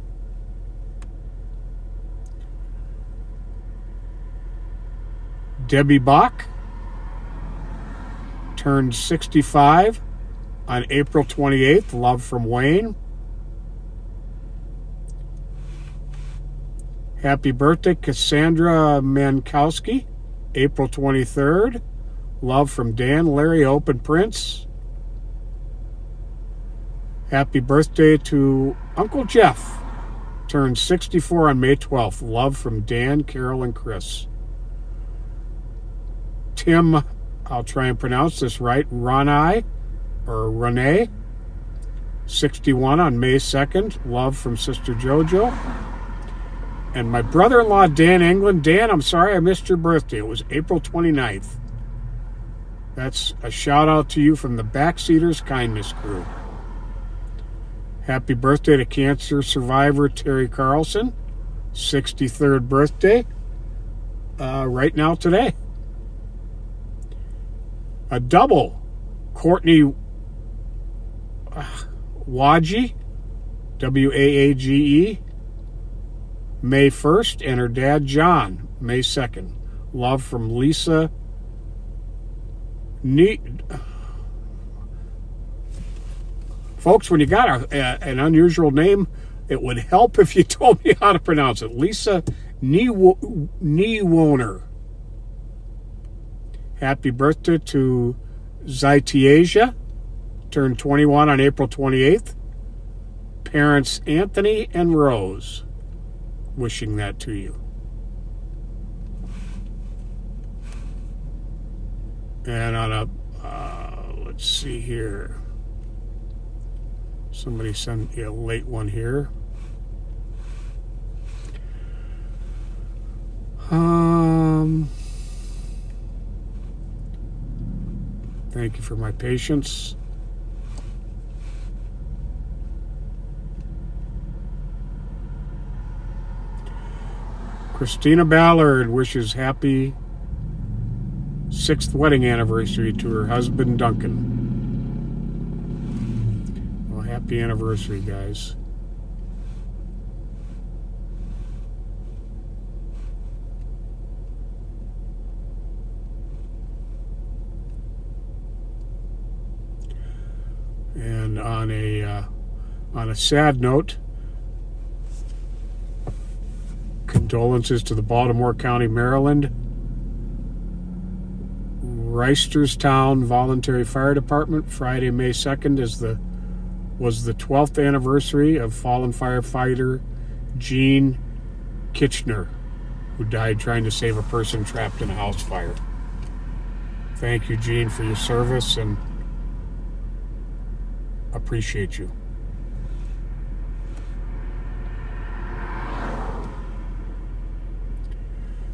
Debbie Bach turned 65 on April 28th. Love from Wayne. Happy birthday, Cassandra Mankowski. April 23rd. Love from Dan, Larry, Hope, and Prince. Happy birthday to Uncle Jeff. Turned 64 on May 12th. Love from Dan, Carol, and Chris. Tim, I'll try and pronounce this right, Renee, 61 on May 2nd. Love from Sister JoJo. And my brother-in-law, Dan England. Dan, I'm sorry I missed your birthday. It was April 29th. That's a shout-out to you from the Backseaters Kindness Crew. Happy birthday to cancer survivor Terry Carlson. 63rd birthday. Right now today. A double. Courtney Waage, W-A-A-G-E, May 1st, and her dad, John, May 2nd. Love from Lisa. Folks, when you got an unusual name, it would help if you told me how to pronounce it. Lisa Niewoner. Happy birthday to Zaitiasia, turned 21 on April 28th. Parents Anthony and Rose, wishing that to you. And on a, let's see here. Somebody sent me a late one here. Thank you for my patience. Christina Ballard wishes happy 6th wedding anniversary to her husband, Duncan. Well, happy anniversary, guys. And on a sad note, condolences to the Baltimore County, Maryland Reisterstown Voluntary Fire Department. Friday, May 2nd was the 12th anniversary of fallen firefighter Gene Kitchener, who died trying to save a person trapped in a house fire. Thank you, Gene, for your service, and appreciate you.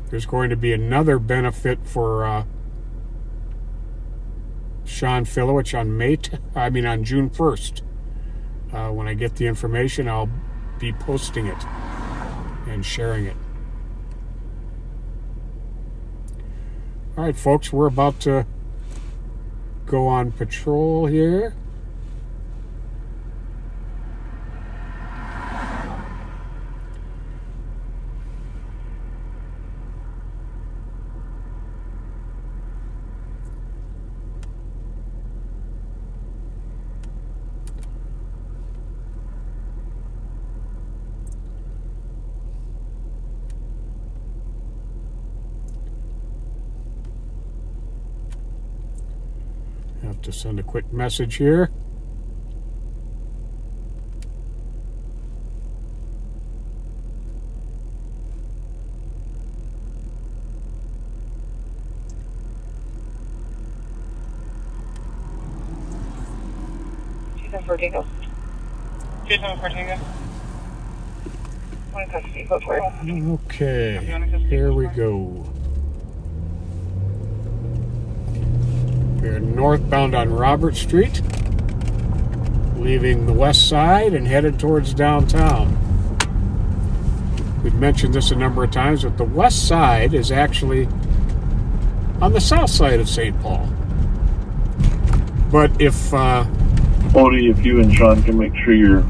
There's going to be another benefit for Sean Filowich on June 1st. When I get the information, I'll be posting it and sharing it. All right, folks, we're about to go on patrol here. Have to send a quick message here. Jason Vertigo. Jason Vertigo. One custody, go for it. Okay, here we go. We're northbound on Robert Street, leaving the west side and headed towards downtown. We've mentioned this a number of times, but the west side is actually on the south side of St. Paul. But if Odie, if you and Sean can make sure you're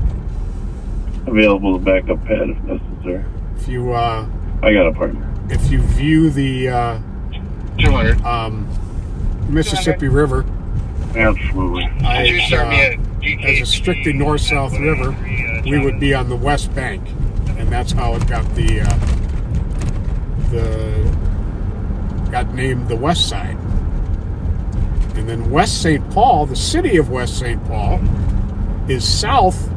available to back up Pat if necessary. If you I got a partner. If you view the 200 Mississippi River absolutely as a strictly north-south river, we would be on the west bank, and that's how it got got named the west side. And then West St. Paul, the city of West St. Paul, is south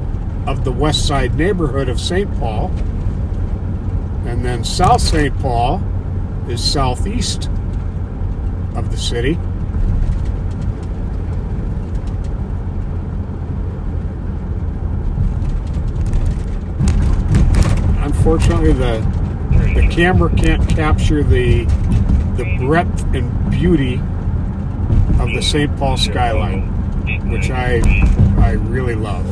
of the west side neighborhood of St. Paul, and then South St. Paul is southeast of the city. Unfortunately, the camera can't capture the breadth and beauty of the St. Paul skyline, which I really love.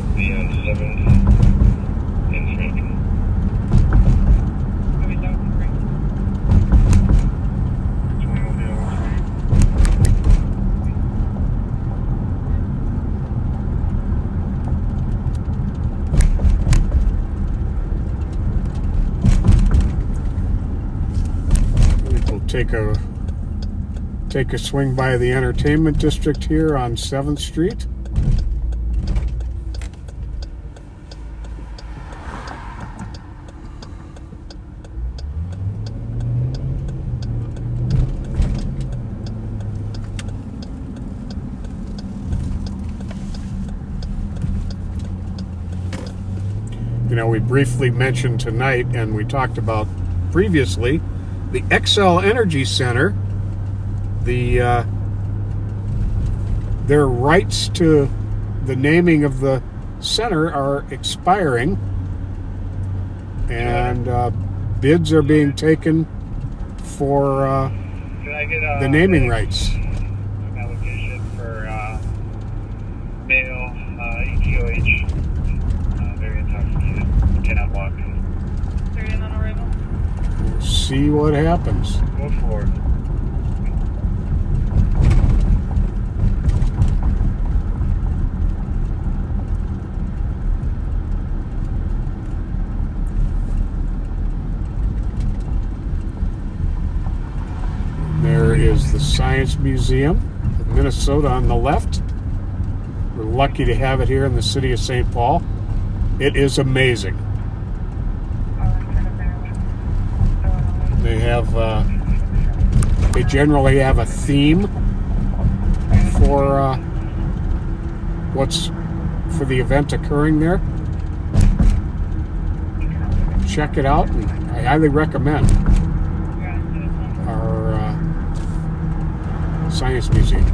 Take a swing by the entertainment district here on 7th Street. You know, we briefly mentioned tonight, and we talked about previously, the XL Energy Center, their rights to the naming of the center are expiring, and bids are being taken for the naming rights. Allocation for male ETOH, very intoxicated, cannot walk. Third on arrival. We'll see what happens. Go for it. There is the Science Museum of Minnesota on the left. We're lucky to have it here in the city of St. Paul. It is amazing. They generally have a theme for for the event occurring there. Check it out, and I highly recommend our Science Museum.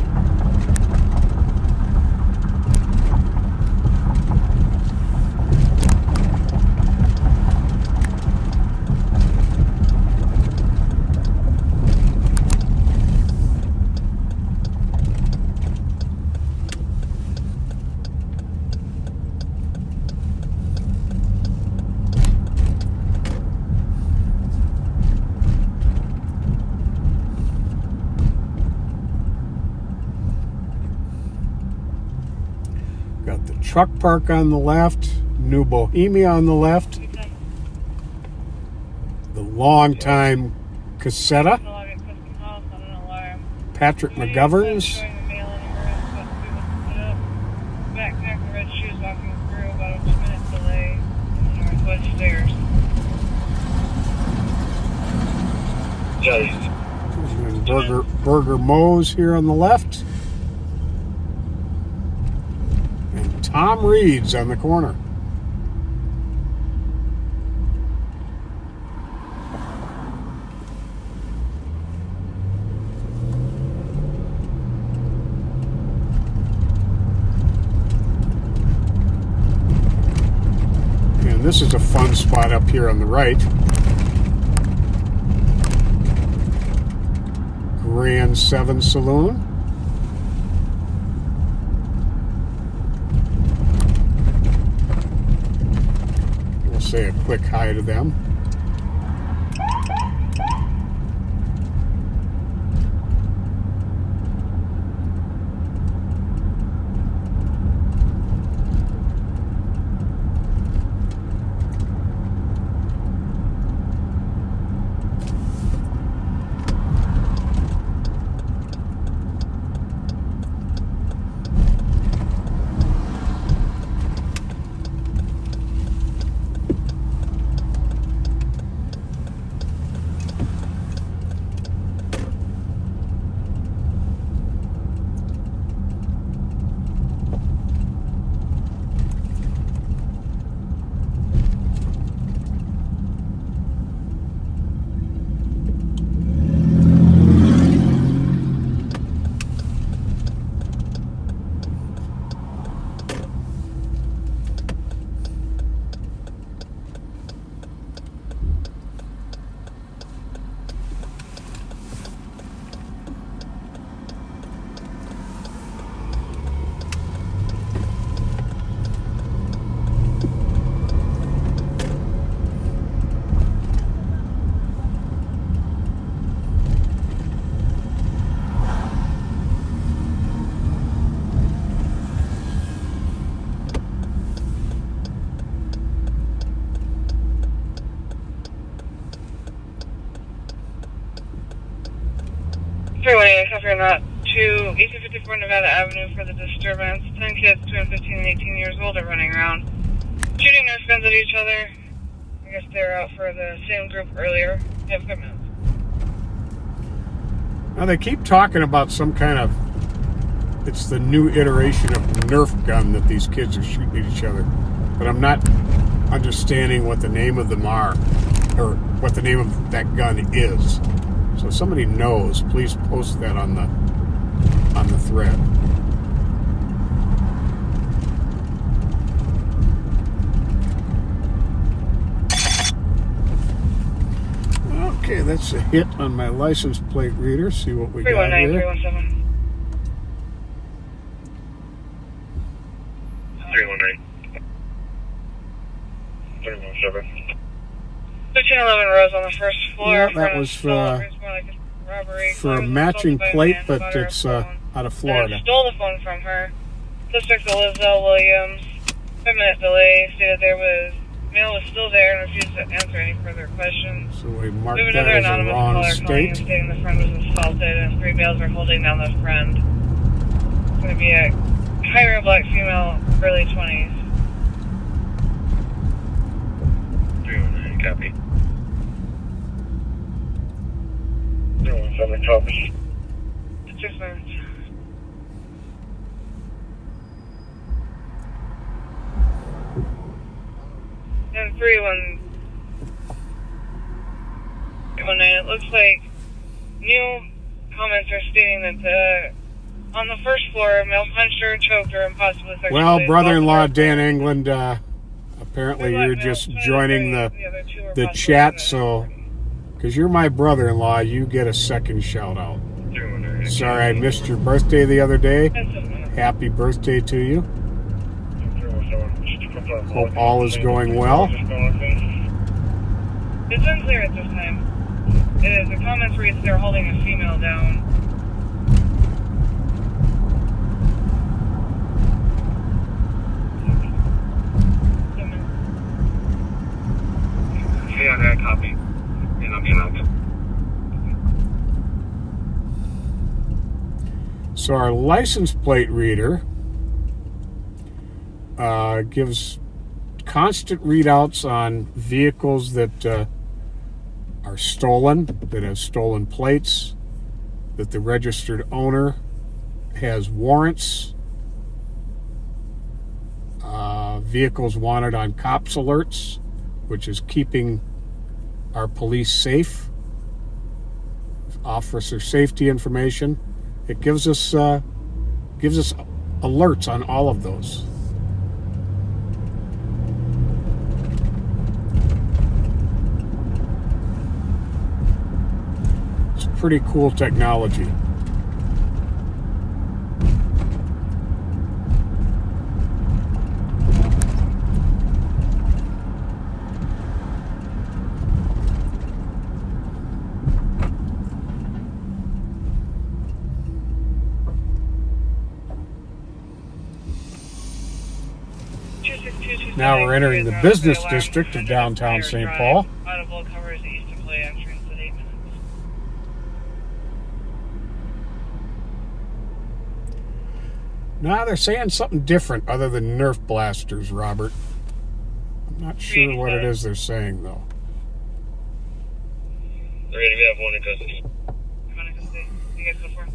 Got the truck park on the left, New Bohemia on the left, the longtime Casetta, Patrick McGovern's, Backpack red shoes walking through, about a 2-minute delay in the northwest stairs. and Burger Moe's here on the left. Tom Reed's on the corner. And this is a fun spot up here on the right. Grand 7 Saloon. Say a quick hi to them. Covering that to 1854 Nevada Avenue for the disturbance. 10 kids between 15 and 18 years old are running around, shooting Nerf guns at each other. I guess they were out for the same group earlier. They have equipment. Now they keep talking about some kind of, it's the new iteration of Nerf gun that these kids are shooting at each other. But I'm not understanding what the name of them are, or what the name of that gun is. So if somebody knows, please post that on the thread. Okay, that's a hit on my license plate reader. See what we got here. 317. 319. 317. 1511 Rose on the first floor. Yeah, that was for a matching plate, but it's out of Florida. Stole the phone from her. Suspect Elizabeth Williams. 5-minute delay. Stated mail was still there and refused to answer any further questions. So we marked We have that another as a anonymous wrong caller calling and state. stating the friend was assaulted and 3 males are holding down the friend. It's going to be a higher black female, early 20s. 319, copy. 317, copy. 6 minutes. 31. It looks like new comments are stating that on the first floor, male punched her, choked her, and possibly sexually. Well, brother-in-law Dan England, apparently you're just joining the chat, so because you're my brother-in-law, you get a second shout-out. Sorry I missed your birthday the other day. Happy birthday to you. Hope all is going well. It's unclear at this time. The comments reads they're holding a female down. Yeah, that copy. And I'll be out. So our license plate reader gives constant readouts on vehicles that are stolen, that have stolen plates, that the registered owner has warrants, vehicles wanted on cops alerts, which is keeping our police safe, officer safety information. It gives us alerts on all of those. It's pretty cool technology. Now we're entering the business district of downtown St. Paul. Audible covers the east of play entrance at 8 minutes. Now they're saying something different other than Nerf blasters, Robert. I'm not sure what it is they're saying, though. Ready, we have one in custody. One in custody. You guys go for it.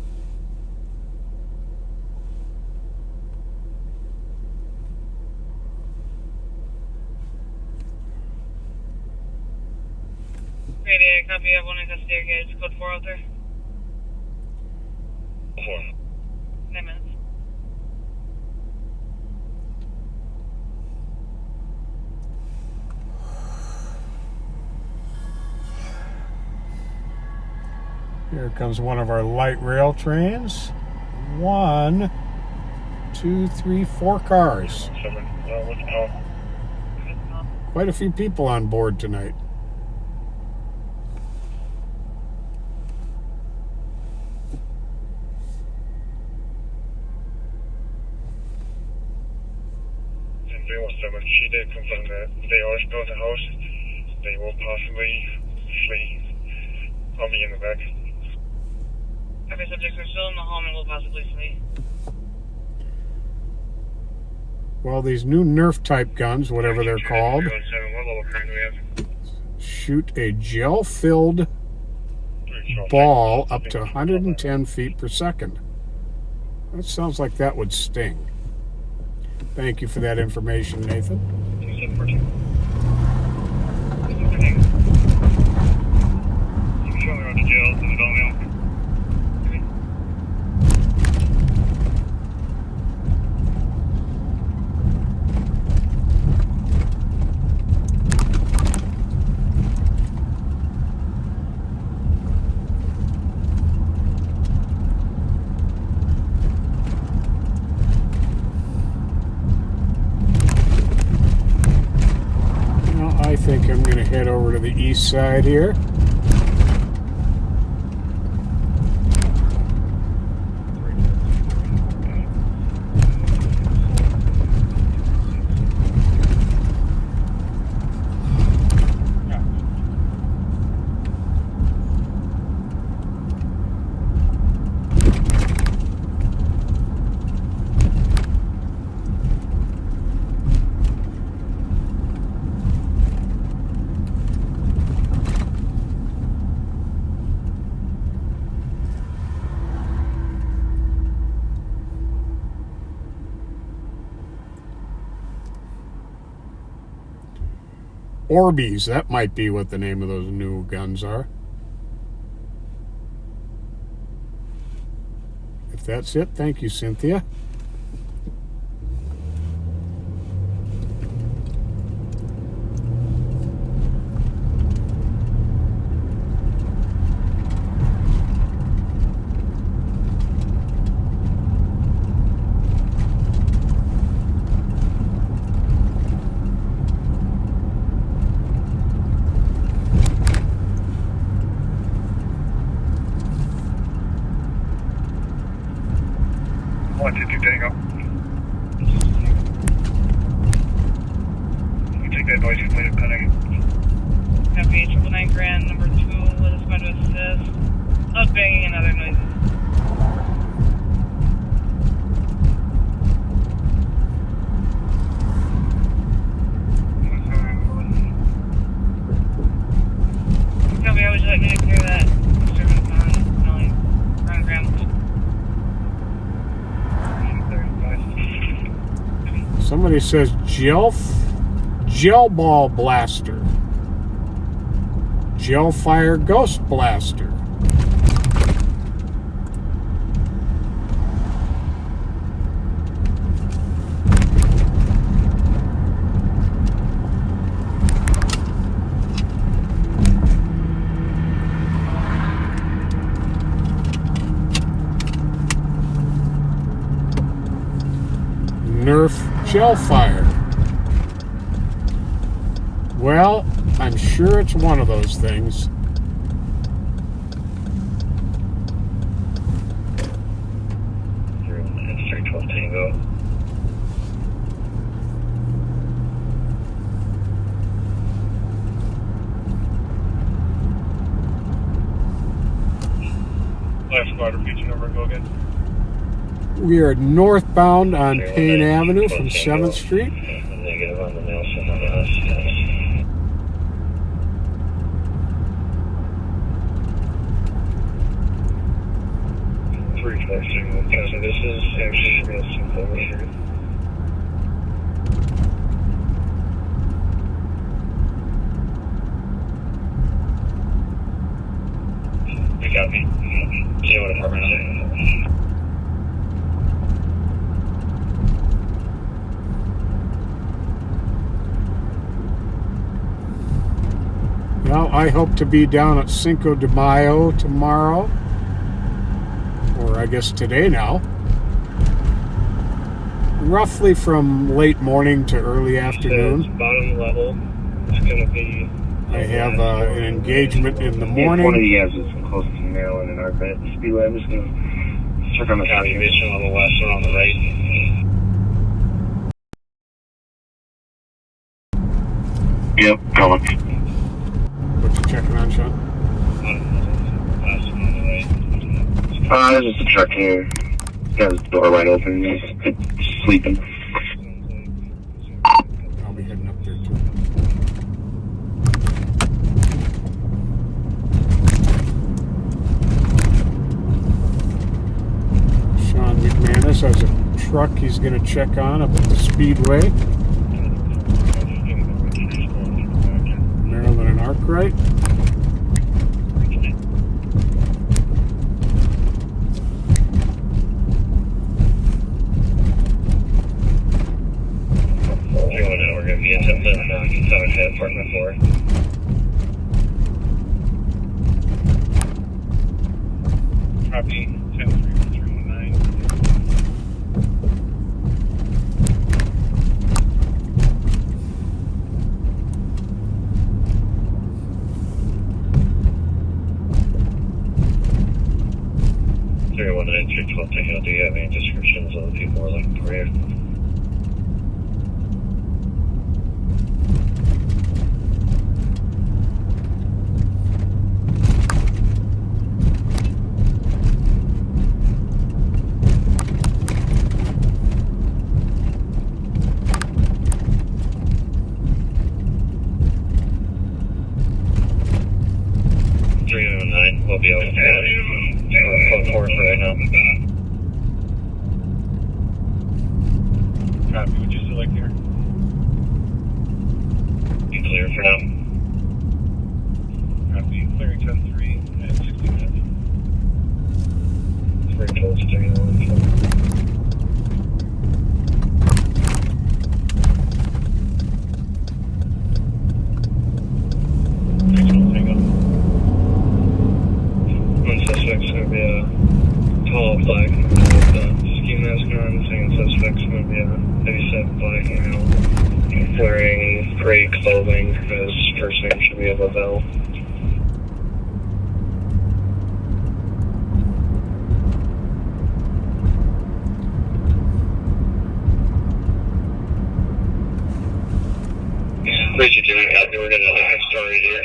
Radio, copy, have one in custody, guys. Code 4 out there. 4. 9 minutes. Here comes one of our light rail trains. 1, 2, 3, 4 cars. Quite a few people on board tonight. She did confirm that they are still at the house. They will possibly flee. I'll be in the back. Okay, subjects are still in the home and will possibly flee. Well, these new Nerf type guns, whatever they're called, shoot a gel-filled ball up to 110 feet per second. That sounds like that would sting. Thank you for that information, Nathan. You can show me around the jail and the bell mail. I think I'm going to head over to the east side here. Orbeez, that might be what the name of those new guns are. If that's it, thank you, Cynthia. Tango. You take that noise complaint pending. Copy, 999 Grand, number 2, let us go to assist. Not banging and other noises. Copy, how would you like me to clear that disturbance on Smelling? Ground Graham. Somebody says gel ball blaster. Gel fire ghost blaster. Nerf gel fire. Well, I'm sure it's one of those things. It's 312 Tango. Last squad, repeat your number and go again. We are northbound on Payne Avenue from 7th Street. Negative on the Nelson on us, yes. 343, Cousin, this is actually real simple over here. You got me. See what apartment is in. Well, I hope to be down at Cinco de Mayo tomorrow, or I guess today now, roughly from late morning to early afternoon. Bottom level, it's going to be... I have an engagement in the morning. One of you guys is close to Maryland and our bed. Speedway, I'm just going to check on the copy mission on the west or on the right. Yep, going. What you checking on, Sean? There's just a truck here. Got his door wide open. He's sleeping. I'll be heading up there too. Sean McManus has a truck he's going to check on up at the Speedway. Maryland and Arkwright. We're going to be in Kentucky, apartment 4. Copy, 10-3-3-9. Do you have any descriptions of the people we're looking for here? We'll be able to code 4 for right now. Copy, would you select here? Be clear for now. Copy, clearing 10-3 at 60 minutes. It's very close to taking on the phone. One suspect's going to be a tall black male with a ski mask on. The second suspect's going to be a heavy-set black male wearing gray clothing. His first name should be Lavelle. Richard, Jimmy, we're going to have a story here.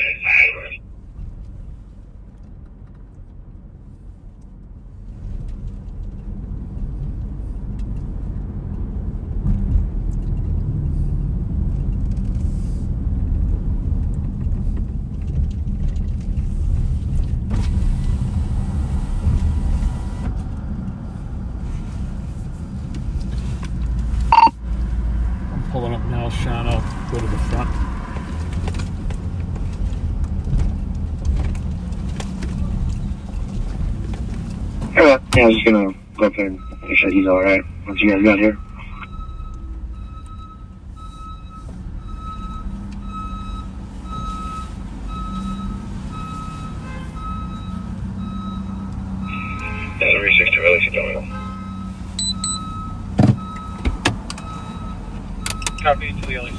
I'm pulling up now, Sean. I'll go to the front. Yeah, I was just gonna go up there and make sure he's alright once you guys got here. Yeah, 362, at least you don't know. Copy to the LEC.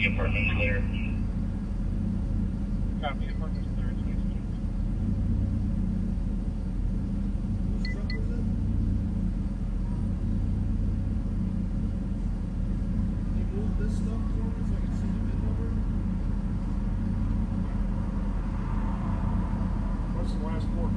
the apartment's clear. Copy, apartment's clear. It's nice. What's the last four?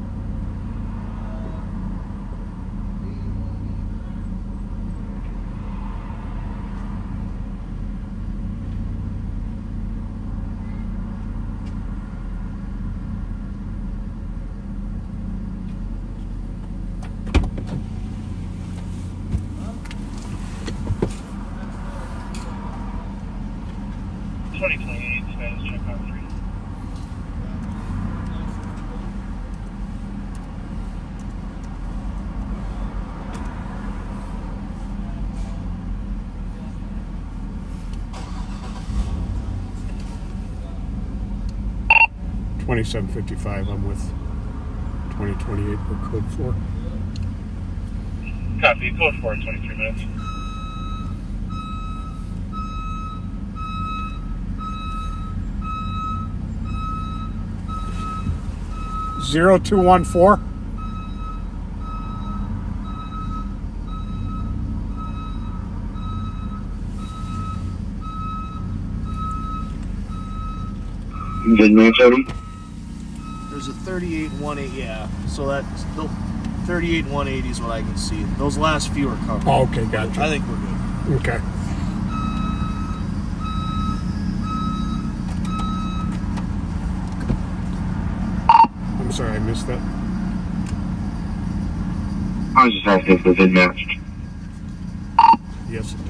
Status check on 3. $27.55. I'm with 2028 or code 4. Copy, code 4 in 23 minutes. Zero 214. Good man, Jody. There's a 38-180, yeah. So that's the 38-180 is what I can see. Those last few are covered. Oh, okay, gotcha. I think we're good. Okay. I'm sorry, I missed that. I was just asking if the VIN matched. Yes, it does.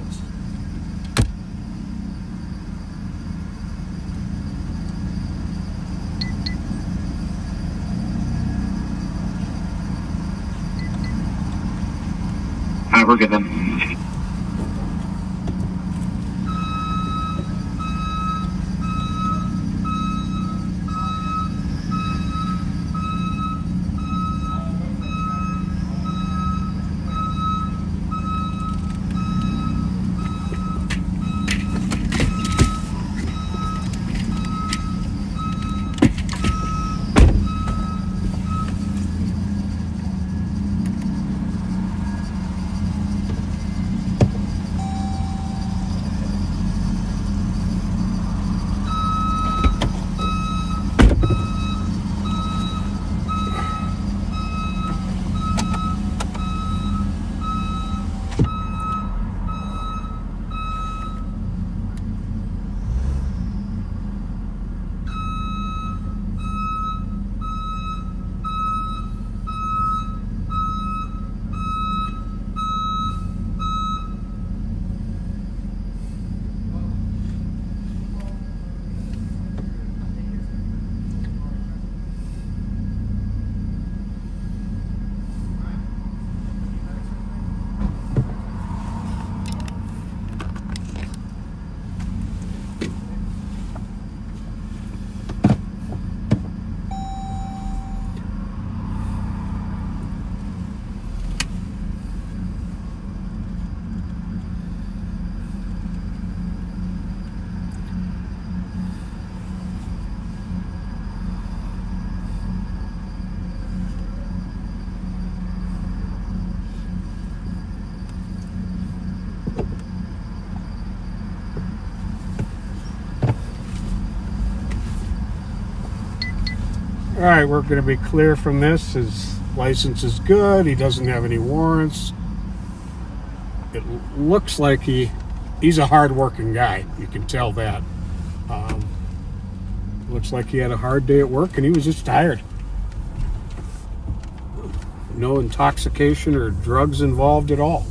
All right, we're good then. All right, we're going to be clear from this. His license is good. He doesn't have any warrants. It looks like he's a hard-working guy. You can tell that. Looks like he had a hard day at work and he was just tired. No intoxication or drugs involved at all.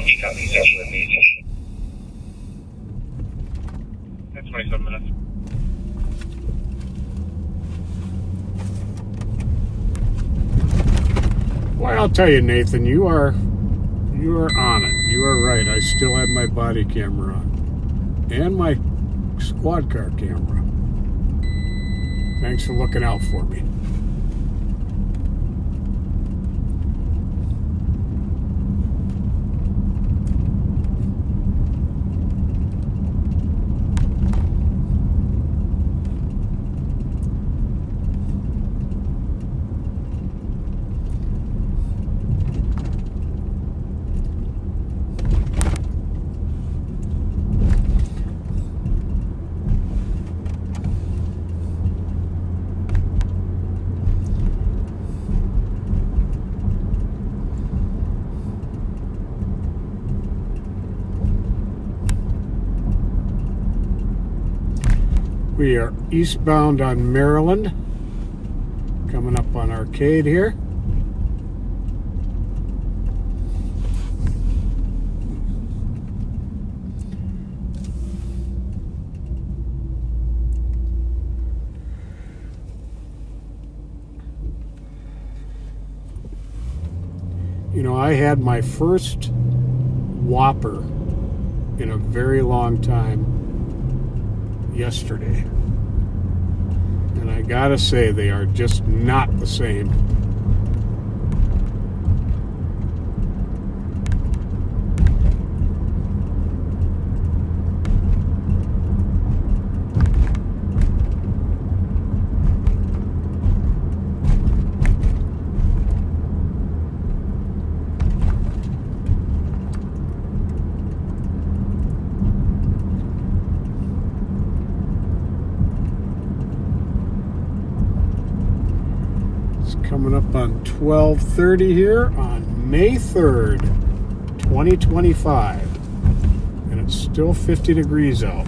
He copies session with me. That's 27 minutes. Well, I'll tell you, Nathan, you are on it. You are right. I still have my body camera on. And my squad car camera. Thanks for looking out for me. We are eastbound on Maryland, coming up on Arcade here. You know, I had my first Whopper in a very long time yesterday, and I gotta say they are just not the same. Coming up on 12:30 here on May 3rd, 2025. And it's still 50 degrees out.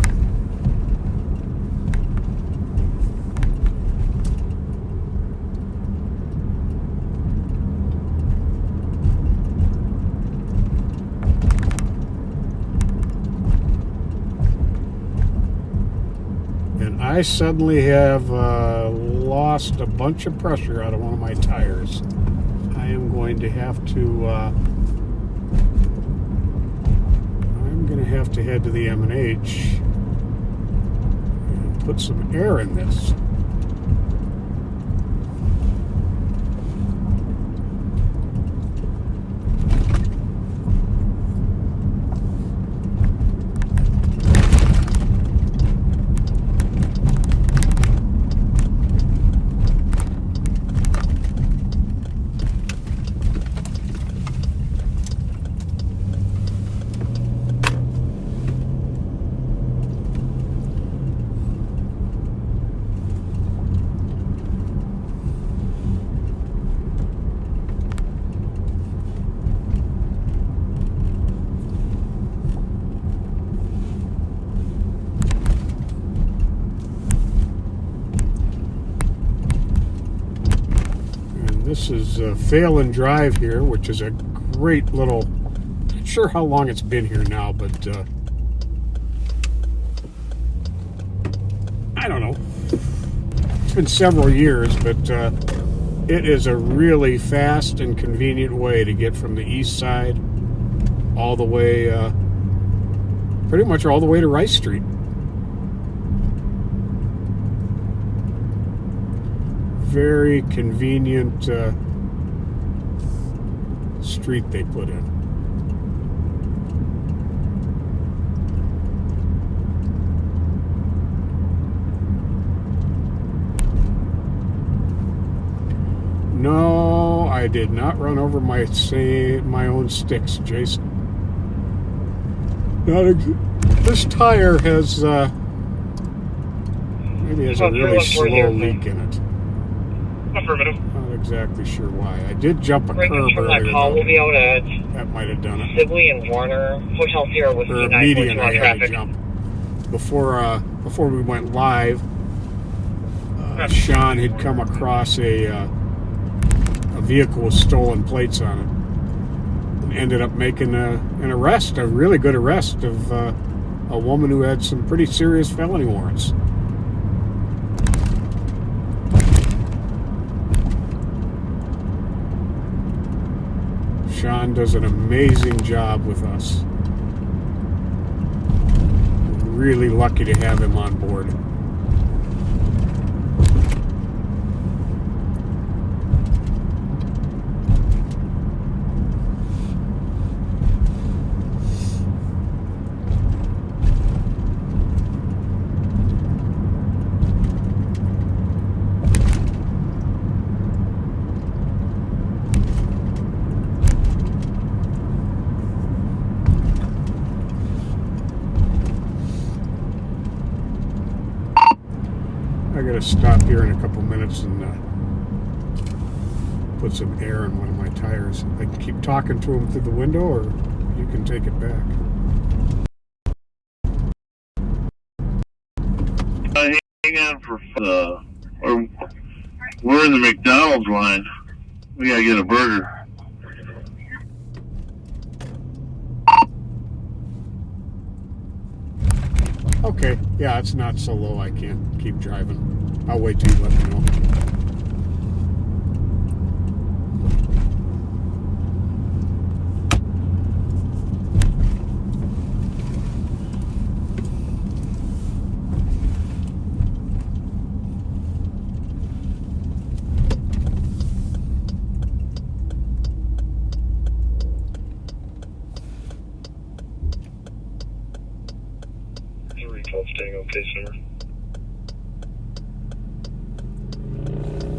And I suddenly have lost a bunch of pressure out of one of my tires. I am going to have to head to the M&H and put some air in this. This is Phelan Drive here, which is a great little, not sure how long it's been here now, but I don't know. It's been several years, but it is a really fast and convenient way to get from the east side all the way, pretty much all the way to Rice Street. Very convenient street they put in. No, I did not run over my own sticks, Jason. This tire has maybe has a really slow leak in it. Affirmative. Not exactly sure why. I did jump a curb earlier. That call will be out at that might have done it. Sibley and Warner, Hotel Sierra with Or a 942 median I on had traffic. to jump. Before we went live, Sean had come across a vehicle with stolen plates on it. ended up making an arrest, a really good arrest of a woman who had some pretty serious felony warrants. Sean does an amazing job with us. We're really lucky to have him on board. I gotta stop here in a couple minutes and put some air in one of my tires. I can keep talking to him through the window, or you can take it back. Hang on for we're in the McDonald's line. We gotta get a burger. Okay, yeah, it's not so low I can't keep driving. I'll wait till you let me know. Okay, sir.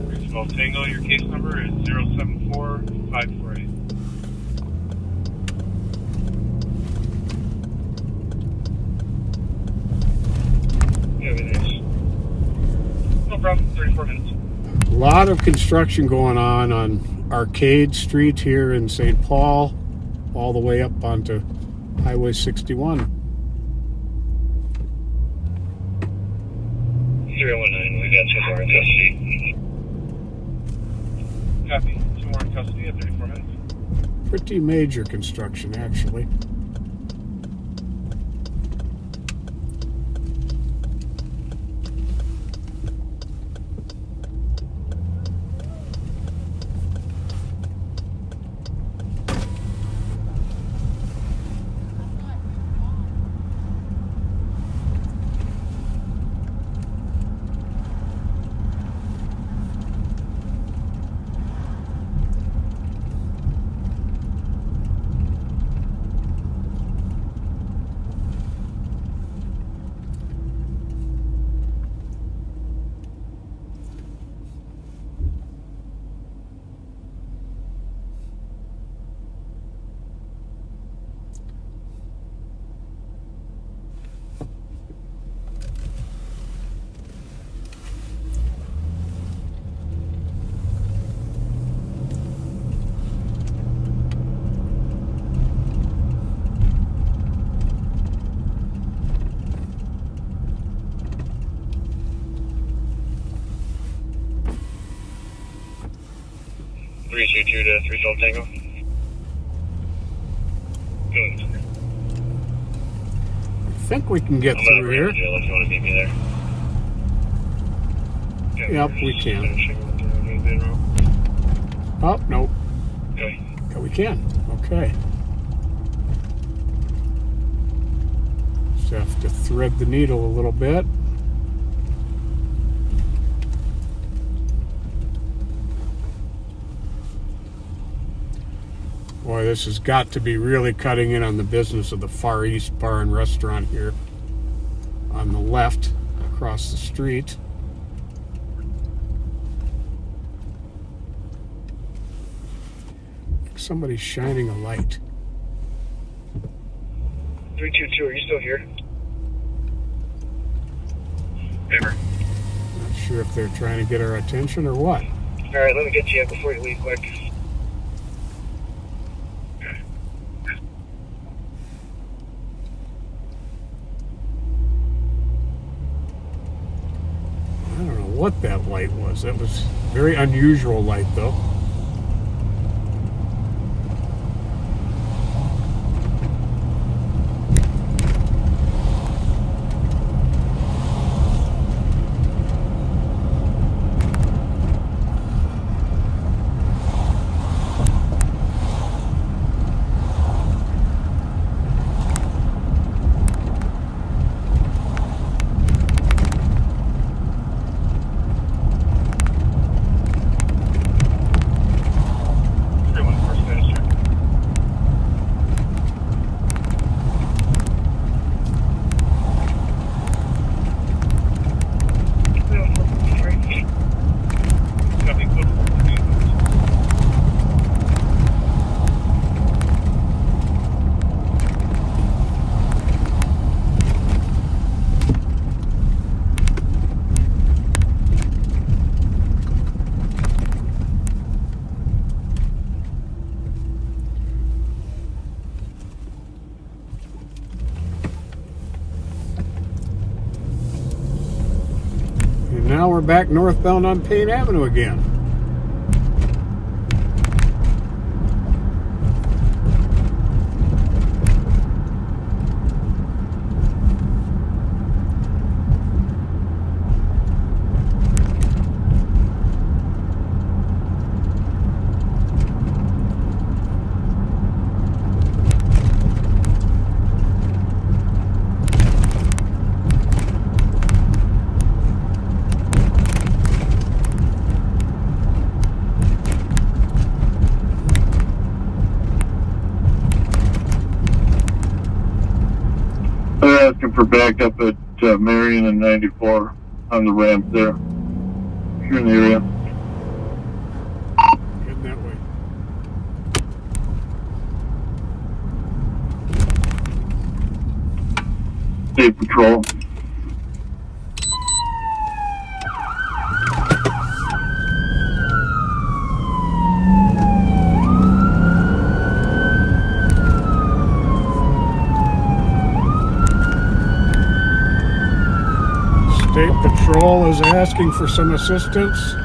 312 Tango, your case number is 074548. Yeah, nice. No problem, 34 minutes. A lot of construction going on Arcade Street here in St. Paul, all the way up onto Highway 61. 019, we got 2 more in custody. Copy. 2 more in custody at 34 minutes. Pretty major construction, actually. to 312 Tango. Good. I think we can get through here. If you want to meet me there. Yep, we can. Oh, no. Okay. Yeah, we can. Okay. Just have to thread the needle a little bit. Boy, this has got to be really cutting in on the business of the Far East Bar and Restaurant here on the left across the street. Somebody's shining a light. 322, are you still here? Never. Not sure if they're trying to get our attention or what. Alright, let me get to you before you leave quick. I don't know what that light was. That was a very unusual light, though. now we're back northbound on Payne Avenue again. They're asking for backup at Marion and 94 on the ramp there. If you're in the area. Heading that way. State Patrol. State Patrol is asking for some assistance.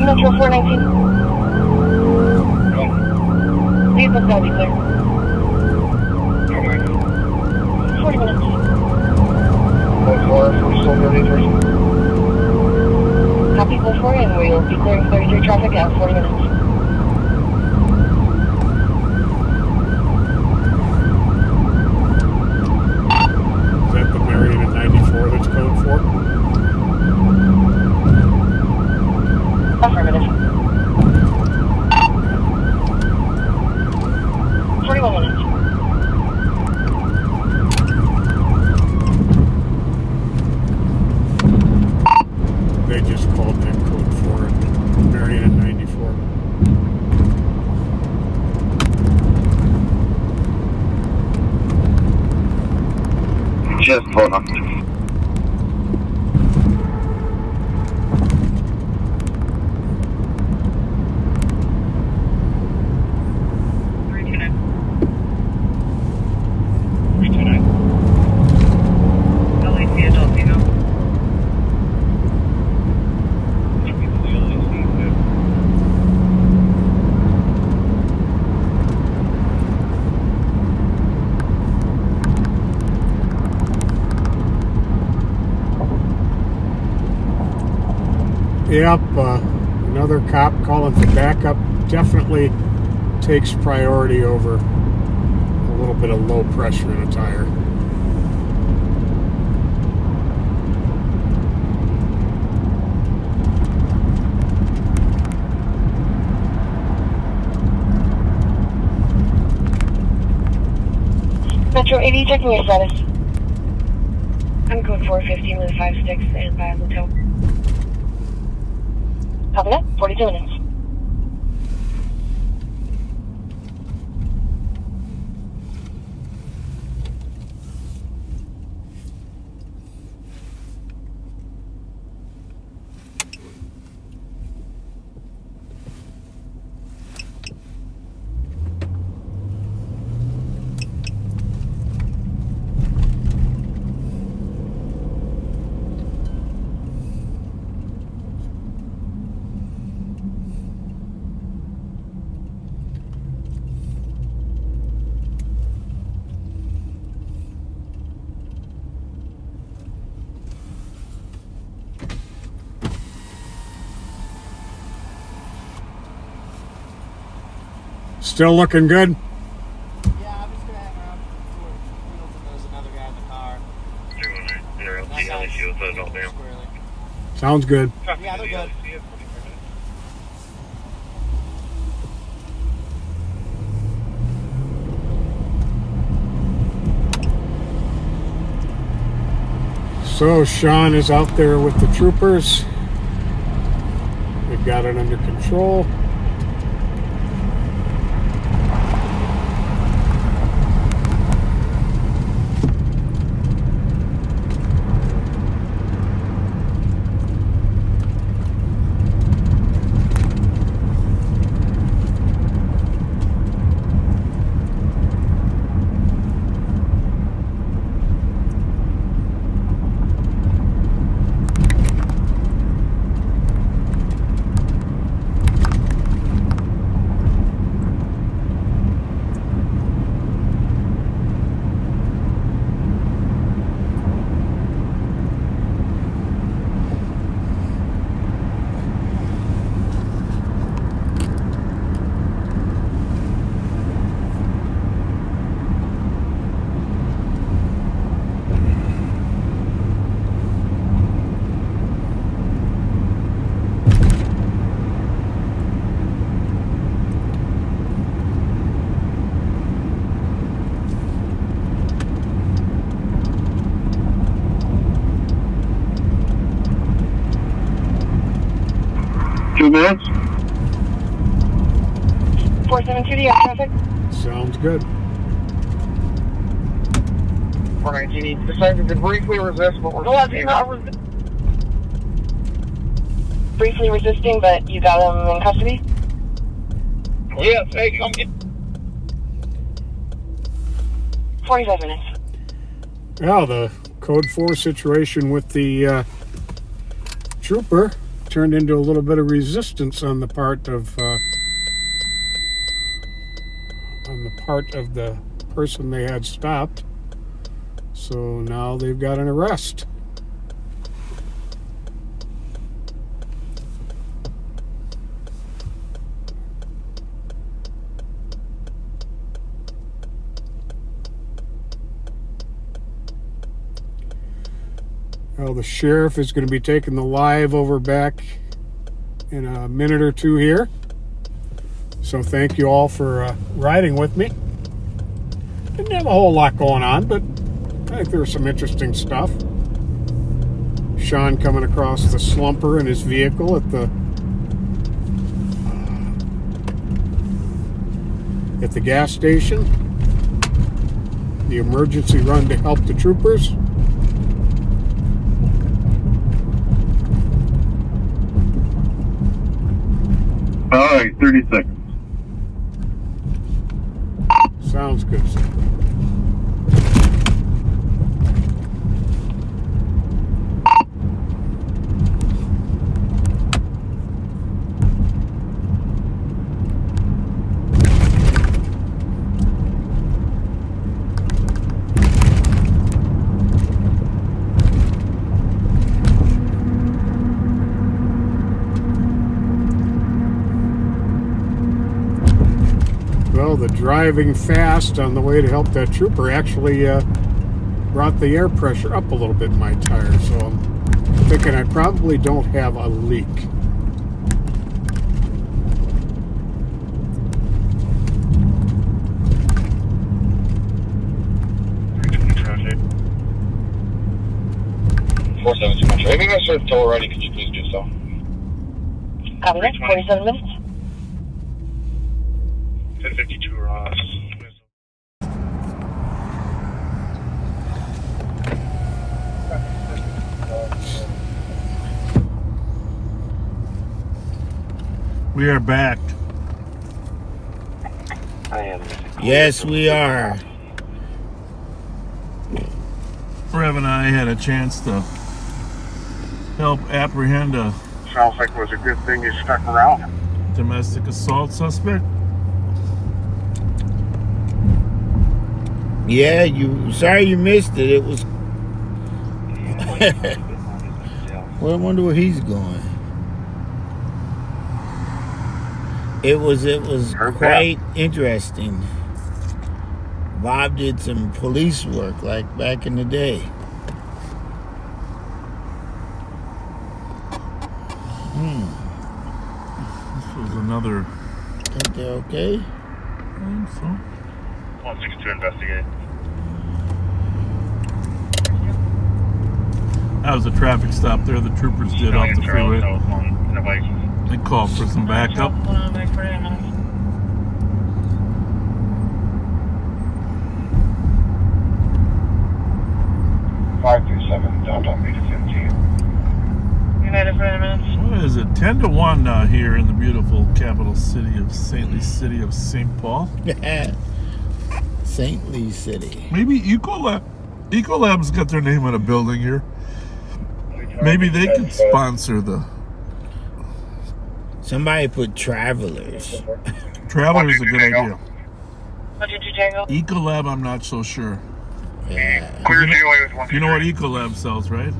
Metro 419. Vehicle's gotta be clear. 40 minutes. 4 for Soul 33. Copy 4 and we'll be clearing 33 traffic at 40 minutes. Is that the Marion at 94 that's code 4? Affirmative. 41 minutes. They just called that code 4 at Marion at 94. Just hold on. Yep, another cop calling for backup definitely takes priority over a little bit of low pressure in a tire. Metro 80, checking your status. I'm code 415 with 56 and by hotel. Copy that, 42 minutes. Still looking good? Yeah, I'm just gonna hang around. There's another guy in the car. 090, no issue. Sounds good. Yeah, they're good. So Sean is out there with the troopers. They've got it under control. Minutes. 472, do you have traffic? Sounds good. 419, decided to briefly resist, but we're Briefly resisting, but you got him in custody? Yes, hey, come in. 45 minutes. Well, the Code 4 situation with the trooper turned into a little bit of resistance on the part of the person they had stopped. So now they've got an arrest. Well, the sheriff is going to be taking the live over back in a minute or two here. So thank you all for riding with me. Didn't have a whole lot going on, but I think there was some interesting stuff. Sean coming across the slumper in his vehicle at the gas station. The emergency run to help the troopers. All right, 30 seconds. Sounds good, sir. Well, the driving fast on the way to help that trooper actually brought the air pressure up a little bit in my tire, so I'm thinking I probably don't have a leak. Traffic. 472 Metro. If you guys are still ready, could you please do so? Copy that, 47 minutes. 1052 Ross. We are back. Yes, we are. Rev and I had a chance to help apprehend a Sounds like it was a good thing you stuck around. domestic assault suspect. Yeah, sorry you missed it. It was. Well, I wonder where he's going. It was quite interesting. Bob did some police work like back in the day. This was another. Think they're okay? I think so. 162 investigate. That was a traffic stop there the troopers did off the freeway. They called for some backup. 537 downtown Beta 15. United for a minute. What is it? 10 to 1 here in the beautiful capital city of saintly city of St. Paul. Saintly City. Maybe Ecolab's got their name on a building here. Maybe they could sponsor the. Somebody put Travelers. Travelers is a good idea. 122 Tango. Ecolab, I'm not so sure. Yeah. You know what Ecolab sells, right?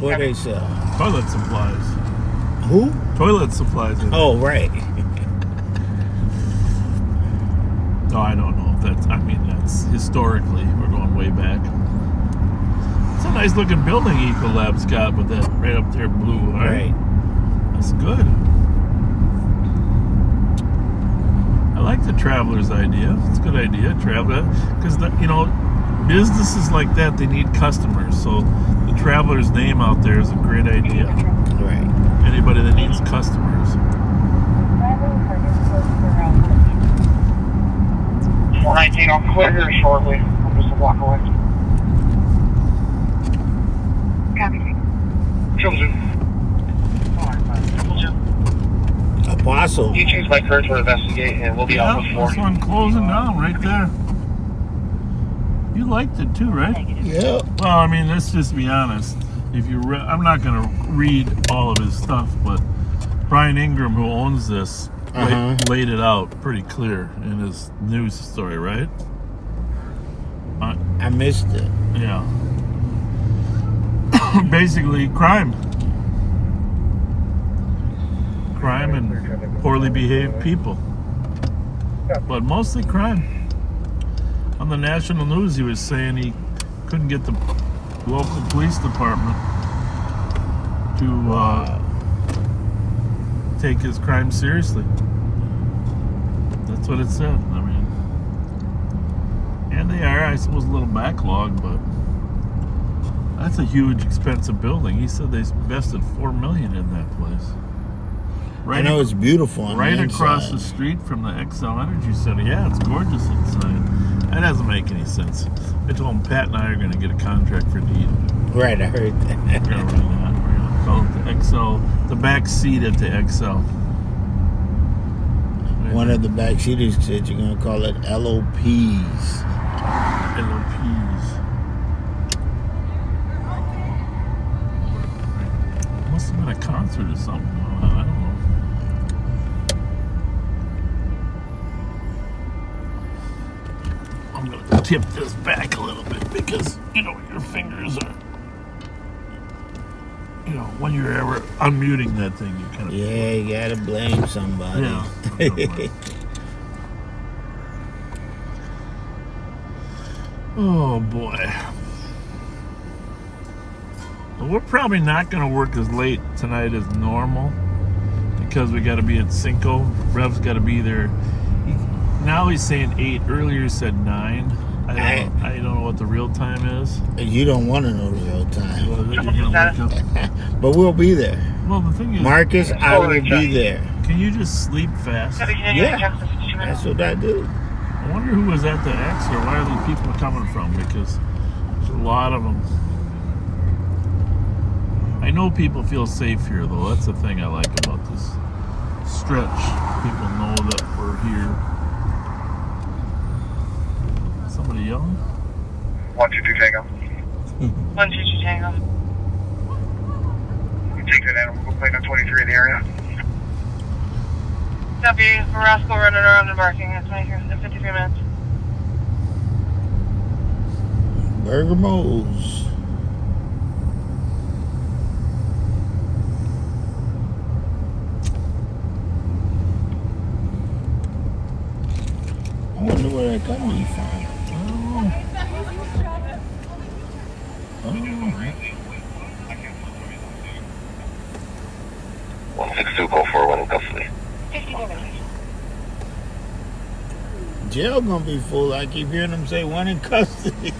What they sell? Toilet supplies. Who? Toilet supplies. Oh, right. No, I don't know if that's. I mean, that's historically. We're going way back. It's a nice looking building Ecolab's got with that right up there blue. Right. That's good. I like the Travelers idea. It's a good idea, Traveler, because businesses like that, they need customers. So the Travelers name out there is a great idea. Right. Anybody that needs customers. 419, I'll clear here shortly. I'm just a block away. Copy. Children. Apostle. You choose my current to investigate, and we'll be out before. This one closing down right there. You liked it too, right? Yeah. Well, I mean, let's just be honest. If you, I'm not going to read all of his stuff, but Brian Ingram, who owns this, laid it out pretty clear in his news story, right? I missed it. Yeah. Basically, crime and poorly behaved people, but mostly crime. On the national news, he was saying he couldn't get the local police department to take his crime seriously. That's what it said. I mean, and they are, I suppose, a little backlog, but that's a huge, expensive building. He said they invested $4 million in that place. Right, I know it's beautiful on right the across inside. the street from the XL Energy Center. Yeah, it's gorgeous inside. That doesn't make any sense. I told him Pat and I are going to get a contract for deed. Right, I heard that. We're going to run that. We're going to call it the XL, the back seat at the XL. One of the back seaters said you're going to call it LOPs. LOPs. Must have been a concert or something. I don't know. I'm going to tip this back a little bit because, your fingers are, when you're ever unmuting that thing, you kind of... Yeah, you got to blame somebody. Yeah. Oh, boy. Well, we're probably not going to work as late tonight as normal because we got to be at Cinco. Rev's got to be there. Now he's saying 8. Earlier he said 9. I don't know what the real time is. You don't want to know the real time. Well, then you're gonna wake up. But we'll be there. Well, the thing is, Marcus, I will be there. Can you just sleep fast? Yeah, that's what I do. I wonder who was at the X or where are these people coming from, because there's a lot of them. I know people feel safe here, though. That's the thing I like about this stretch. People know that we're here. Somebody yelling? 122 Tango. 122 Tango. You take that animal, we'll play on 23 in the area. Copy. Rascal running around and barking. It's right here in 53 minutes. Bergamos. I wonder where that coming from. 162 call for one in custody. 54 minutes. Jail gonna be full. I keep hearing them say one in custody.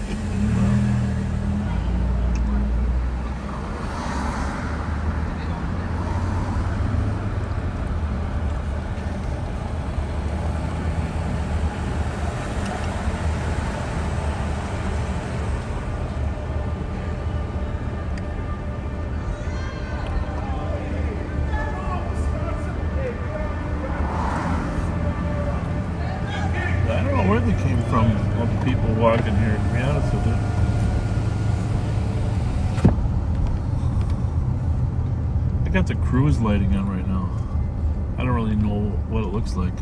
I don't know where they came from, all the people walking here, to be honest with you. I got the cruise lighting on right now. I don't really know what it looks like,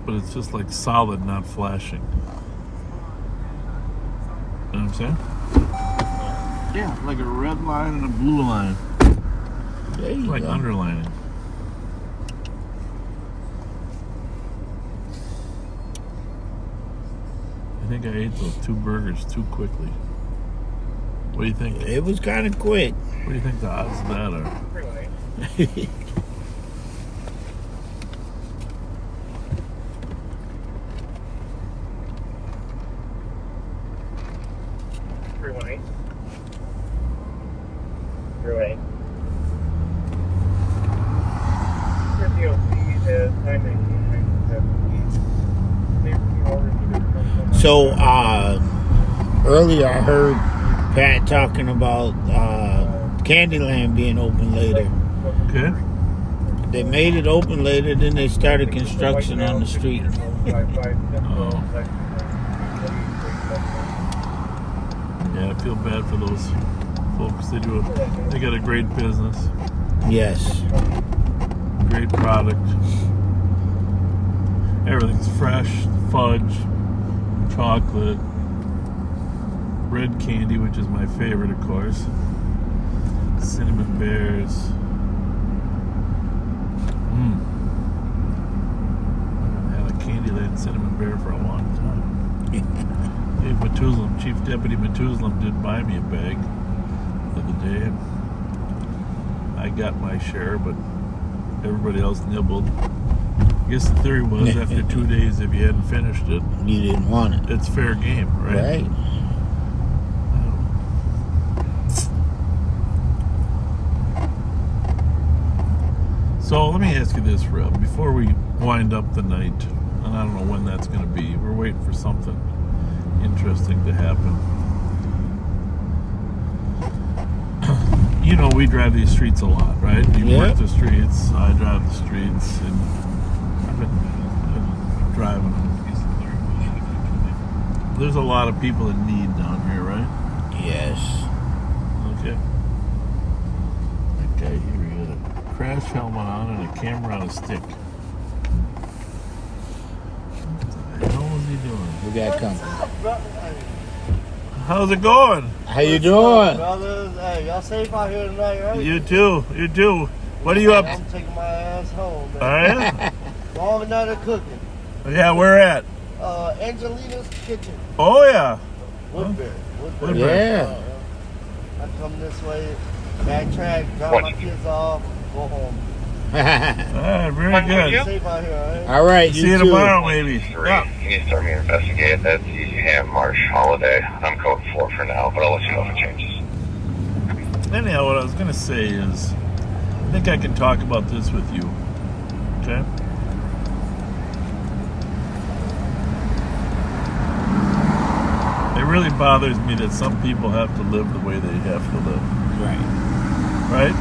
but it's just like solid, not flashing. You know what I'm saying? Yeah, like a red line and a blue line. There you like go. Underlining. I think I ate those 2 burgers too quickly. What do you think? It was kind of quick. What do you think the odds of that are? So, earlier I heard Pat talking about Candyland being open later. Okay. They made it open later, then they started construction on the street. Oh. Yeah, I feel bad for those folks. They got a great business. Yes. Great product. Everything's fresh. Fudge, chocolate, red candy, which is my favorite, of course. Cinnamon bears. I haven't had a Candyland cinnamon bear for a long time. Dave Methuselah, Chief Deputy Methuselah, did buy me a bag the other day. I got my share, but everybody else nibbled. I guess the theory was after 2 days, if you hadn't finished it, you didn't want it. It's fair game, right? Right. So let me ask you this, Reb, before we wind up the night, and I don't know when that's going to be. We're waiting for something interesting to happen. You know, we drive these streets a lot, right? You work the streets, I drive the streets, and I've been driving them. There's a lot of people in need down here, right? Yes. Okay. That guy here, he had a crash helmet on and a camera on a stick. What the hell was he doing? We got company. How's it going? How you doing? Brothers, hey, y'all safe out here tonight, right? You too. You too. What are you up to? I'm taking my ass home, man. All right. Long night of cooking. Yeah, where at? Angelina's Kitchen. Oh, yeah. Woodbury. Yeah. I come this way, backtrack, drop my kids off, go home. All right, very good. Safe out here, right? All right, See you tomorrow, maybe. Yeah. You need to start me to investigate. That's Easy Ham Marsh Holiday. I'm code 4 for now, but I'll let you know if it changes. Anyhow, what I was going to say is, I think I can talk about this with you. Okay? It really bothers me that some people have to live the way they have to live. Right. Right?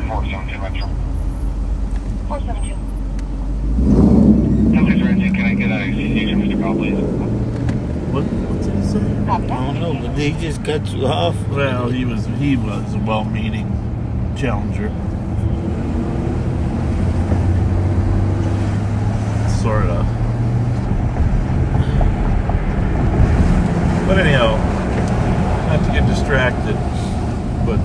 472 Metro. 472. Ramsey, can I get a CCH, Mr. Call, please? What's he saying? I don't know, but they just cut you off. Well, he was a well-meaning challenger. Sort of. But anyhow, not to get distracted, but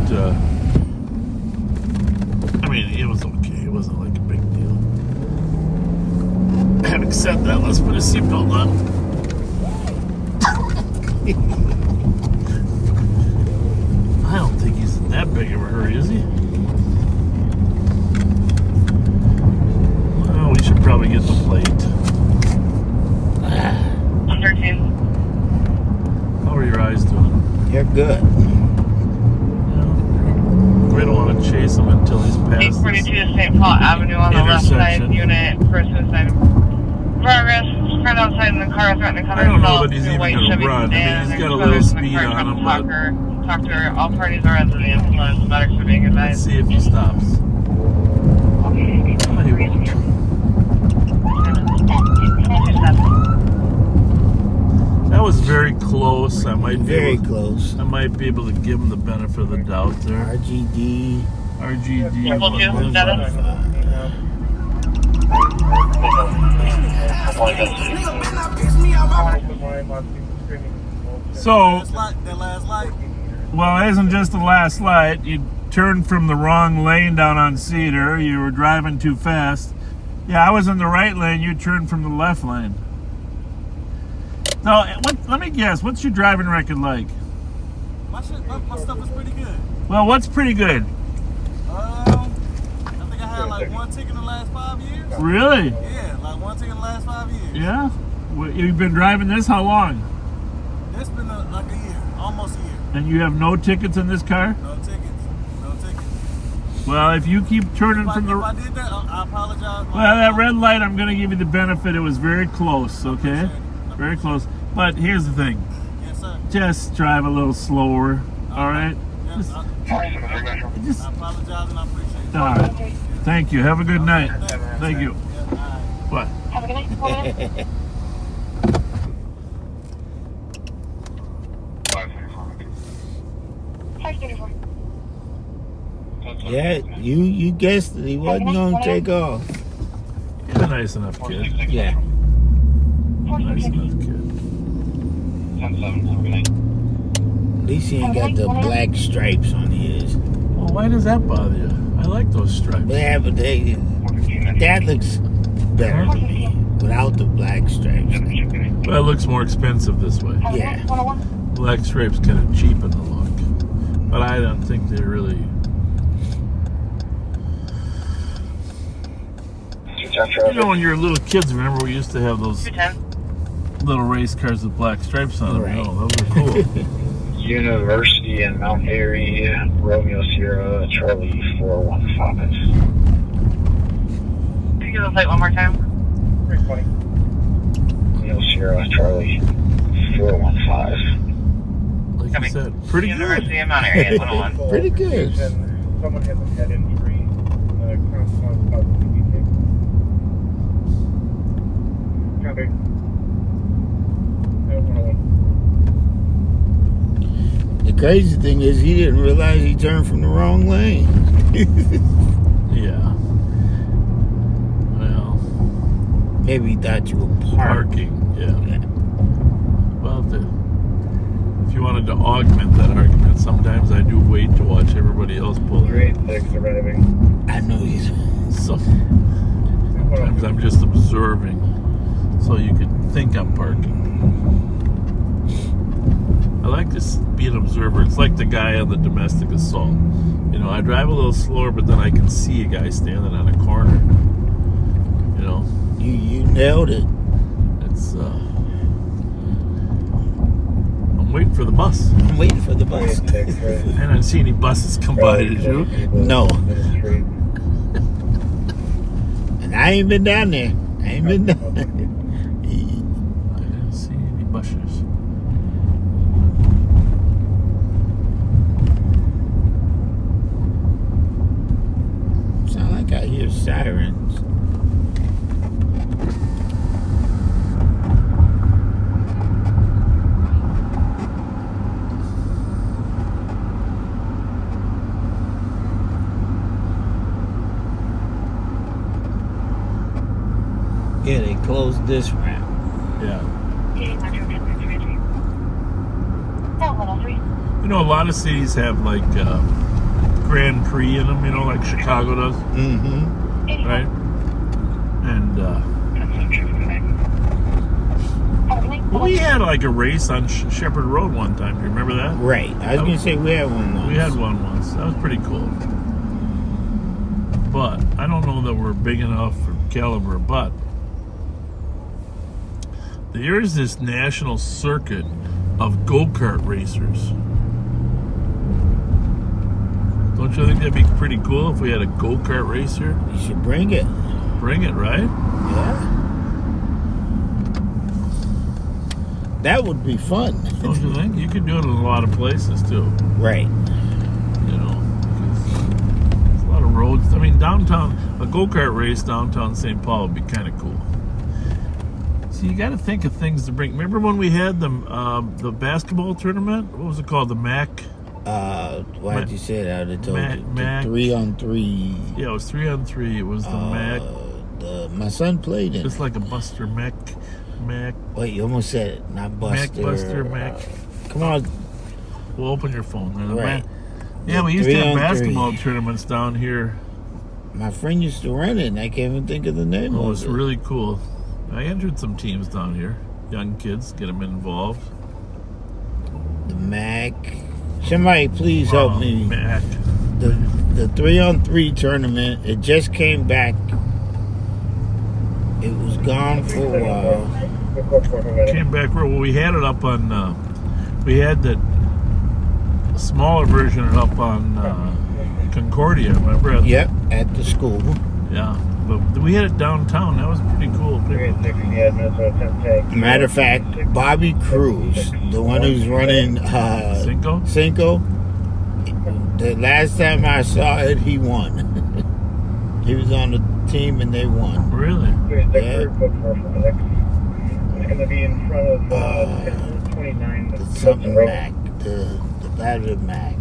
I mean, it was okay. It wasn't like a big deal. Having said that, let's put a seatbelt on. I don't think he's in that big of a hurry, is he? should probably get the plate. 13. How are your eyes doing? They're good. We don't want to chase him until he's past 842 St. Paul Avenue on the left side. Unit for suicide. Progress. Friend outside in the car threatening to cut I don't know himself. that he's even White going to Chevy run. I mean, sedan. he's got a little speed on him, but Talk to her. All parties are under the influence. Medics are being advised. let's see if he stops. Oh, he won't. That was very close. I might be able, close. I might be able to give him the benefit of the doubt there. RGD. RGD. So, well, it isn't just the last light. You turned from the wrong lane down on Cedar. You were driving too fast. Yeah, I was in the right lane. You turned from the left lane. Now, let me guess. What's your driving record like? My stuff is pretty good. Well, what's pretty good? I think I had like one ticket in the last 5 years. Really? Yeah, like one ticket in the last 5 years. Yeah? Well, you've been driving this how long? It's been like a year, almost a year. And you have no tickets in this car? No tickets. Well, if you keep turning from the... If I did that, I apologize. Well, that red light, I'm going to give you the benefit. It was very close, okay? Very close. But here's the thing. Yes, sir. Just drive a little slower, all right? I apologize and I appreciate it. All right. Thank you. Have a good night. Thank you. What? Have a good night. Yeah, you guessed it. He wasn't going to take off. He's a nice enough kid. Yeah. Nice enough kid. At least he ain't got the black stripes on his. Well, why does that bother you? I like those stripes. Yeah, but that looks better to me without the black stripes. Well, it looks more expensive this way. Yeah. Black stripes kind of cheapen the look. But I don't think they really... You know, when you were little kids, remember we used to have those little race cars with black stripes on them? Right. Oh, those were cool. University in Mount Airy, Romeo Sierra, Charlie 415. Can you give the plate one more time? 320. Romeo Sierra, Charlie 415. Like you said, pretty good. University in Mount Airy, 101. Pretty good. Someone has a head injury. Copy. The crazy thing is he didn't realize he turned from the wrong lane. Yeah. Well, maybe he thought you were parking. Yeah. Well, if you wanted to augment that argument, sometimes I do wait to watch everybody else pull. 386 arriving. I know he's. So sometimes I'm just observing, so you can think I'm parking. I like to be an observer. It's like the guy on the domestic assault. You know, I drive a little slower, but then I can see a guy standing on a corner. You know, you nailed it. It's I'm waiting for the bus. I'm waiting for the bus. I didn't see any buses come by, did you? No. And I ain't been down there. I ain't been down there. I didn't see any buses. Sound like I hear sirens. Yeah, they closed this ramp. Yeah. You know, a lot of cities have like Grand Prix in them, you know, like Chicago does. Mm-hmm. Right? And we had like a race on Shepherd Road one time. Do you remember that? Right. I was going to say we had one once. We had one once. That was pretty cool. But I don't know that we're big enough or caliber, but there is this national circuit of go-kart racers. Don't you think that'd be pretty cool if we had a go-kart racer? You should bring it. Bring it, right? Yeah. That would be fun. Don't you think? You could do it in a lot of places, too. Right. You know, there's a lot of roads. I mean, downtown, a go-kart race downtown St. Paul would be kind of cool. So you got to think of things to bring. Remember when we had the basketball tournament? What was it called? The MAC? Why did you say that? I told you. Mac. 3-on-3. Yeah, it was 3-on-3. It was the MAC. My son played it. It's like a Buster Mac. Wait, you almost said it. Not Buster. Mac. Come on. We'll open your phone. Right. Yeah, we used to have basketball tournaments down here. My friend used to run it, and I can't even think of the name of it. Oh, it's really cool. I entered some teams down here. Young kids, get them involved. The MAC. Somebody please help me. MAC. The 3-on-3 tournament, it just came back. It was gone for a while. Came back. Well, we had it up on. We had the smaller version up on Concordia. Remember? Yep, at the school. Yeah, but we had it downtown. That was pretty cool. Matter of fact, Bobby Cruz, the one who's running Cinco. The last time I saw it, he won. He was on the team and they won. Really? Yeah. It's going to be in front of 29. Something Mac. The battered Mac.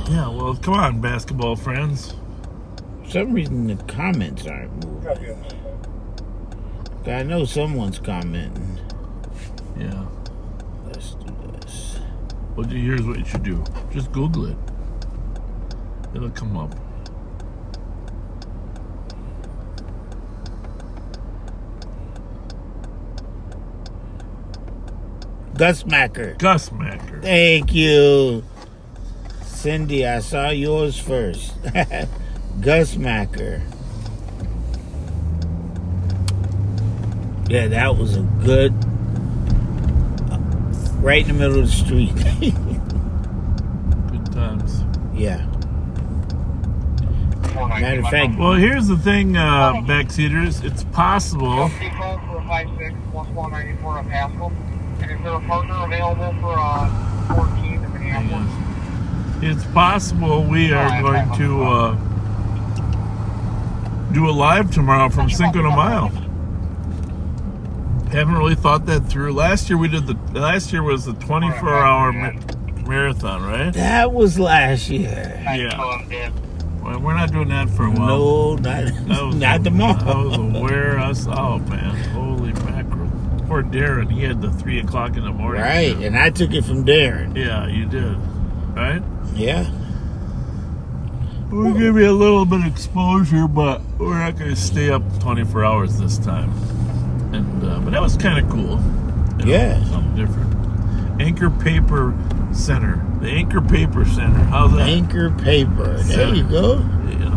Yeah, well, come on, basketball friends. For some reason, the comments aren't moving. I know someone's commenting. Yeah. Let's do this. Well, here's what you should do. Just Google it. It'll come up. Gus Macker. Thank you. Cindy, I saw yours first. Gus Macker. Yeah, that was a good... right in the middle of the street. Good times. Yeah. Matter of fact... Well, here's the thing, backseaters. It's possible... For 5-6 plus 194 at Pascal. And is there a partner available for 14 in Minneapolis? It's possible we are going to do a live tomorrow from Cinco de Mayo. Haven't really thought that through. Last year was the 24-hour marathon, right? That was last year. Yeah. Well, we're not doing that for a while. No, not tomorrow. That was wear us out, man. Holy mackerel. Poor Darren, he had the 3 o'clock in the morning. Right, and I took it from Darren. Yeah, you did. Right? Yeah. We'll give you a little bit of exposure, but we're not going to stay up 24 hours this time. And but that was kind of cool. Yeah. Something different. Anchor Paper Center. The Anchor Paper Center. How's that? Anchor Paper. There you go. Yeah.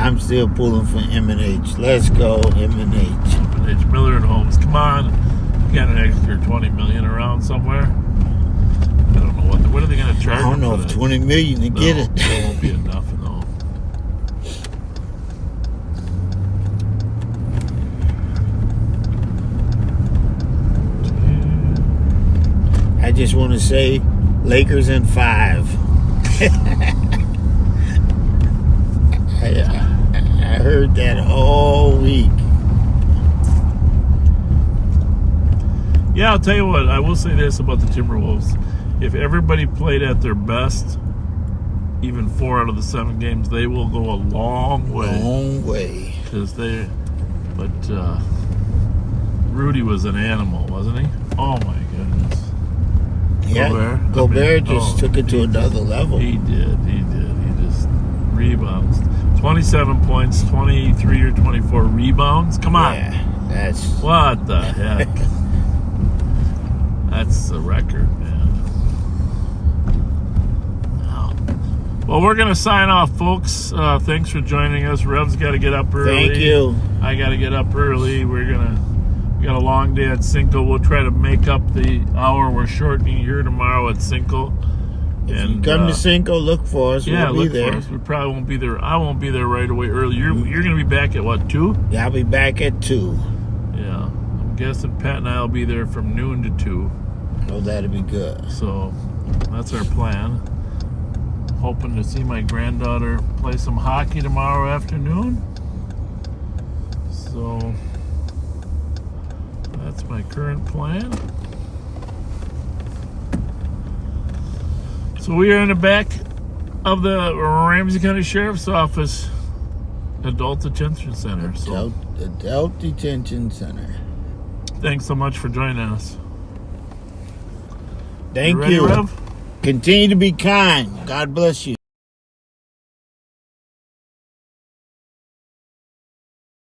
I'm still pulling for M&H. Let's go, M&H. M&H Miller and Holmes. Come on. You got an extra $20 million around somewhere? I don't know what are they going to charge? I don't know if $20 million to get it. It won't be enough, no. I just want to say, Lakers in 5. I heard that all week. Yeah, I'll tell you what. I will say this about the Timberwolves. If everybody played at their best, even 4 out of the 7 games, they will go a long way. Long way. But Rudy was an animal, wasn't he? Oh, my goodness. Yeah, Gobert just took it to another level. He did. He just rebounds. 27 points, 23 or 24 rebounds. Come on. Yeah, that's... What the heck? That's the record, man. Wow. Well, we're going to sign off, folks. Thanks for joining us. Rev's got to get up early. Thank you. I got to get up early. We got a long day at Cinco. We'll try to make up the hour we're shortening here tomorrow at Cinco. If you come to Cinco, look for us. Yeah, we'll be look there. for us. We probably won't be there. I won't be there right away early. You're going to be back at what, 2? Yeah, I'll be back at 2. Yeah. I'm guessing Pat and I will be there from noon to 2. Oh, that'll be good. So that's our plan. Hoping to see my granddaughter play some hockey tomorrow afternoon. So that's my current plan. So we are in the back of the Ramsey County Sheriff's Office Adult Detention Center. So Adult Detention Center. Thanks so much for joining us. Thank You ready, you. Rev? Continue to be kind. God bless you.